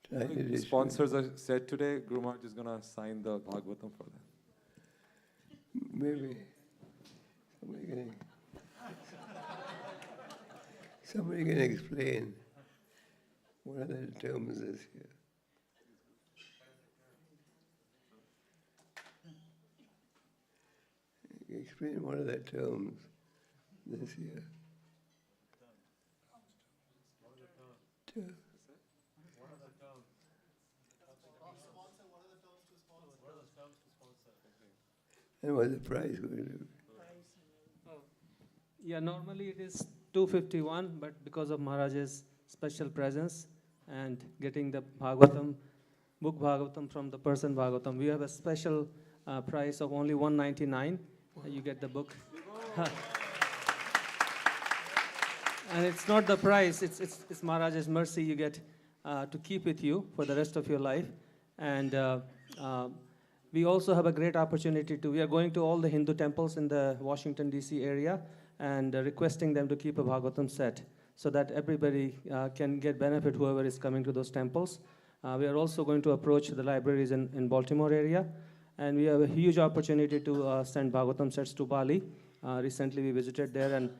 [SPEAKER 6] Try to distribute.
[SPEAKER 2] Sponsors are said today. Guru Maharaj is going to sign the Bhagavatam for them.
[SPEAKER 6] Maybe somebody can explain what are the terms this year. Explain what are the terms this year. Terms. And what's the price going to be?
[SPEAKER 4] Yeah, normally it is 251, but because of Maharaj's special presence and getting the Bhagavatam, book Bhagavatam from the person Bhagavatam, we have a special price of only 199. You get the book. And it's not the price, it's Maharaj's mercy you get to keep with you for the rest of your life. And we also have a great opportunity we are going to all the Hindu temples in the Washington, D.C. area and requesting them to keep a Bhagavatam set so that everybody can get benefit, whoever is coming to those temples. We are also going to approach the libraries in Baltimore area. And we have a huge opportunity to send Bhagavatam sets to Bali. Recently we visited there, and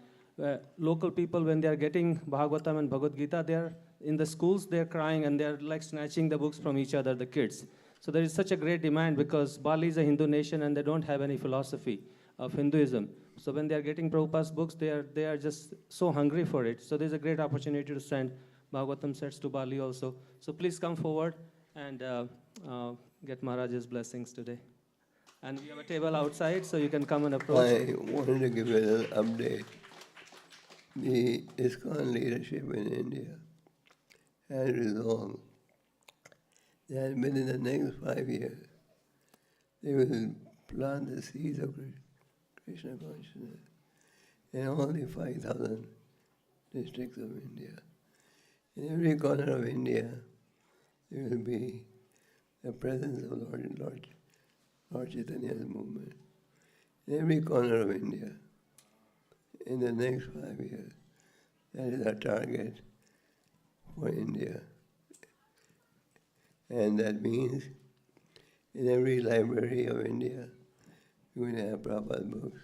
[SPEAKER 4] local people, when they are getting Bhagavatam and Bhagavad Gita, they're in the schools, they're crying and they're like snatching the books from each other, the kids. So there is such a great demand because Bali is a Hindu nation and they don't have any philosophy of Hinduism. So when they're getting Prabhupada's books, they are just so hungry for it. So there's a great opportunity to send Bhagavatam sets to Bali also. So please come forward and get Maharaj's blessings today. And we have a table outside, so you can come and approach.
[SPEAKER 6] I wanted to give you a little update. The ISKCON leadership in India has resolved that within the next 5 years, they will plant the seeds of Krishna consciousness in all the 5,000 districts of India. In every corner of India, there will be the presence of Lord Chaitanya's movement. In every corner of India, in the next 5 years. That is our target for India. And that means in every library of India, you're going to have Prabhupada books,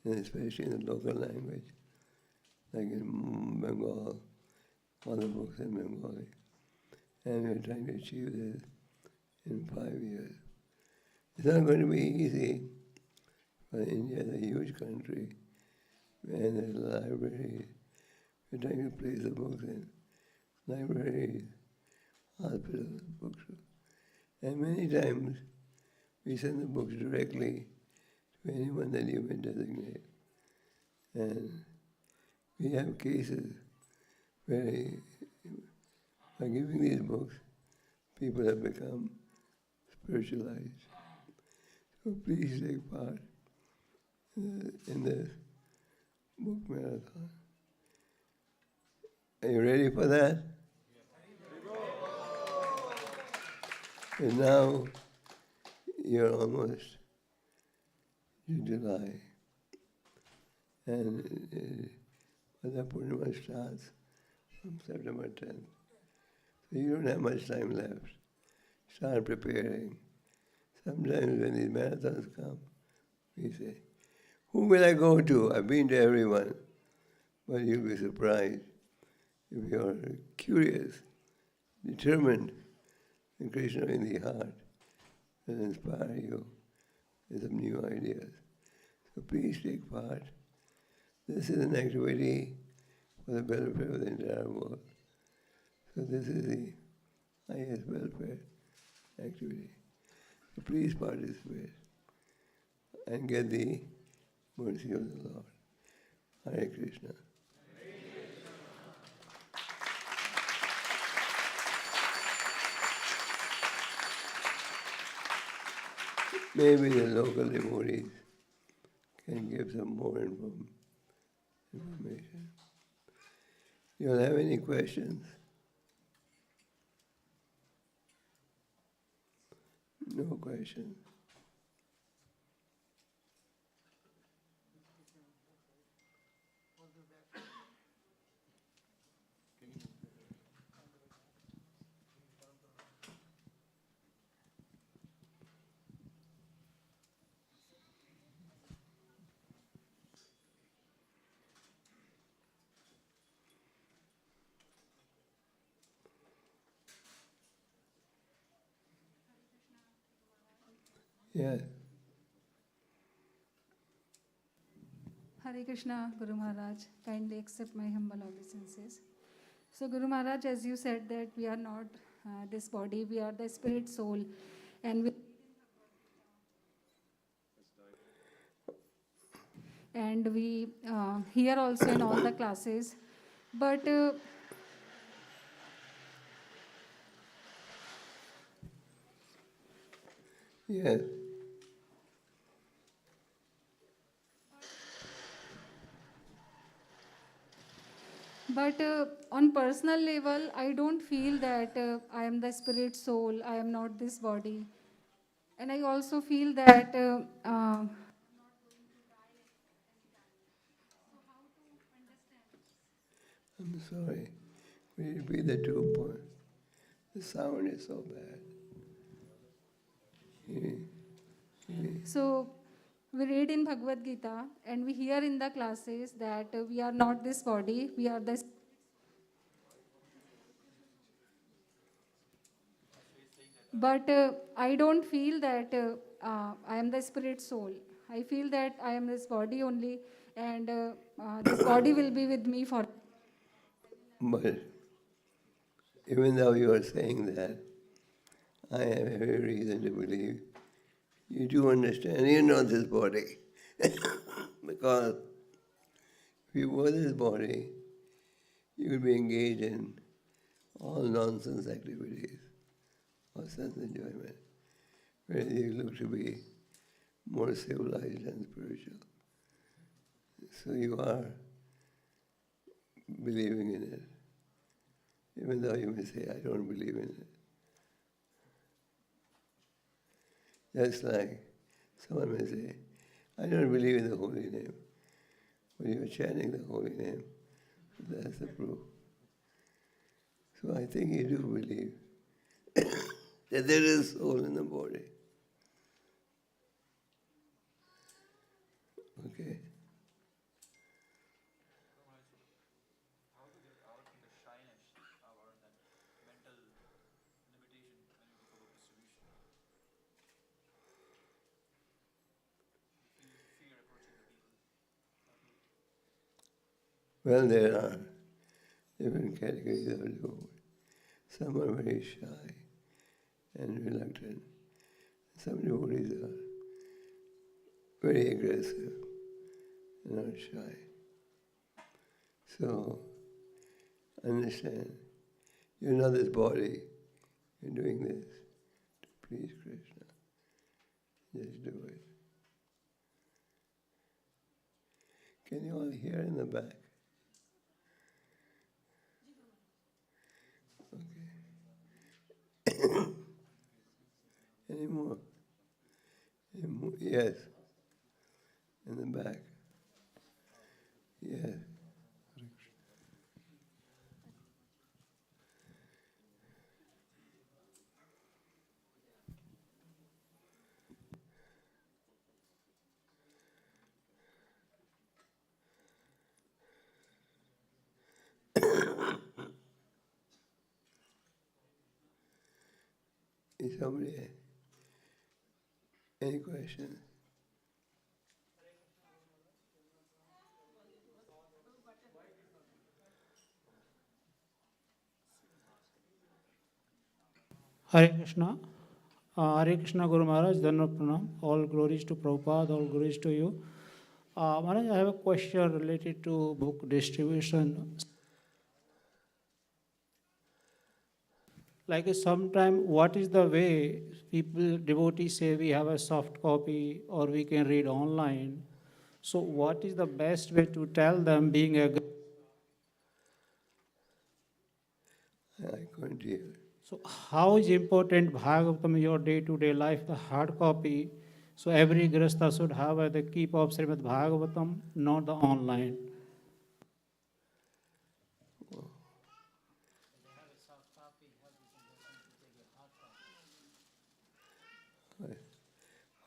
[SPEAKER 6] and especially in the local language, like in Bengal, all the books in Bengali. And we're trying to achieve this in 5 years. It's not going to be easy, but India is a huge country, and there's libraries. We're trying to place the books in libraries, hospitals, bookshops. And many times we send the books directly to anyone that you may designate. And we have cases where by giving these books, people have become spiritualized. So please take part in this book marathon. Are you ready for that? And now you're almost in July. And the Purnima starts from September 10th. So you don't have much time left. Start preparing. Sometimes when these marathons come, we say, who will I go to? I've been to everyone. But you'll be surprised if you're curious, determined, and Krishna in the heart will inspire you with some new ideas. So please take part. This is an activity for the welfare of the entire world. So this is the highest welfare activity. So please participate and get the mercy of the Lord. Hare Krishna. Maybe the local devotees can give some more information. You don't have any questions? No questions. Yes.
[SPEAKER 8] Hare Krishna, Guru Maharaj. Kindly accept my humble obeisances. So, Guru Maharaj, as you said that we are not this body, we are the spirit soul, and we here also in all the classes, but
[SPEAKER 6] Yes.
[SPEAKER 8] But on personal level, I don't feel that I am the spirit soul, I am not this body. And I also feel that
[SPEAKER 6] I'm sorry. Will you repeat the 2 points? The sound is so bad.
[SPEAKER 8] so we read in Bhagavad Gita and we hear in the classes that we are not this body, we are the. But I don't feel that I am the spirit soul. I feel that I am this body only, and this body will be with me for.
[SPEAKER 6] But even though you are saying that, I have every reason to believe you do understand you're not this body. Because if you were this body, you would be engaged in all nonsense activities of sense enjoyment, where you look to be more civilized and spiritual. So you are believing in it, even though you may say, I don't believe in it. Just like someone may say, I don't believe in the holy name. When you're chanting the holy name, that's the proof. So I think you do believe that there is soul in the body. Okay? Well, there are different categories of devotees. Some are very shy and reluctant. Some devotees are very aggressive and not shy. So, understand, you're not this body, you're doing this to please Krishna. Just do it. Can you all hear in the back? Okay. Any more? Yes. In the back. Yes. Is somebody, any questions?
[SPEAKER 4] Hare Krishna. Hare Krishna Guru Maharaj, Dhanva Pranam. All glories to Prabhupada, all glories to you. Maharaj, I have a question related to book distribution. Like sometime, what is the way people, devotees say we have a soft copy or we can read online. So what is the best way to tell them being a...
[SPEAKER 6] I couldn't hear.
[SPEAKER 4] So how is important Bhagavatam in your day-to-day life, the hard copy? So every Grihastha should have the keep of Srimad Bhagavatam, not the online.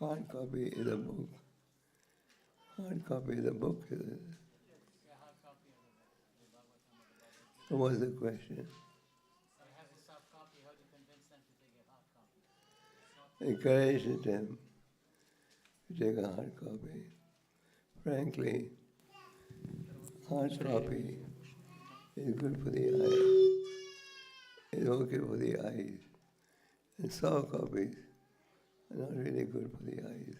[SPEAKER 6] Hard copy is a book. Hard copy is a book. What was the question? Encourage them to take a hard copy. Frankly, hard copy is good for the eye. It's okay for the eyes. And soft copies are not really good for the eyes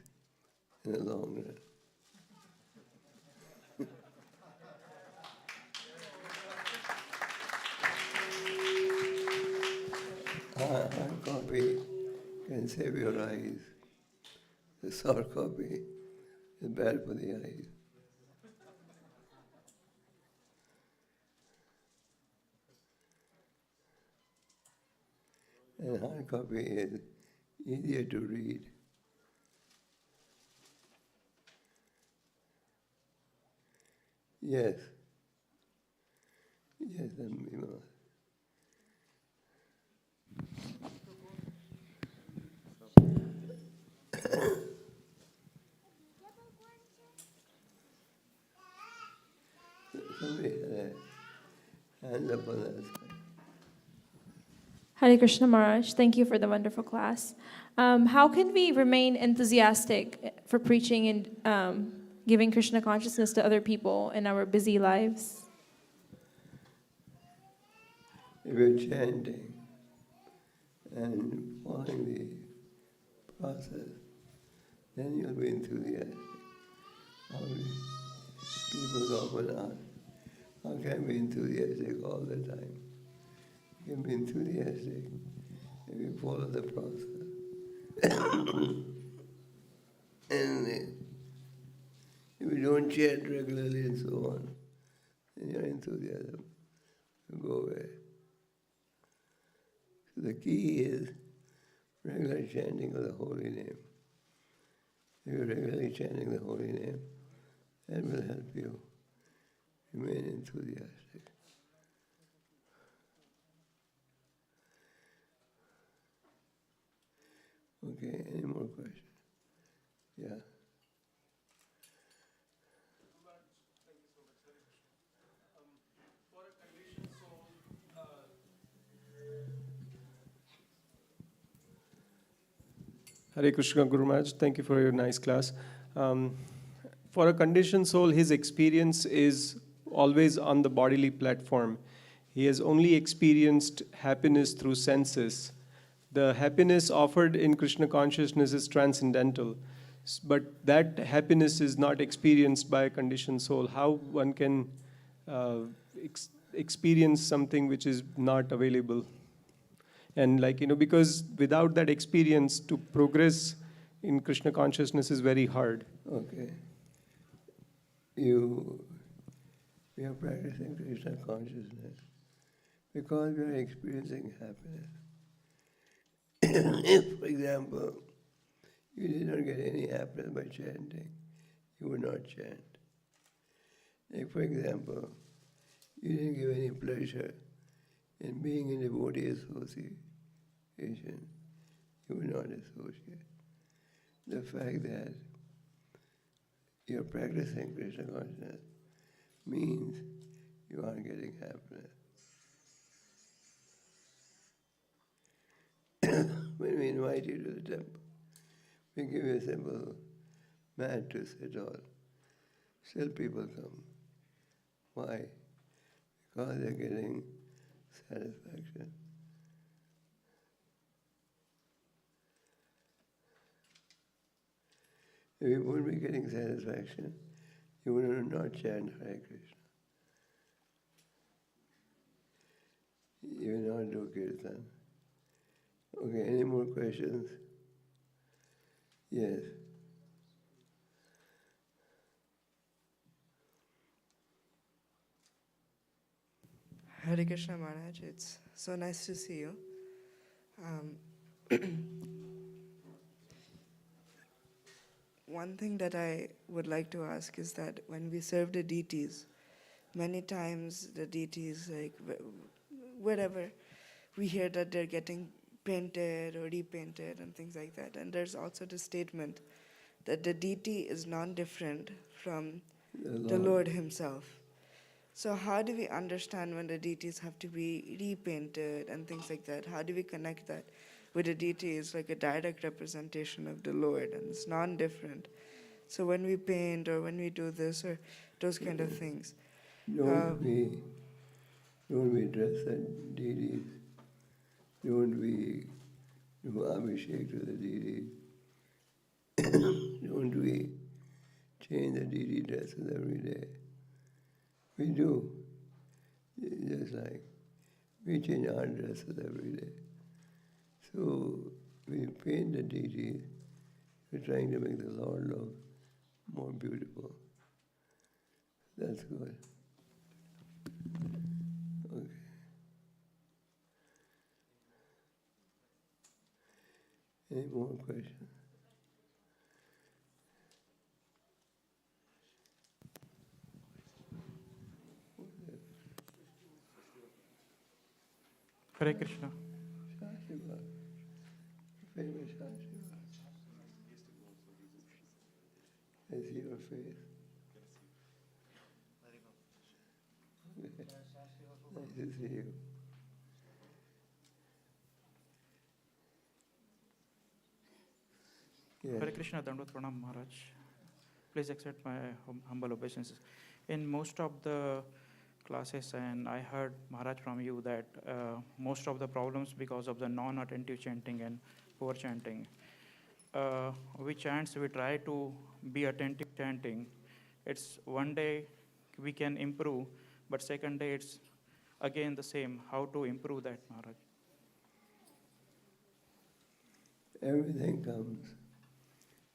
[SPEAKER 6] in the long run. Hard copy can save your eyes. The soft copy is bad for the eyes. and hard copy is easier to read. Yes. Yes, Bimala. Somebody had a hand up on that side.
[SPEAKER 9] Hare Krishna Maharaj, thank you for the wonderful class. How can we remain enthusiastic for preaching and giving Krishna consciousness to other people in our busy lives?
[SPEAKER 6] If you're chanting and following the process, then you'll be enthusiastic. People often ask, how can I be enthusiastic all the time? You can be enthusiastic if you follow the process. And if you don't chant regularly and so on, then your enthusiasm will go away. So the key is regular chanting of the holy name. If you're regularly chanting the holy name, that will help you remain enthusiastic. Okay, any more questions? Yeah.
[SPEAKER 5] Hare Krishna Guru Maharaj, thank you for your nice class. For a conditioned soul, his experience is always on the bodily platform. He has only experienced happiness through senses. The happiness offered in Krishna consciousness is transcendental, but that happiness is not experienced by a conditioned soul. How one can experience something which is not available? And because without that experience, to progress in Krishna consciousness is very hard.
[SPEAKER 6] Okay. We are practicing Krishna consciousness because we are experiencing happiness. If, for example, you did not get any happiness by chanting, you would not chant. Like, for example, you didn't give any pleasure in being in devotee association, you would not associate. The fact that you're practicing Krishna consciousness means you aren't getting happiness. When we invite you to the temple, we give you a simple mat to sit on. Still people come. Why? Because they're getting satisfaction. If you wouldn't be getting satisfaction, you would not chant Hare Krishna. You will not do kirtan. Okay, any more questions? Yes.
[SPEAKER 10] Hare Krishna Maharaj, it's so nice to see you. One thing that I would like to ask is that when we serve the deities, many times the deities, like wherever, we hear that they're getting painted or repainted and things like that. And there's also the statement that the deity is non-different from the Lord himself. So how do we understand when the deities have to be repainted and things like that? How do we connect that with the deity is like a direct representation of the Lord and it's non-different? So when we paint or when we do this or those kind of things.
[SPEAKER 6] Don't we dress the deities? Don't we do abhishek to the deities? Don't we change the deity dresses every day? We do. Just like we change our dresses every day. So we paint the deities. We're trying to make the Lord look more beautiful. That's good. Okay. Any more questions?
[SPEAKER 11] Hare Krishna.
[SPEAKER 6] Shashiva. Famous Shashiva. I see your face. Nice to see you. Yeah.
[SPEAKER 11] Hare Krishna, Dandot Pranam Maharaj. Please accept my humble obeisances. In most of the classes, and I heard Maharaj from you that most of the problems because of the non-attentive chanting and poor chanting. We chants, we try to be attentive chanting. It's one day we can improve, but second day it's again the same. How to improve that, Maharaj?
[SPEAKER 6] Everything comes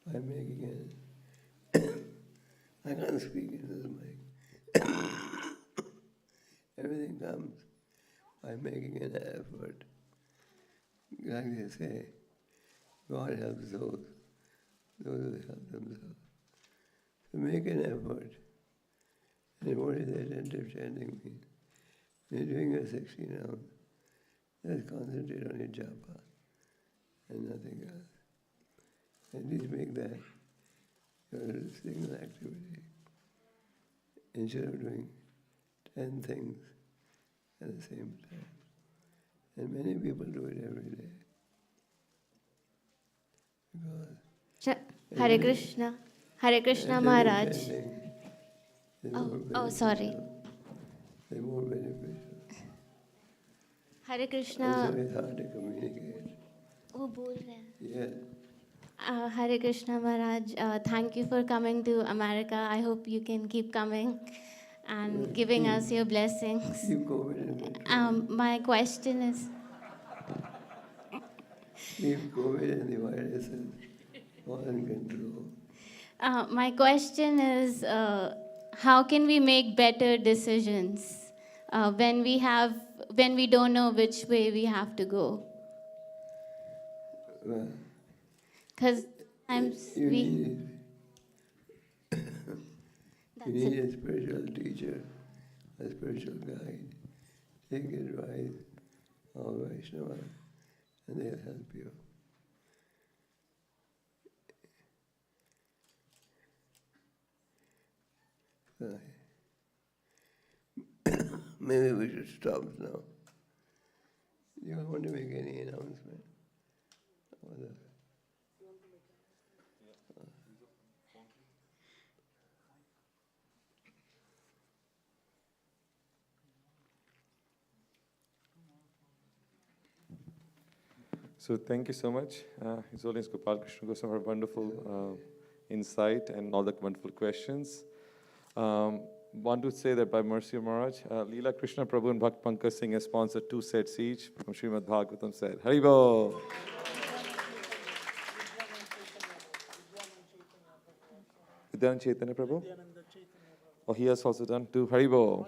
[SPEAKER 6] by making it. I can't speak into the mic. Everything comes by making an effort. Like they say, God helps those who help themselves. So make an effort. And what is attentive chanting mean? When you're doing a 16 rounds, just concentrate on your japa and nothing else. At least make that your single activity. Instead of doing 10 things at the same time. And many people do it every day.
[SPEAKER 12] Hare Krishna. Hare Krishna, Maharaj. Oh, sorry.
[SPEAKER 6] They're more beneficial.
[SPEAKER 12] Hare Krishna.
[SPEAKER 6] Also, it's hard to communicate.
[SPEAKER 12] वो बोल रहे हैं.
[SPEAKER 6] Yeah.
[SPEAKER 12] Hare Krishna, Maharaj. Thank you for coming to America. I hope you can keep coming and giving us your blessings.
[SPEAKER 6] Keep COVID under control.
[SPEAKER 12] My question is.
[SPEAKER 6] Keep COVID and the viruses all in control.
[SPEAKER 12] My question is, how can we make better decisions when we don't know which way we have to go?
[SPEAKER 6] Well,
[SPEAKER 12] Because sometimes
[SPEAKER 6] you
[SPEAKER 12] we.
[SPEAKER 6] need a spiritual teacher, a spiritual guide. Take advice of Vaishnava, and they'll help you. Maybe we should stop now. You don't want to make any announcement?
[SPEAKER 2] So thank you so much. His Holiness Gopal Krishna Goswami for a wonderful insight and all the wonderful questions. Want to say that by mercy of Maharaj, Leela Krishna Prabhu and Bhakt Pankaj Singh has sponsored 2 sets each from Srimad Bhagavatam set. Haribol! Vidyanand Chaitanya Prabhu? Oh, he has also done 2. Haribol!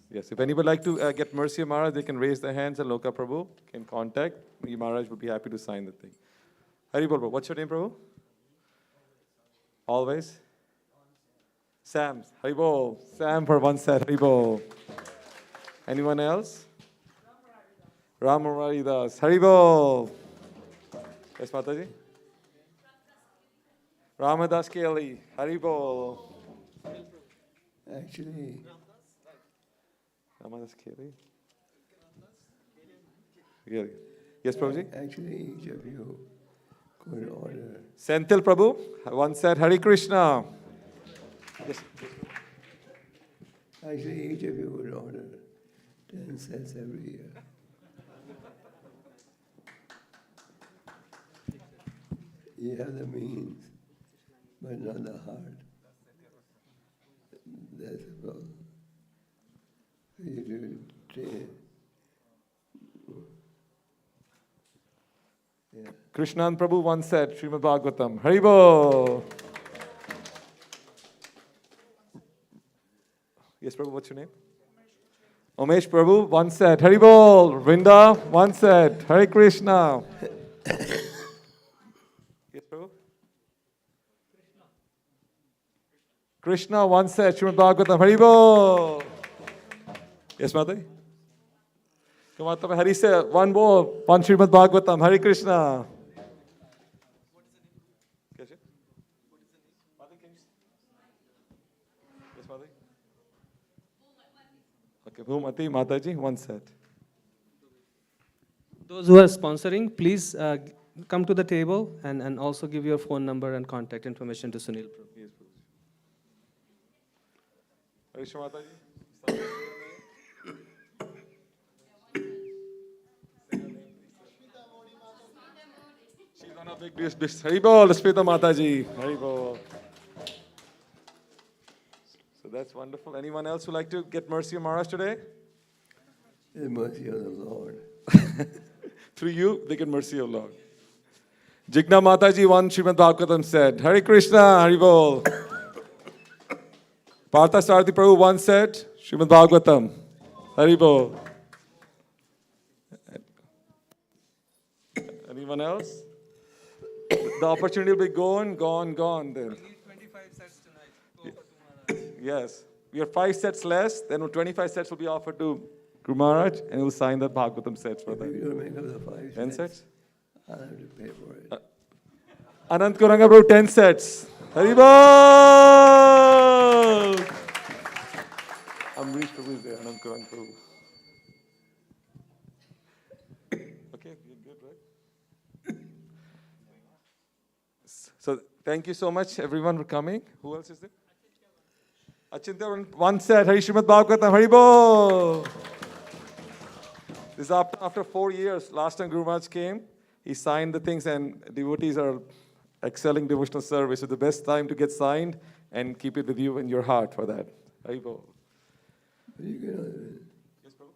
[SPEAKER 2] Yes, if anybody like to get mercy of Maharaj, they can raise their hands and Loka Prabhu can contact. Maharaj would be happy to sign the thing. Haribol Prabhu. What's your name, Prabhu? Always? Sam. Haribol. Sam for 1 set. Haribol. Anyone else? Ramurari Das. Haribol. Yes, Mataji? Ramadas Keli. Haribol.
[SPEAKER 6] Actually,
[SPEAKER 2] Ramadas Keli. Yes, Prabhuji?
[SPEAKER 6] Actually, each of you could order.
[SPEAKER 2] Senthil Prabhu. 1 set. Hare Krishna. Yes.
[SPEAKER 6] Actually, each of you would order 10 sets every year. You have the means, but not the heart. That's the problem. You do train. Yeah.
[SPEAKER 2] Krishnan Prabhu 1 set. Srimad Bhagavatam. Haribol. Yes, Prabhu, what's your name? Umesh Prabhu, 1 set. Haribol. Vrinda, 1 set. Hare Krishna. Krishna, one set. Srimad Bhagavatam, Haribol. Yes, Mataji? Come on, Hari say one more. One Srimad Bhagavatam, Hare Krishna. Yes, Mataji? Okay, Bhumati, Mataji, one set.
[SPEAKER 13] Those who are sponsoring, please come to the table and also give your phone number and contact information to Sunil.
[SPEAKER 2] Yes, Hare Krishna, Mataji. She's on a big dish. Haribol, Smita Mataji. Haribol. So that's wonderful. Anyone else who like to get mercy of Maharaj today?
[SPEAKER 6] The mercy of the Lord.
[SPEAKER 2] Through you, they get mercy of Lord. Jigna Mataji, one Srimad Bhagavatam said, Hare Krishna, Haribol. Partha Sarthi Prabhu once said, Srimad Bhagavatam, Haribol. Anyone else? The opportunity will be gone then.
[SPEAKER 13] We need 25 sets tonight. Go for Maharaj.
[SPEAKER 2] Yes. We have 5 sets less, then 25 sets will be offered to Guru Maharaj, and he will sign the Bhagavatam sets for
[SPEAKER 6] If
[SPEAKER 2] them.
[SPEAKER 6] you don't make up the 5
[SPEAKER 2] 10
[SPEAKER 6] sets,
[SPEAKER 2] sets?
[SPEAKER 6] I'll have to pay for it.
[SPEAKER 2] Anant Kuranga Prabhu, 10 sets. Haribol! Amrish Prabhu is there, Anant Kuranga Prabhu. Okay, you're good, right? So, thank you so much, everyone, for coming. Who else is there? Achintya, one set. Hari Srimad Bhagavatam, Haribol! This is after 4 years. Last time Guru Maharaj came, he signed the things, and devotees are excelling devotional service. So the best time to get signed and keep it with you in your heart for that. Haribol.
[SPEAKER 6] You can,
[SPEAKER 2] Yes, Prabhu?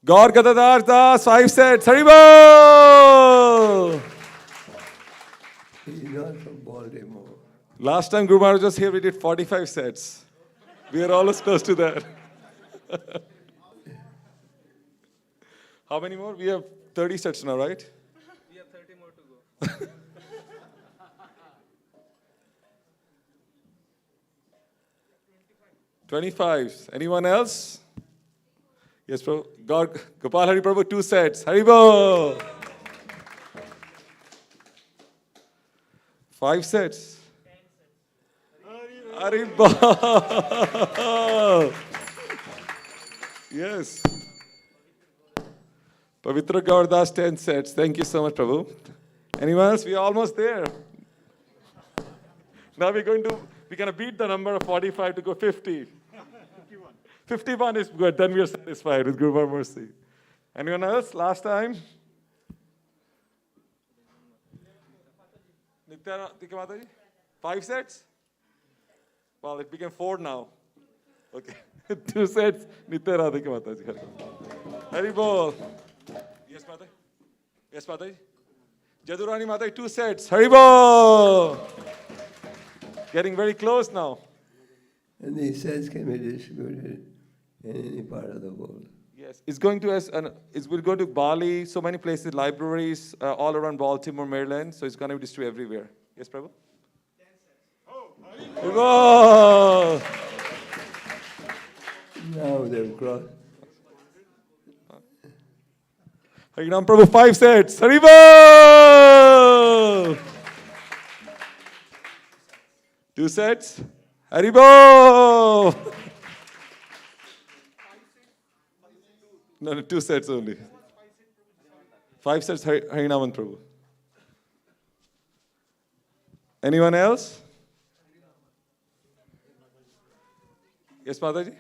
[SPEAKER 2] Gaur Gadadhar Das, 5 sets. Haribol!
[SPEAKER 6] he's not from Baltimore.
[SPEAKER 2] Last time Guru Maharaj was here, we did 45 sets. We are almost close to that. How many more? We have 30 sets now, right?
[SPEAKER 13] We have 30 more to go.
[SPEAKER 2] 25. Anyone else? Yes, Prabhu. Gopal Hari Prabhu, 2 sets. Haribol! 5 sets. Haribol! Yes. Pavitra Gaurdas, 10 sets. Thank you so much, Prabhu. Anyone else? We are almost there. Now we're going to beat the number of 45 to go 50. 51 is good. Then we are satisfied with Guru Mercy. Anyone else? Last time? Nitya Mataji? 5 sets? Well, it became 4 now. Okay. 2 sets. Nitya Radhika Mataji. Haribol. Yes, Mataji? Yes, Mataji? Jadurani Mataji, 2 sets. Haribol. Getting very close now.
[SPEAKER 6] And these sets can be distributed in any part of the world.
[SPEAKER 2] Yes, it's going to we're going to Bali, so many places, libraries all around Baltimore, Maryland. So it's going to be distributed everywhere. Yes, Prabhu? Oh,
[SPEAKER 6] Now they've crossed.
[SPEAKER 2] Harinam Prabhu, 5 sets. Haribol! 2 sets. Haribol! No, 2 sets only. 5 sets, Harinaman Prabhu. Anyone else? Yes, Mataji?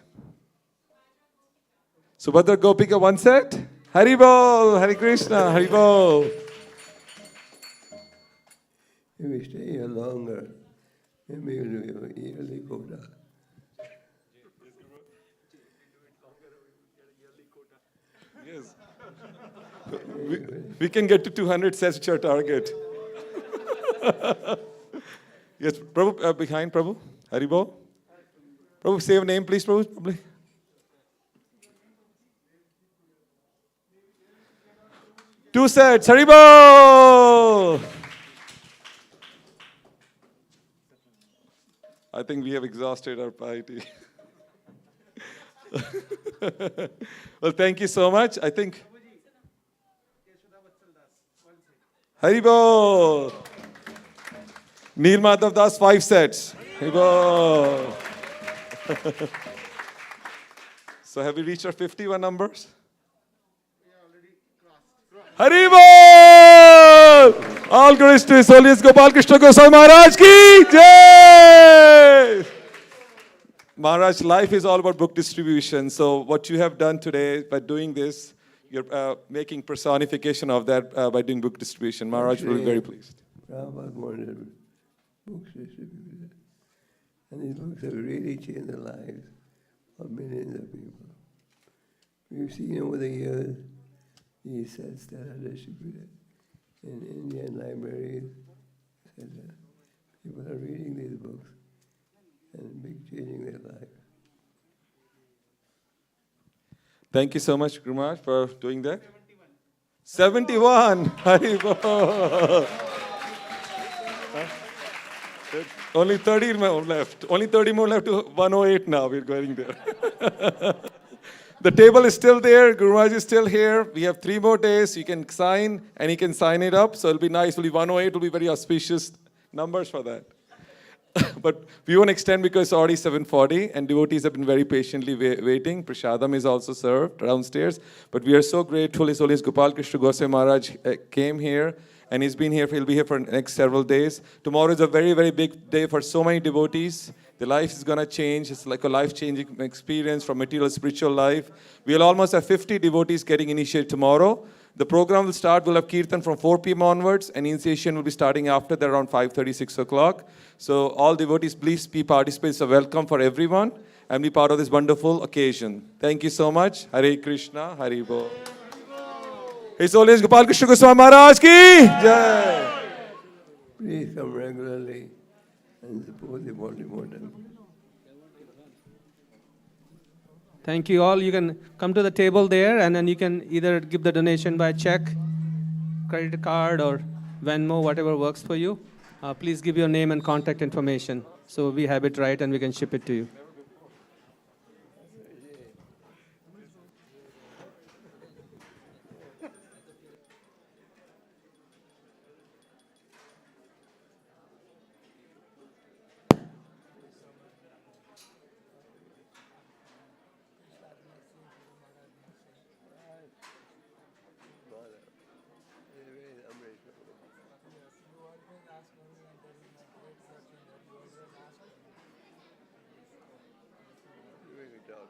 [SPEAKER 2] Subhadra Gopika, 1 set. Haribol, Hare Krishna, Haribol.
[SPEAKER 6] If we stay here longer, maybe we'll do a yearly quota.
[SPEAKER 2] Yes. We can get to 200 sets, which are target. Yes, Prabhu, behind Prabhu. Haribol. Prabhu, say your name, please, Prabhu. Probably. 2 sets. Haribol! I think we have exhausted our piety. Well, thank you so much. I think. Haribol! Neil Madhav Das, 5 sets. Haribol! So have we reached our 51 numbers? Haribol! All glories to His Holiness Gopal Krishna Goswami Maharaj ki Jai! Maharaj, life is all about book distribution. So what you have done today by doing this, you're making personification of that by doing book distribution. Maharaj will be very pleased.
[SPEAKER 6] Prabhupada wanted books distributed. And these books have really changed the lives of millions of people. We've seen over the years these sets that are distributed in Indian libraries, etc. People are reading these books and changing their life.
[SPEAKER 2] Thank you so much, Guru Maharaj, for doing that. 71. Haribol. Only 30 more left. Only 30 more left to 108 now. We're going there. The table is still there. Guru Maharaj is still here. We have 3 more days. You can sign, and he can sign it up. So it'll be nice. It'll be 108. It'll be very auspicious numbers for that. But we won't extend because it's already 7:40, and devotees have been very patiently waiting. Prashadam is also served downstairs. But we are so grateful His Holiness Gopal Krishna Goswami Maharaj came here, and he's been here. He'll be here for the next several days. Tomorrow is a very, very big day for so many devotees. The life is going to change. It's like a life-changing experience from material to spiritual life. We'll almost have 50 devotees getting initiated tomorrow. The program will start. We'll have Kirtan from 4 p.m. onwards, and initiation will be starting after that around 5:30, 6 o'clock. So all devotees, please be participants. Are welcome for everyone and be part of this wonderful occasion. Thank you so much. Hare Krishna, Hare Bol. His Holiness Gopal Krishna Goswami Maharaj ki Jai.
[SPEAKER 6] Please come regularly and support the Baltimore Temple.
[SPEAKER 13] Thank you all. You can come to the table there, and then you can either give the donation by check, credit card, or Venmo, whatever works for you. Please give your name and contact information so we have it right and we can ship it to you.
[SPEAKER 6] Doing a job.